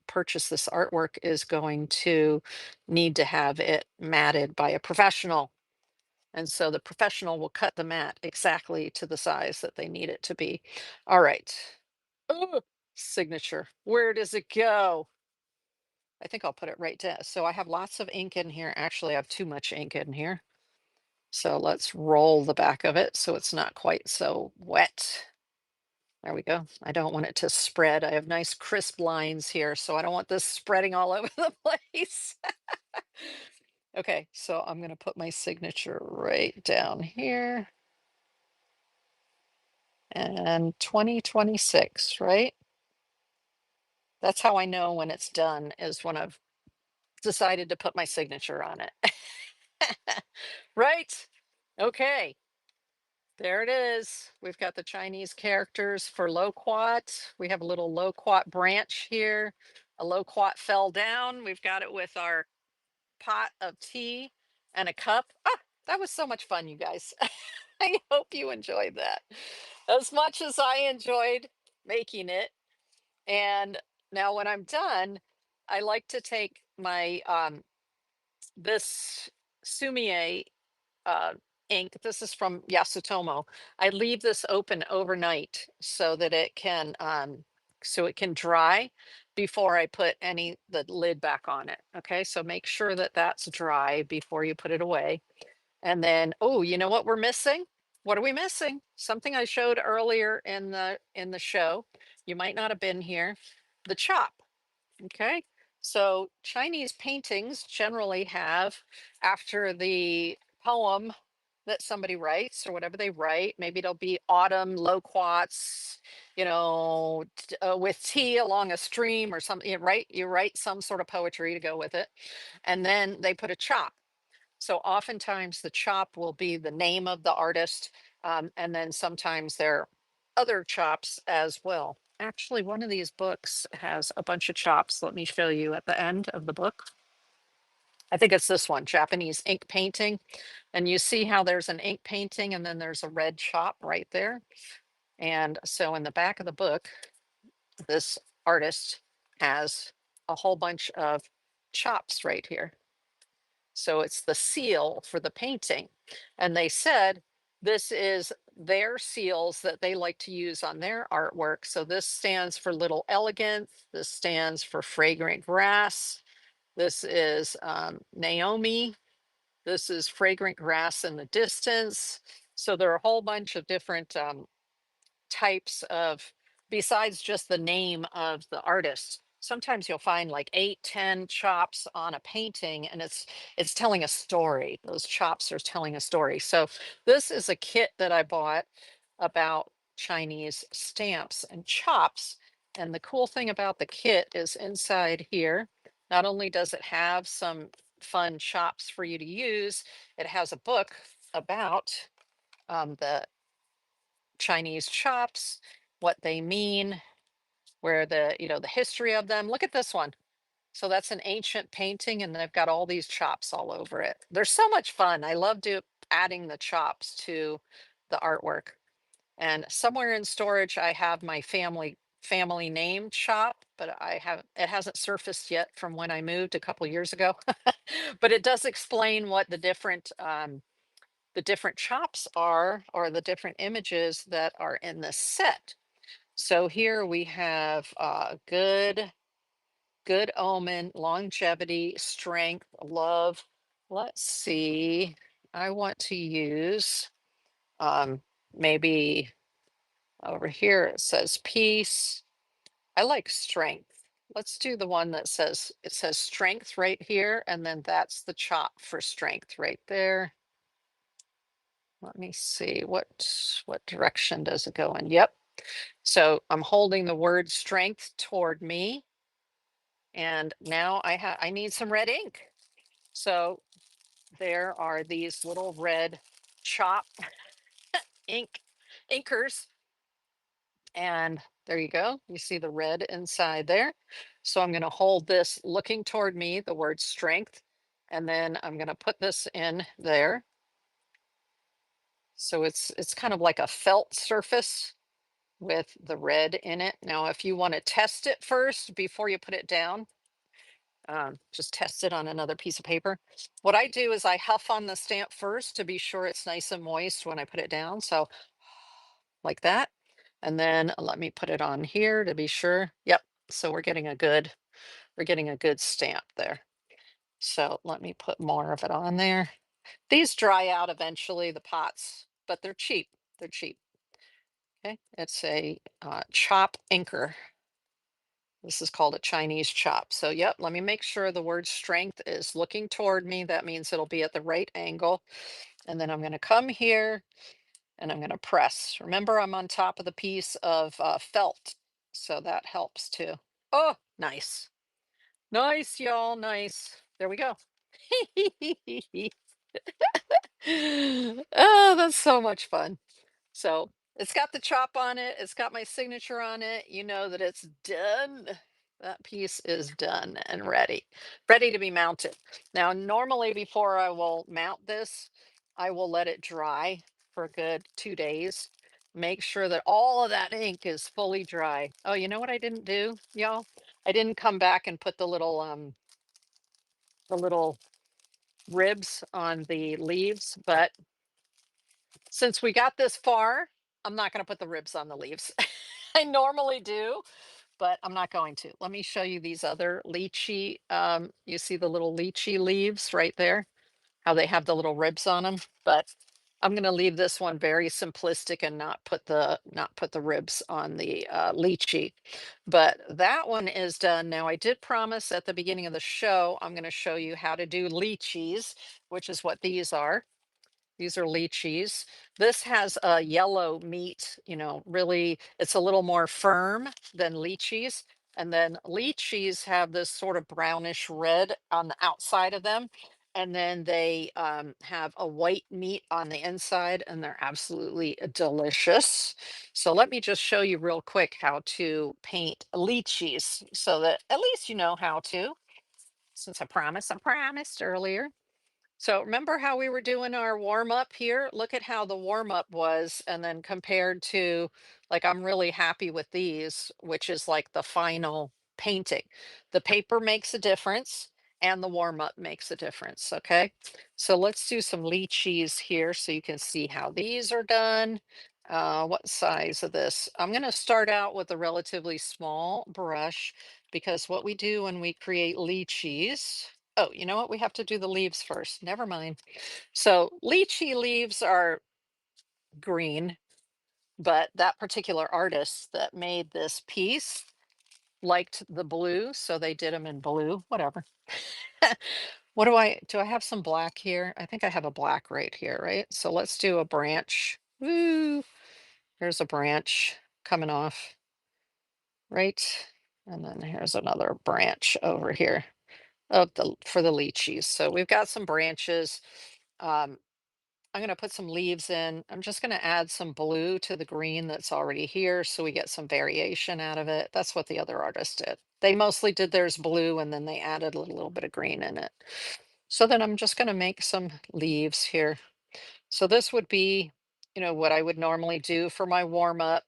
purchase this artwork is going to need to have it matted by a professional. And so the professional will cut the mat exactly to the size that they need it to be. All right. Oh, signature. Where does it go? I think I'll put it right down. So I have lots of ink in here. Actually, I have too much ink in here. So let's roll the back of it so it's not quite so wet. There we go. I don't want it to spread. I have nice crisp lines here, so I don't want this spreading all over the place. Okay, so I'm going to put my signature right down here. And 2026, right? That's how I know when it's done, is when I've decided to put my signature on it. Right? Okay. There it is. We've got the Chinese characters for loquat. We have a little loquat branch here. A loquat fell down. We've got it with our pot of tea and a cup. Ah, that was so much fun, you guys. I hope you enjoyed that as much as I enjoyed making it. And now when I'm done, I like to take my this Sumi-e uh, ink. This is from Yasutomo. I leave this open overnight so it can dry before I put the lid back on it. Okay, so make sure that that's dry before you put it away. And then, oh, you know what we're missing? What are we missing? Something I showed earlier in the show. You might not have been here. The chop. Okay. So Chinese paintings generally have, after the poem that somebody writes or whatever they write, maybe it'll be autumn loquats, with tea along a stream or something, right? You write some sort of poetry to go with it. And then they put a chop. So oftentimes the chop will be the name of the artist, and then sometimes there are other chops as well. Actually, one of these books has a bunch of chops. Let me show you at the end of the book. I think it's this one, Japanese ink painting. And you see how there's an ink painting and then there's a red chop right there. And so in the back of the book, this artist has a whole bunch of chops right here. So it's the seal for the painting. And they said this is their seals that they like to use on their artwork. So this stands for Little Elegant. This stands for Fragrant Grass. This is Naomi. This is Fragrant Grass in the Distance. So there are a whole bunch of different types of, besides just the name of the artist. Sometimes you'll find like 8, 10 chops on a painting, and it's telling a story. Those chops are telling a story. So this is a kit that I bought about Chinese stamps and chops. And the cool thing about the kit is inside here, not only does it have some fun chops for you to use, it has a book about the Chinese chops, what they mean, where the history of them. Look at this one. So that's an ancient painting, and they've got all these chops all over it. They're so much fun. I love adding the chops to the artwork. And somewhere in storage, I have my family name chop, but it hasn't surfaced yet from when I moved a couple years ago. But it does explain what the different chops are, or the different images that are in the set. So here we have good omen, longevity, strength, love. Let's see. I want to use maybe over here it says peace. I like strength. Let's do the one that says strength right here, and then that's the chop for strength right there. Let me see what direction does it go in? Yep. So I'm holding the word strength toward me, and now I need some red ink. So there are these little red chop ink inkers, and there you go. You see the red inside there. So I'm going to hold this looking toward me, the word strength, and then I'm going to put this in there. So it's kind of like a felt surface with the red in it. Now, if you want to test it first before you put it down, just test it on another piece of paper. What I do is I huff on the stamp first to be sure it's nice and moist when I put it down. So like that. And then let me put it on here to be sure. Yep. So we're getting a good stamp there. So let me put more of it on there. These dry out eventually, the pots, but they're cheap. They're cheap. Okay. It's a chop inker. This is called a Chinese chop. So, yep, let me make sure the word strength is looking toward me. That means it'll be at the right angle. And then I'm going to come here and I'm going to press. Remember, I'm on top of the piece of felt. So that helps too. Oh, nice. Nice, y'all. Nice. There we go. Oh, that's so much fun. So it's got the chop on it. It's got my signature on it. You know that it's done. That piece is done and ready to be mounted. Now, normally before I will mount this, I will let it dry for a good 2 days. Make sure that all of that ink is fully dry. Oh, you know what I didn't do, y'all? I didn't come back and put the little ribs on the leaves, but since we got this far, I'm not going to put the ribs on the leaves. I normally do, but I'm not going to. Let me show you these other lychee. You see the little lychee leaves right there, how they have the little ribs on them. But I'm going to leave this one very simplistic and not put the ribs on the lychee. But that one is done. Now, I did promise at the beginning of the show, I'm going to show you how to do lychees, which is what these are. These are lychees. This has a yellow meat, really, it's a little more firm than lychees. And then lychees have this sort of brownish red on the outside of them. And then they have a white meat on the inside, and they're absolutely delicious. So let me just show you real quick how to paint lychees so that at least you know how to, since I promised earlier. So remember how we were doing our warm up here? Look at how the warm up was, and then compared to, like, I'm really happy with these, which is like the final painting. The paper makes a difference, and the warm up makes a difference. Okay. So let's do some lychees here so you can see how these are done. What size of this? I'm going to start out with a relatively small brush, because what we do when we create lychees. Oh, you know what? We have to do the leaves first. Never mind. So lychee leaves are green, but that particular artist that made this piece liked the blue, so they did them in blue. Whatever. What do I have some black here? I think I have a black right here, right? So let's do a branch. Woo! Here's a branch coming off, right? And then here's another branch over here of the for the lychees. So we've got some branches. Um, I'm going to put some leaves in. I'm just going to add some blue to the green that's already here so we get some variation out of it. That's what the other artist did. They mostly did theirs blue and then they added a little bit of green in it. So then I'm just going to make some leaves here. So this would be, what I would normally do for my warm up.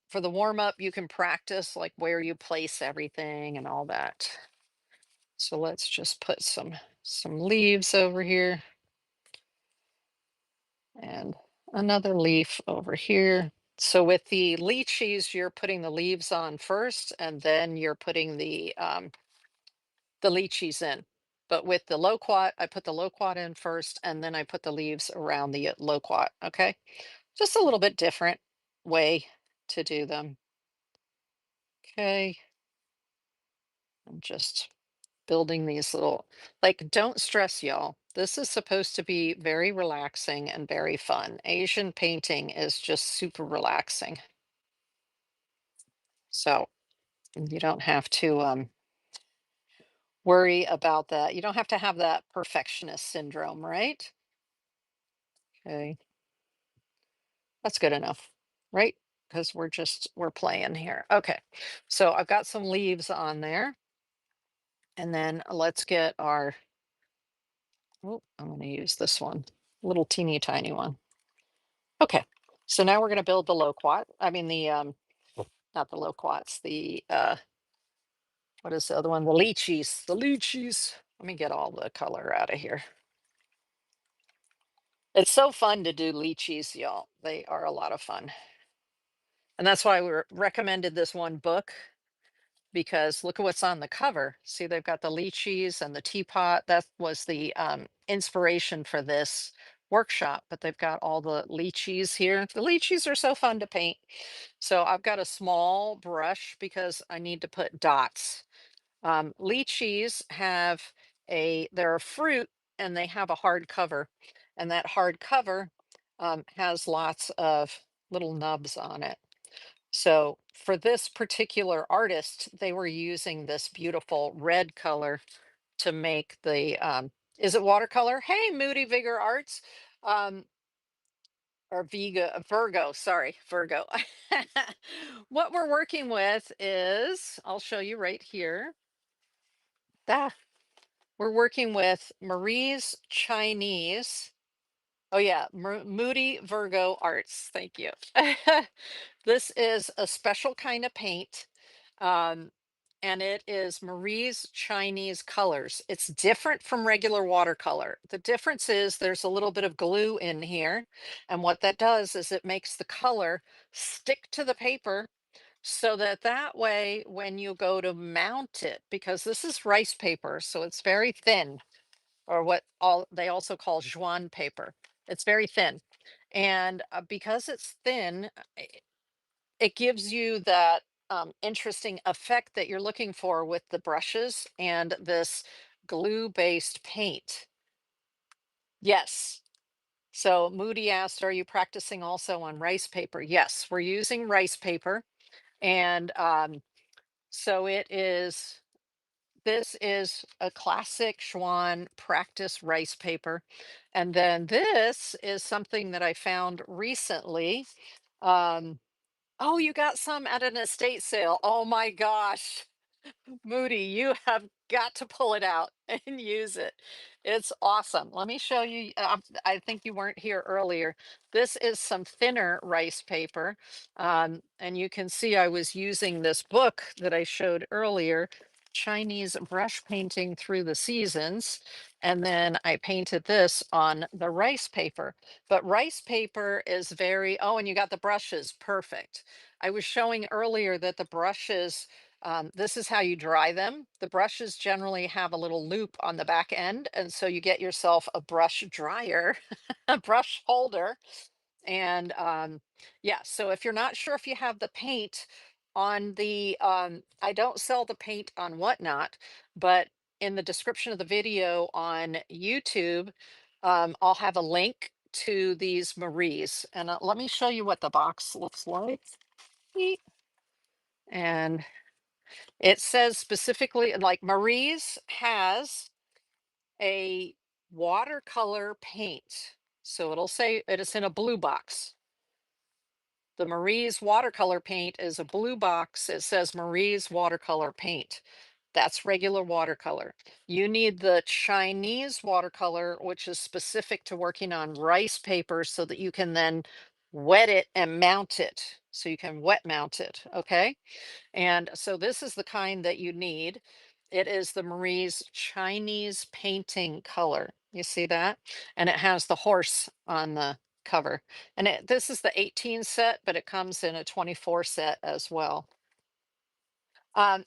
For the warm up, you can practice like where you place everything and all that. So let's just put some leaves over here and another leaf over here. So with the lychees, you're putting the leaves on first, and then you're putting the lychees in. But with the loquat, I put the loquat in first, and then I put the leaves around the loquat. Okay, just a little bit different way to do them. Okay, I'm just building these little, like, don't stress, y'all. This is supposed to be very relaxing and very fun. Asian painting is just super relaxing. So you don't have to worry about that. You don't have to have that perfectionist syndrome, right? Okay, that's good enough, right? Because we're playing here. Okay, so I've got some leaves on there, and then let's get our. Oh, I'm going to use this one, little teeny tiny one. Okay, so now we're going to build the loquat. I mean the not the loquats. The what is the other one? The lychees. The lychees. Let me get all the color out of here. It's so fun to do lychees, y'all. They are a lot of fun. And that's why we recommended this one book because look at what's on the cover. See, they've got the lychees and the teapot. That was the inspiration for this workshop, but they've got all the lychees here. The lychees are so fun to paint. So I've got a small brush because I need to put dots. Lychees they're a fruit and they have a hard cover. And that hard cover has lots of little nubs on it. So for this particular artist, they were using this beautiful red color to make is it watercolor? Hey, Moody Vigor Arts. Um, or Virgo, sorry, Virgo. What we're working with is, I'll show you right here. Ah, we're working with Marie's Chinese. Oh yeah, Moody Virgo Arts. Thank you. This is a special kind of paint. Um, and it is Marie's Chinese colors. It's different from regular watercolor. The difference is there's a little bit of glue in here. And what that does is it makes the color stick to the paper so that way when you go to mount it, because this is rice paper, so it's very thin, or what all they also call Juan paper. It's very thin. And because it's thin, it gives you that interesting effect that you're looking for with the brushes and this glue-based paint. Yes. So Moody asked, are you practicing also on rice paper? Yes, we're using rice paper. And so this is a classic Schwan practice rice paper. And then this is something that I found recently. Um, oh, you got some at an estate sale. Oh my gosh. Moody, you have got to pull it out and use it. It's awesome. Let me show you. I think you weren't here earlier. This is some thinner rice paper. And you can see I was using this book that I showed earlier, Chinese Brush Painting Through the Seasons. And then I painted this on the rice paper. But rice paper is oh, and you got the brushes. Perfect. I was showing earlier that the brushes this is how you dry them. The brushes generally have a little loop on the back end, and so you get yourself a brush dryer, a brush holder. And yeah, so if you're not sure if you have the paint on I don't sell the paint on Whatnot, but in the description of the video on YouTube, I'll have a link to these Maries. And let me show you what the box looks like. Eep. And it says specifically, like Marie's has a watercolor paint. So it'll say it is in a blue box. The Marie's watercolor paint is a blue box. It says Marie's watercolor paint. That's regular watercolor. You need the Chinese watercolor, which is specific to working on rice paper so that you can then wet it and mount it. So you can wet mount it. Okay. And so this is the kind that you need. It is the Marie's Chinese painting color. You see that? And it has the horse on the cover. And this is the 18 set, but it comes in a 24 set as well. Um,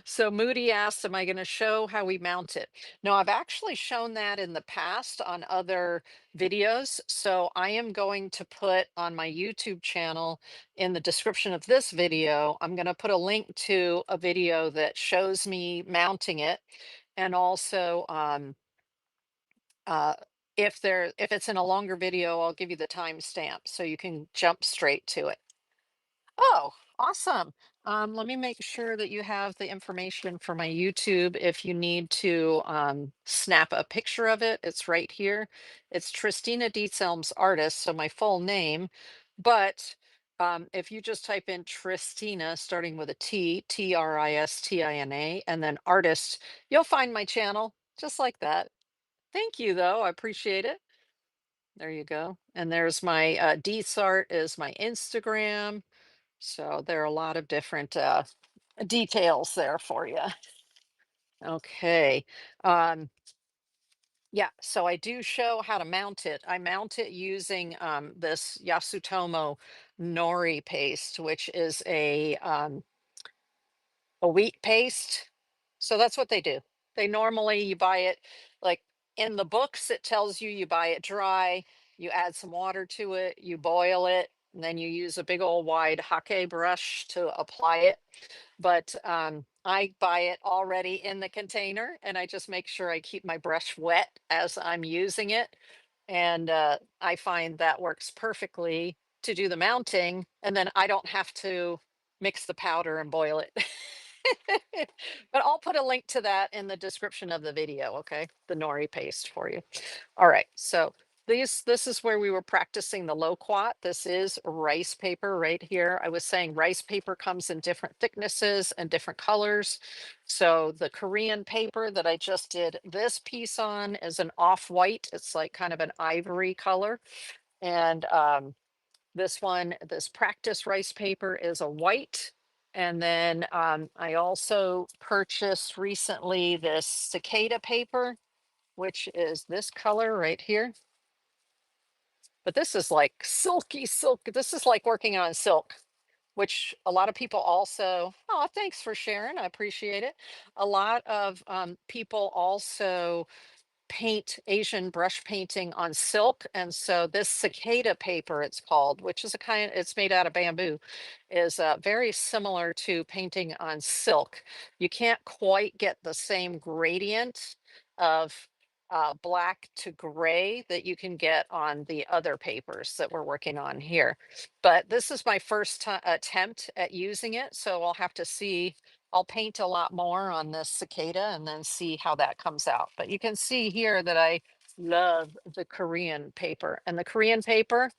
so Moody asked, am I going to show how we mount it? No, I've actually shown that in the past on other videos. So I am going to put on my YouTube channel in the description of this video, I'm going to put a link to a video that shows me mounting it. And also, uh, if it's in a longer video, I'll give you the timestamp so you can jump straight to it. Oh, awesome. Let me make sure that you have the information for my YouTube. If you need to snap a picture of it, it's right here. It's Tristina Dietzelm's artist, so my full name. But if you just type in Tristina, starting with a T, Tristina, and then artist, you'll find my channel just like that. Thank you, though. I appreciate it. There you go. And there's my Art is my Instagram. So there are a lot of different details there for you. Okay. Um, yeah, so I do show how to mount it. I mount it using this Yasutomo Nori paste, which is a wheat paste. So that's what they do. They normally, you buy it like in the books, it tells you you buy it dry, you add some water to it, you boil it, and then you use a big old wide hake brush to apply it. But I buy it already in the container and I just make sure I keep my brush wet as I'm using it. And I find that works perfectly to do the mounting. And then I don't have to mix the powder and boil it. But I'll put a link to that in the description of the video, okay? The nori paste for you. All right, so this is where we were practicing the loquat. This is rice paper right here. I was saying rice paper comes in different thicknesses and different colors. So the Korean paper that I just did this piece on is an off-white. It's like kind of an ivory color. And this practice rice paper is a white. And then I also purchased recently this cicada paper, which is this color right here. But this is like silky silk. This is like working on silk, which a lot of people also, oh, thanks for sharing. I appreciate it. A lot of people also paint Asian brush painting on silk. And so this cicada paper, it's called, which is it's made out of bamboo, is very similar to painting on silk. You can't quite get the same gradient of black to gray that you can get on the other papers that we're working on here. But this is my first attempt at using it. So I'll have to see. I'll paint a lot more on this cicada and then see how that comes out. But you can see here that I love the Korean paper, and the Korean paper,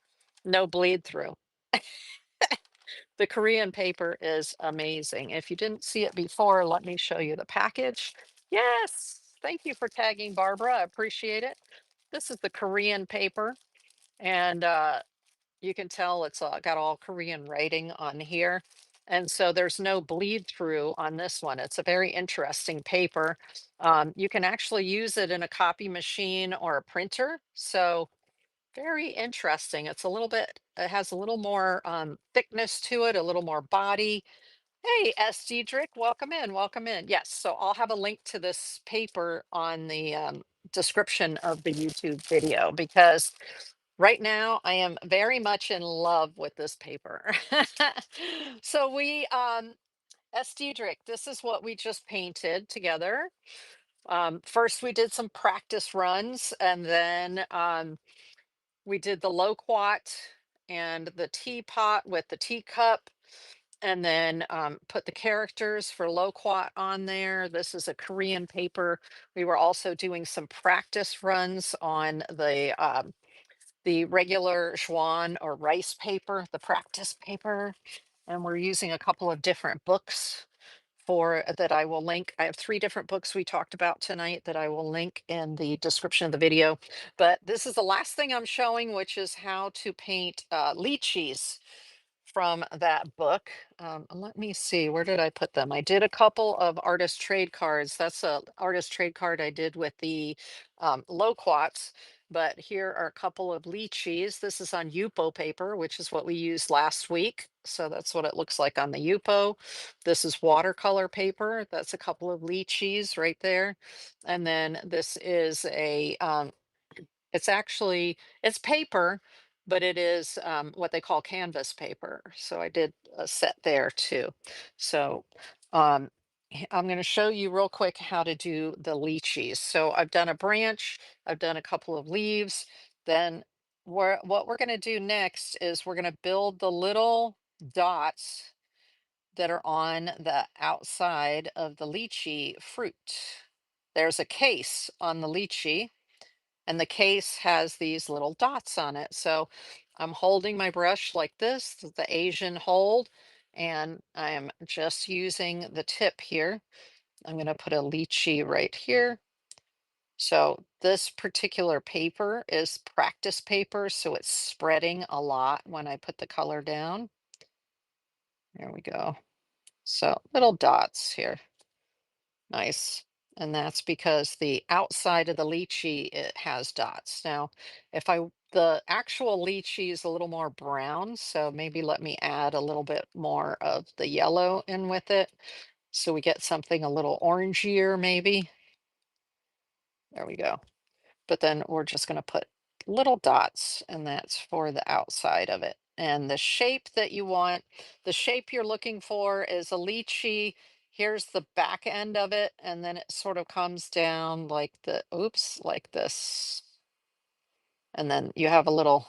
no bleed through. The Korean paper is amazing. If you didn't see it before, let me show you the package. Yes, thank you for tagging Barbara. I appreciate it. This is the Korean paper, and you can tell it's got all Korean writing on here. And so there's no bleed through on this one. It's a very interesting paper. You can actually use it in a copy machine or a printer. So very interesting. It has a little more thickness to it, a little more body. Hey, S. Diedrich, welcome in, welcome in. Yes, so I'll have a link to this paper on the description of the YouTube video because right now I am very much in love with this paper. So S. Diedrich, this is what we just painted together. First, we did some practice runs and then we did the loquat and the teapot with the teacup. and then put the characters for loquat on there. This is a Korean paper. We were also doing some practice runs on the regular Xuan or rice paper, the practice paper, and we're using a couple of different books for that I will link. I have three different books we talked about tonight that I will link in the description of the video. But this is the last thing I'm showing, which is how to paint lychees from that book. Let me see, where did I put them? I did a couple of artist trade cards. That's a artist trade card I did with the loquats. But here are a couple of lychees. This is on Yupo paper, which is what we used last week. So that's what it looks like on the Yupo. This is watercolor paper. That's a couple of lychees right there. And then this is a it's actually it's paper, but it is what they call canvas paper. So I did a set there too. So um, I'm going to show you real quick how to do the lychees. So I've done a branch, I've done a couple of leaves. Then what we're going to do next is we're going to build the little dots that are on the outside of the lychee fruit. There's a case on the lychee and the case has these little dots on it. So I'm holding my brush like this, the Asian hold, and I am just using the tip here. I'm going to put a lychee right here. So this particular paper is practice paper, so it's spreading a lot when I put the color down. There we go. So little dots here. Nice. And that's because the outside of the lychee, it has dots. Now, the actual lychee is a little more brown, so maybe let me add a little bit more of the yellow in with it. So we get something a little orangier, maybe. There we go. But then we're just going to put little dots, and that's for the outside of it. And the shape that you want, the shape you're looking for is a lychee. Here's the back end of it, and then it sort of comes down like oops, like this. And then you have a little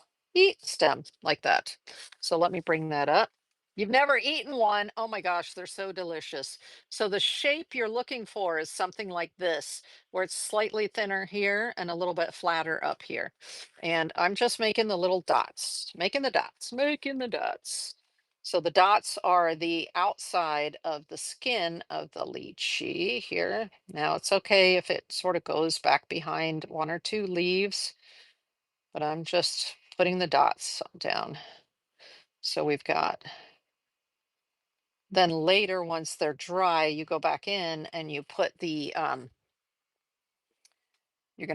stem like that. So let me bring that up. You've never eaten one. Oh my gosh, they're so delicious. So the shape you're looking for is something like this, where it's slightly thinner here and a little bit flatter up here. And I'm just making the little dots, making the dots, making the dots. So the dots are the outside of the skin of the lychee here. Now it's okay if it sort of goes back behind one or two leaves, but I'm just putting the dots down. So we've got, then later, once they're dry, you go back in and you put you're going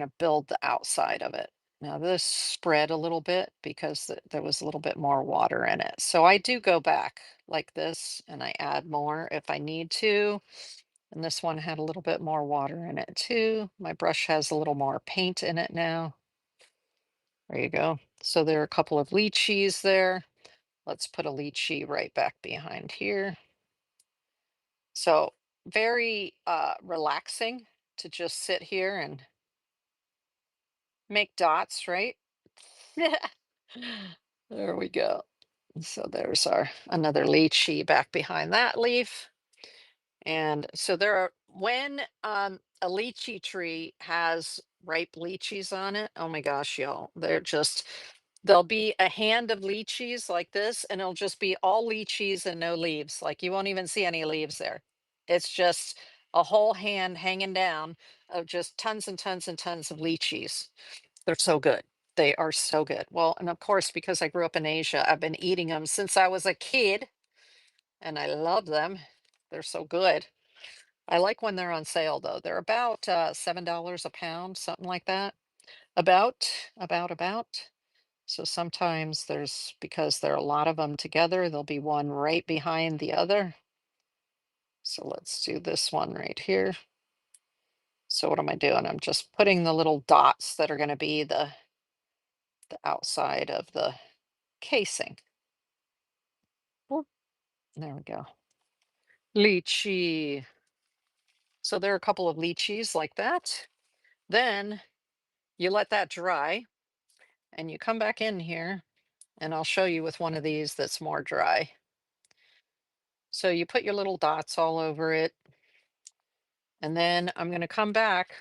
to build the outside of it. Now this spread a little bit because there was a little bit more water in it. So I do go back like this and I add more if I need to. And this one had a little bit more water in it too. My brush has a little more paint in it now. There you go. So there are a couple of lychees there. Let's put a lychee right back behind here. So very relaxing to just sit here and make dots, right? There we go. So there's our another lychee back behind that leaf. And so there are, when a lychee tree has ripe lychees on it, oh my gosh, y'all, there'll be a hand of lychees like this, and it'll just be all lychees and no leaves. Like you won't even see any leaves there. It's just a whole hand hanging down of just tons and tons and tons of lychees. They're so good. They are so good. Well, and of course, because I grew up in Asia, I've been eating them since I was a kid, and I love them. They're so good. I like when they're on sale though. They're about $7 a pound, something like that. About, about. So sometimes because there are a lot of them together, there'll be one right behind the other. So let's do this one right here. So what am I doing? I'm just putting the little dots that are going to be the outside of the casing. Whoop, there we go. Lychee. So there are a couple of lychees like that. Then you let that dry and you come back in here, and I'll show you with one of these that's more dry. So you put your little dots all over it. And then I'm going to come back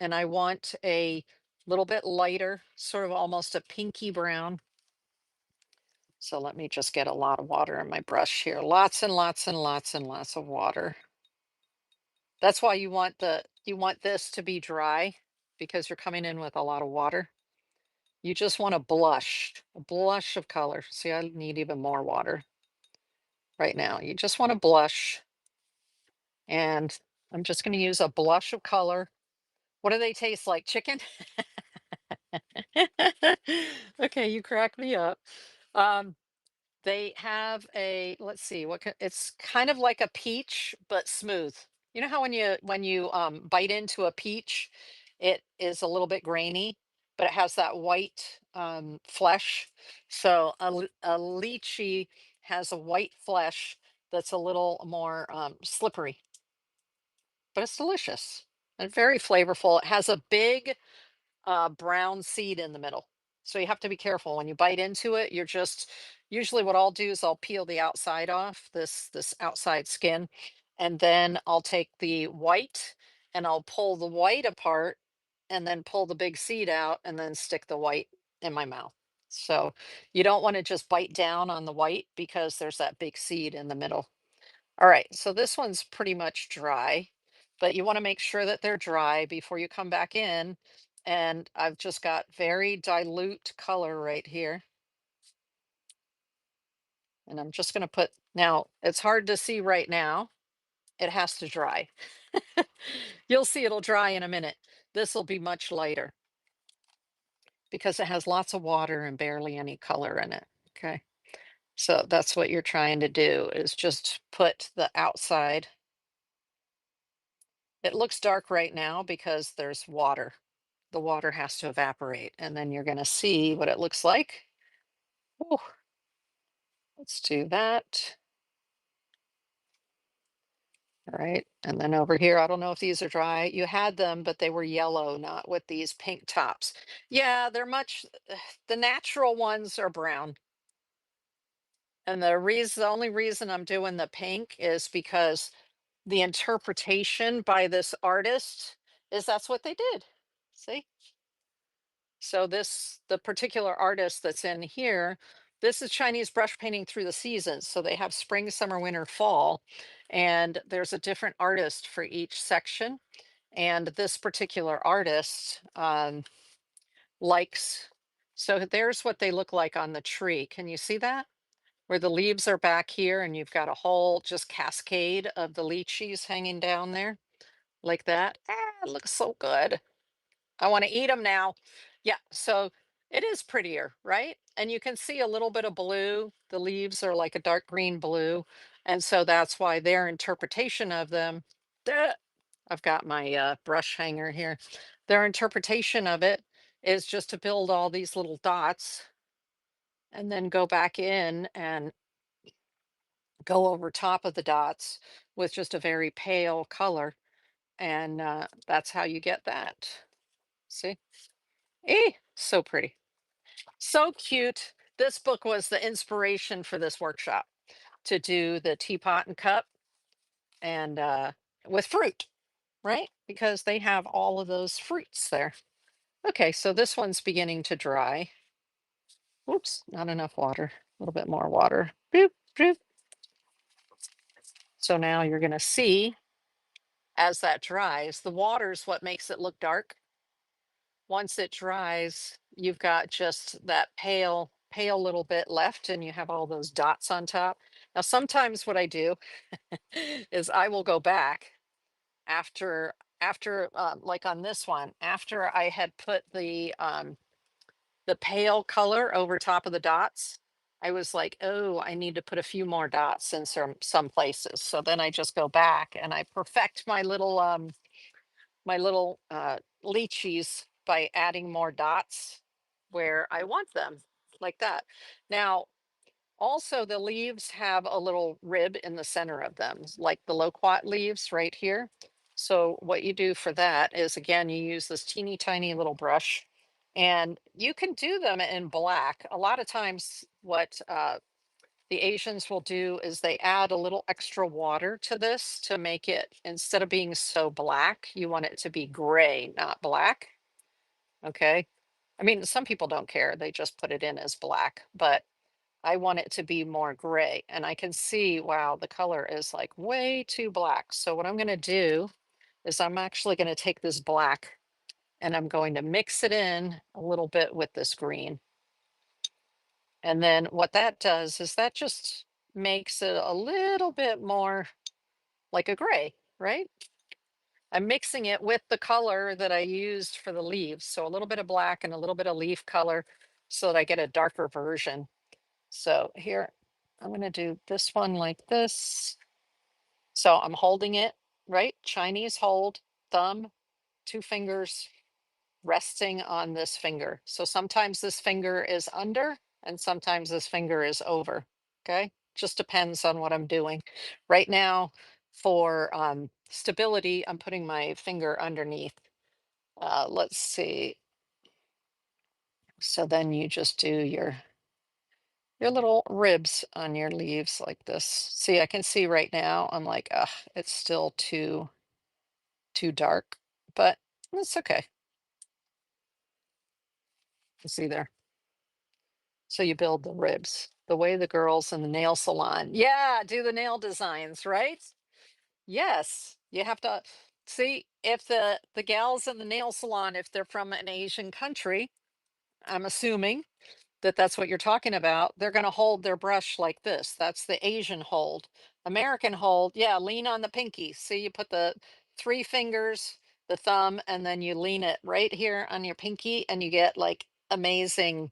and I want a little bit lighter, sort of almost a pinky brown. So let me just get a lot of water in my brush here. Lots and lots and lots and lots of water. That's why you want this to be dry because you're coming in with a lot of water. You just want a blush of color. See, I need even more water right now. You just want a blush, and I'm just going to use a blush of color. What do they taste like? Chicken? Okay, you crack me up. Um, they have a, let's see, it's kind of like a peach, but smooth. You know how when you bite into a peach, it is a little bit grainy, but it has that white flesh. So a lychee has a white flesh that's a little more slippery, but it's delicious and very flavorful. It has a big brown seed in the middle. So you have to be careful when you bite into it. You're just usually what I'll do is I'll peel the outside off, this outside skin, and then I'll take the white and I'll pull the white apart and then pull the big seed out and then stick the white in my mouth. So you don't want to just bite down on the white because there's that big seed in the middle. All right, so this one's pretty much dry, but you want to make sure that they're dry before you come back in. And I've just got very dilute color right here. And I'm just going to put, now it's hard to see right now. It has to dry. You'll see it'll dry in a minute. This will be much lighter because it has lots of water and barely any color in it. Okay. So that's what you're trying to do is just put the outside. It looks dark right now because there's water. The water has to evaporate, and then you're going to see what it looks like. Ooh, let's do that. All right. And then over here, I don't know if these are dry. You had them, but they were yellow, not with these pink tops. Yeah, they're much, the natural ones are brown. And the only reason I'm doing the pink is because the interpretation by this artist is that's what they did. See? So the particular artist that's in here, this is Chinese brush painting through the seasons. So they have spring, summer, winter, fall, and there's a different artist for each section. And this particular artist likes, so there's what they look like on the tree. Can you see that? Where the leaves are back here and you've got a whole just cascade of the lychees hanging down there like that. Ah, it looks so good. I want to eat them now. Yeah, so it is prettier, right? And you can see a little bit of blue. The leaves are like a dark green blue. And so that's why their interpretation of them, Duh, I've got my brush hanger here. Their interpretation of it is just to build all these little dots and then go back in and go over top of the dots with just a very pale color. And that's how you get that. See? So pretty. So cute. This book was the inspiration for this workshop to do the teapot and cup and with fruit, right? Because they have all of those fruits there. Okay, so this one's beginning to dry. Oops, not enough water. A little bit more water. Boop, boop. So now you're going to see as that dries, the water's what makes it look dark. Once it dries, you've got just that pale little bit left and you have all those dots on top. Now, sometimes what I do is I will go back after like on this one, after I had put the pale color over top of the dots. I was like, oh, I need to put a few more dots in some places. So then I just go back and I perfect my little lychees by adding more dots where I want them, like that. Now, also the leaves have a little rib in the center of them, like the loquat leaves right here. So what you do for that is, again, you use this teeny tiny little brush and you can do them in black. A lot of times the Asians will do is they add a little extra water to this to make it, instead of being so black, you want it to be gray, not black. Okay. I mean, some people don't care. They just put it in as black, but I want it to be more gray. And I can see, wow, the color is like way too black. So what I'm going to do is I'm actually going to take this black and I'm going to mix it in a little bit with this green. And then what that does is that just makes it a little bit more like a gray, right? I'm mixing it with the color that I used for the leaves. So a little bit of black and a little bit of leaf color so that I get a darker version. So here, I'm going to do this one like this. So I'm holding it, right? Chinese hold, thumb, two fingers resting on this finger. So sometimes this finger is under and sometimes this finger is over. Okay. Just depends on what I'm doing. Right now, for stability, I'm putting my finger underneath. Let's see. So then you just do your little ribs on your leaves like this. See, I can see right now, I'm like, ugh, it's still too dark, but it's okay. You see there. So you build the ribs the way the girls in the nail salon, yeah, do the nail designs, right? Yes, you have to see if the gals in the nail salon, if they're from an Asian country, I'm assuming that that's what you're talking about. They're going to hold their brush like this. That's the Asian hold. American hold, yeah, lean on the pinky. See, you put the three fingers, the thumb, and then you lean it right here on your pinky, and you get like amazing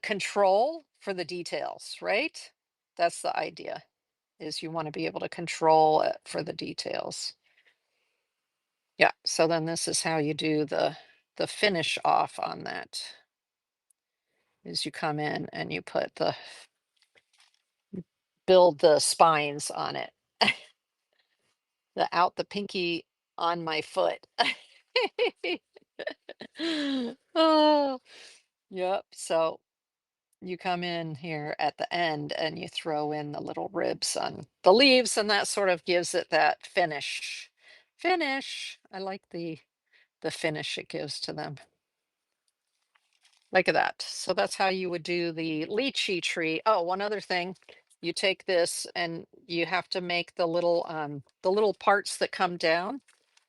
control for the details, right? That's the idea, is you want to be able to control it for the details. Yeah, so then this is how you do the finish off on that, is you come in and you put build the spines on it. The out the pinky on my foot. Oh, yep. So you come in here at the end and you throw in the little ribs on the leaves, and that sort of gives it that finish. Finish. I like the finish it gives to them. Like that. So that's how you would do the lychee tree. Oh, one other thing. You take this and you have to make the little parts that come down,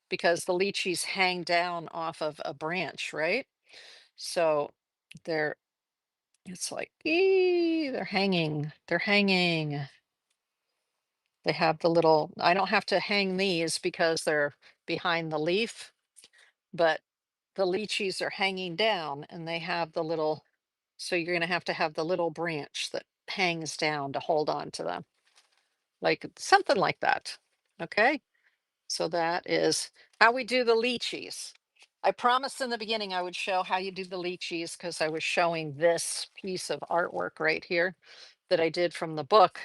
because the lychees hang down off of a branch, right? So they're it's like, they're hanging. They're hanging. They have the little, I don't have to hang these because they're behind the leaf, but the lychees are hanging down and they have the little, so you're going to have the little branch that hangs down to hold on to them, like something like that. Okay. So that is how we do the lychees. I promised in the beginning I would show how you do the lychees because I was showing this piece of artwork right here that I did from the book.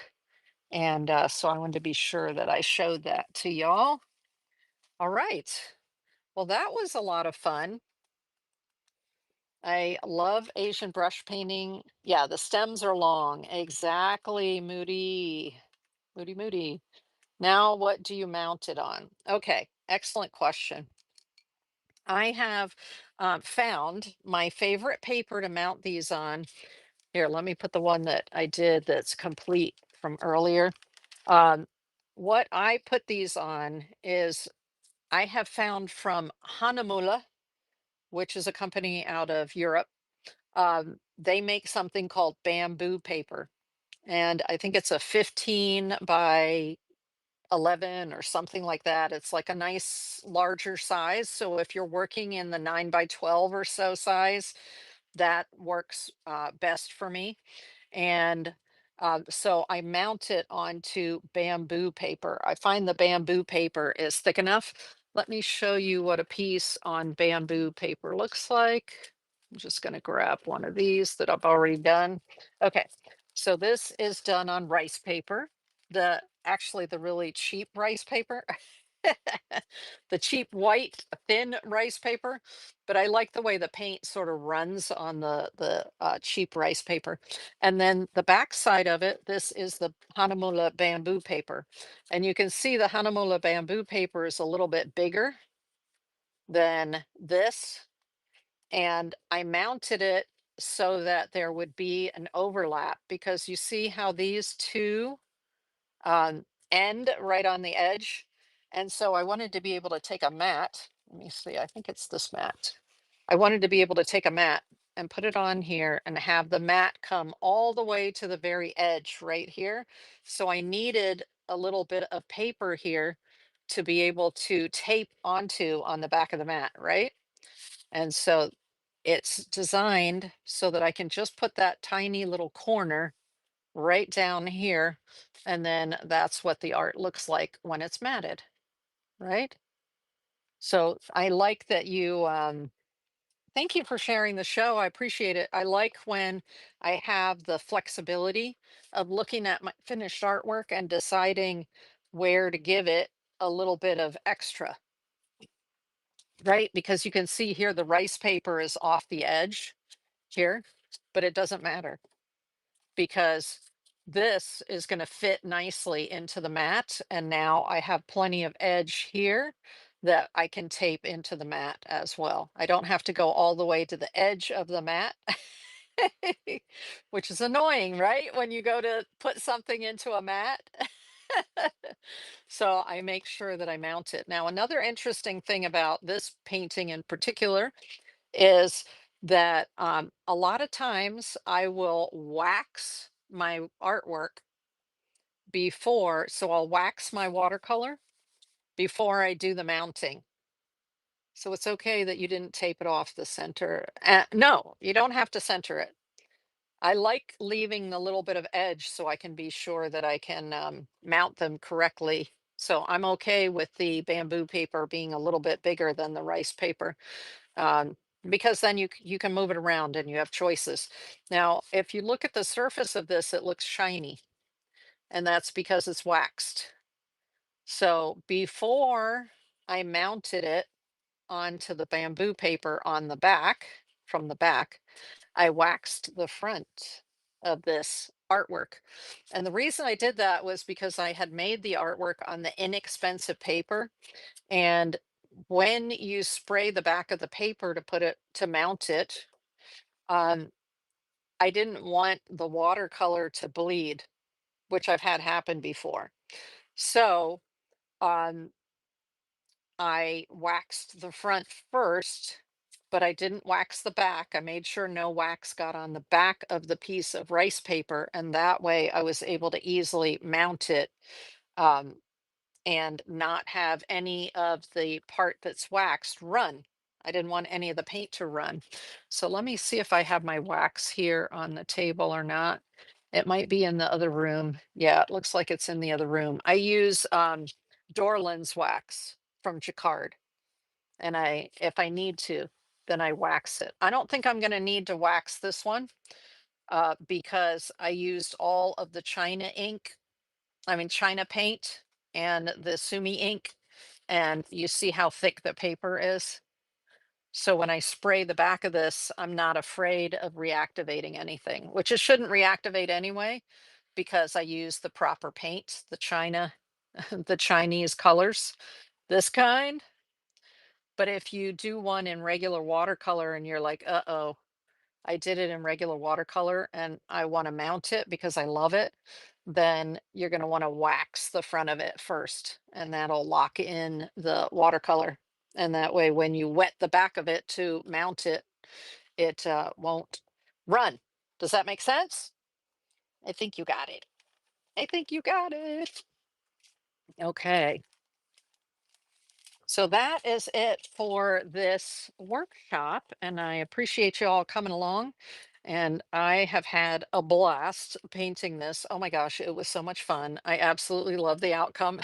And so I wanted to be sure that I showed that to y'all. All right. Well, that was a lot of fun. I love Asian brush painting. Yeah, the stems are long. Exactly, Moody. Moody, Moody. Now, what do you mount it on? Okay, excellent question. I have found my favorite paper to mount these on. Here, let me put the one that I did that's complete from earlier. Um, what I put these on is I have found from Hanamula, which is a company out of Europe. They make something called bamboo paper. And I think it's a 15 by 11 or something like that. It's like a nice larger size. So if you're working in the 9 by 12 or so size, that works best for me. And so I mount it onto bamboo paper. I find the bamboo paper is thick enough. Let me show you what a piece on bamboo paper looks like. I'm just going to grab one of these that I've already done. Okay, so this is done on rice paper. The actually the really cheap rice paper. The cheap white thin rice paper, but I like the way the paint sort of runs on the cheap rice paper. And then the back side of it, this is the Hanamula bamboo paper. And you can see the Hanamula bamboo paper is a little bit bigger than this. And I mounted it so that there would be an overlap, because you see how these two end right on the edge. And so I wanted to be able to take a mat. Let me see, I think it's this mat. I wanted to be able to take a mat and put it on here and have the mat come all the way to the very edge right here. So I needed a little bit of paper here to be able to tape onto on the back of the mat, right? And so it's designed so that I can just put that tiny little corner right down here. And then that's what the art looks like when it's matted, right? So I like that you, thank you for sharing the show. I appreciate it. I like when I have the flexibility of looking at my finished artwork and deciding where to give it a little bit of extra, right? Because you can see here the rice paper is off the edge here, but it doesn't matter, because this is going to fit nicely into the mat. And now I have plenty of edge here that I can tape into the mat as well. I don't have to go all the way to the edge of the mat, which is annoying, right? When you go to put something into a mat. So I make sure that I mount it. Now, another interesting thing about this painting in particular is that a lot of times I will wax my artwork before, so I'll wax my watercolor before I do the mounting. So it's okay that you didn't tape it off the center. No, you don't have to center it. I like leaving the little bit of edge so I can be sure that I can mount them correctly. So I'm okay with the bamboo paper being a little bit bigger than the rice paper, um, because then you can move it around and you have choices. Now, if you look at the surface of this, it looks shiny, and that's because it's waxed. So before I mounted it onto the bamboo paper on the back, from the back, I waxed the front of this artwork. And the reason I did that was because I had made the artwork on the inexpensive paper, and when you spray the back of the paper to put it to mount it, um, I didn't want the watercolor to bleed, which I've had happen before. So um, I waxed the front first, but I didn't wax the back. I made sure no wax got on the back of the piece of rice paper, and that way I was able to easily mount it. Um, and not have any of the part that's waxed run. I didn't want any of the paint to run. So let me see if I have my wax here on the table or not. It might be in the other room. Yeah, it looks like it's in the other room. I use Dorland's wax from Jacquard, and if I need to, then I wax it. I don't think I'm going to need to wax this one because I used all of the China paint and the Sumi ink, and you see how thick the paper is. So when I spray the back of this, I'm not afraid of reactivating anything, which it shouldn't reactivate anyway, because I use the proper paint, the China, the Chinese colors, this kind. But if you do one in regular watercolor and you're like, uh-oh, I did it in regular watercolor and I want to mount it because I love it, then you're going to want to wax the front of it first, and that'll lock in the watercolor. And that way, when you wet the back of it to mount it, it won't run. Does that make sense? I think you got it. I think you got it. Okay. So that is it for this workshop, and I appreciate you all coming along. And I have had a blast painting this. Oh my gosh, it was so much fun. I absolutely love the outcome.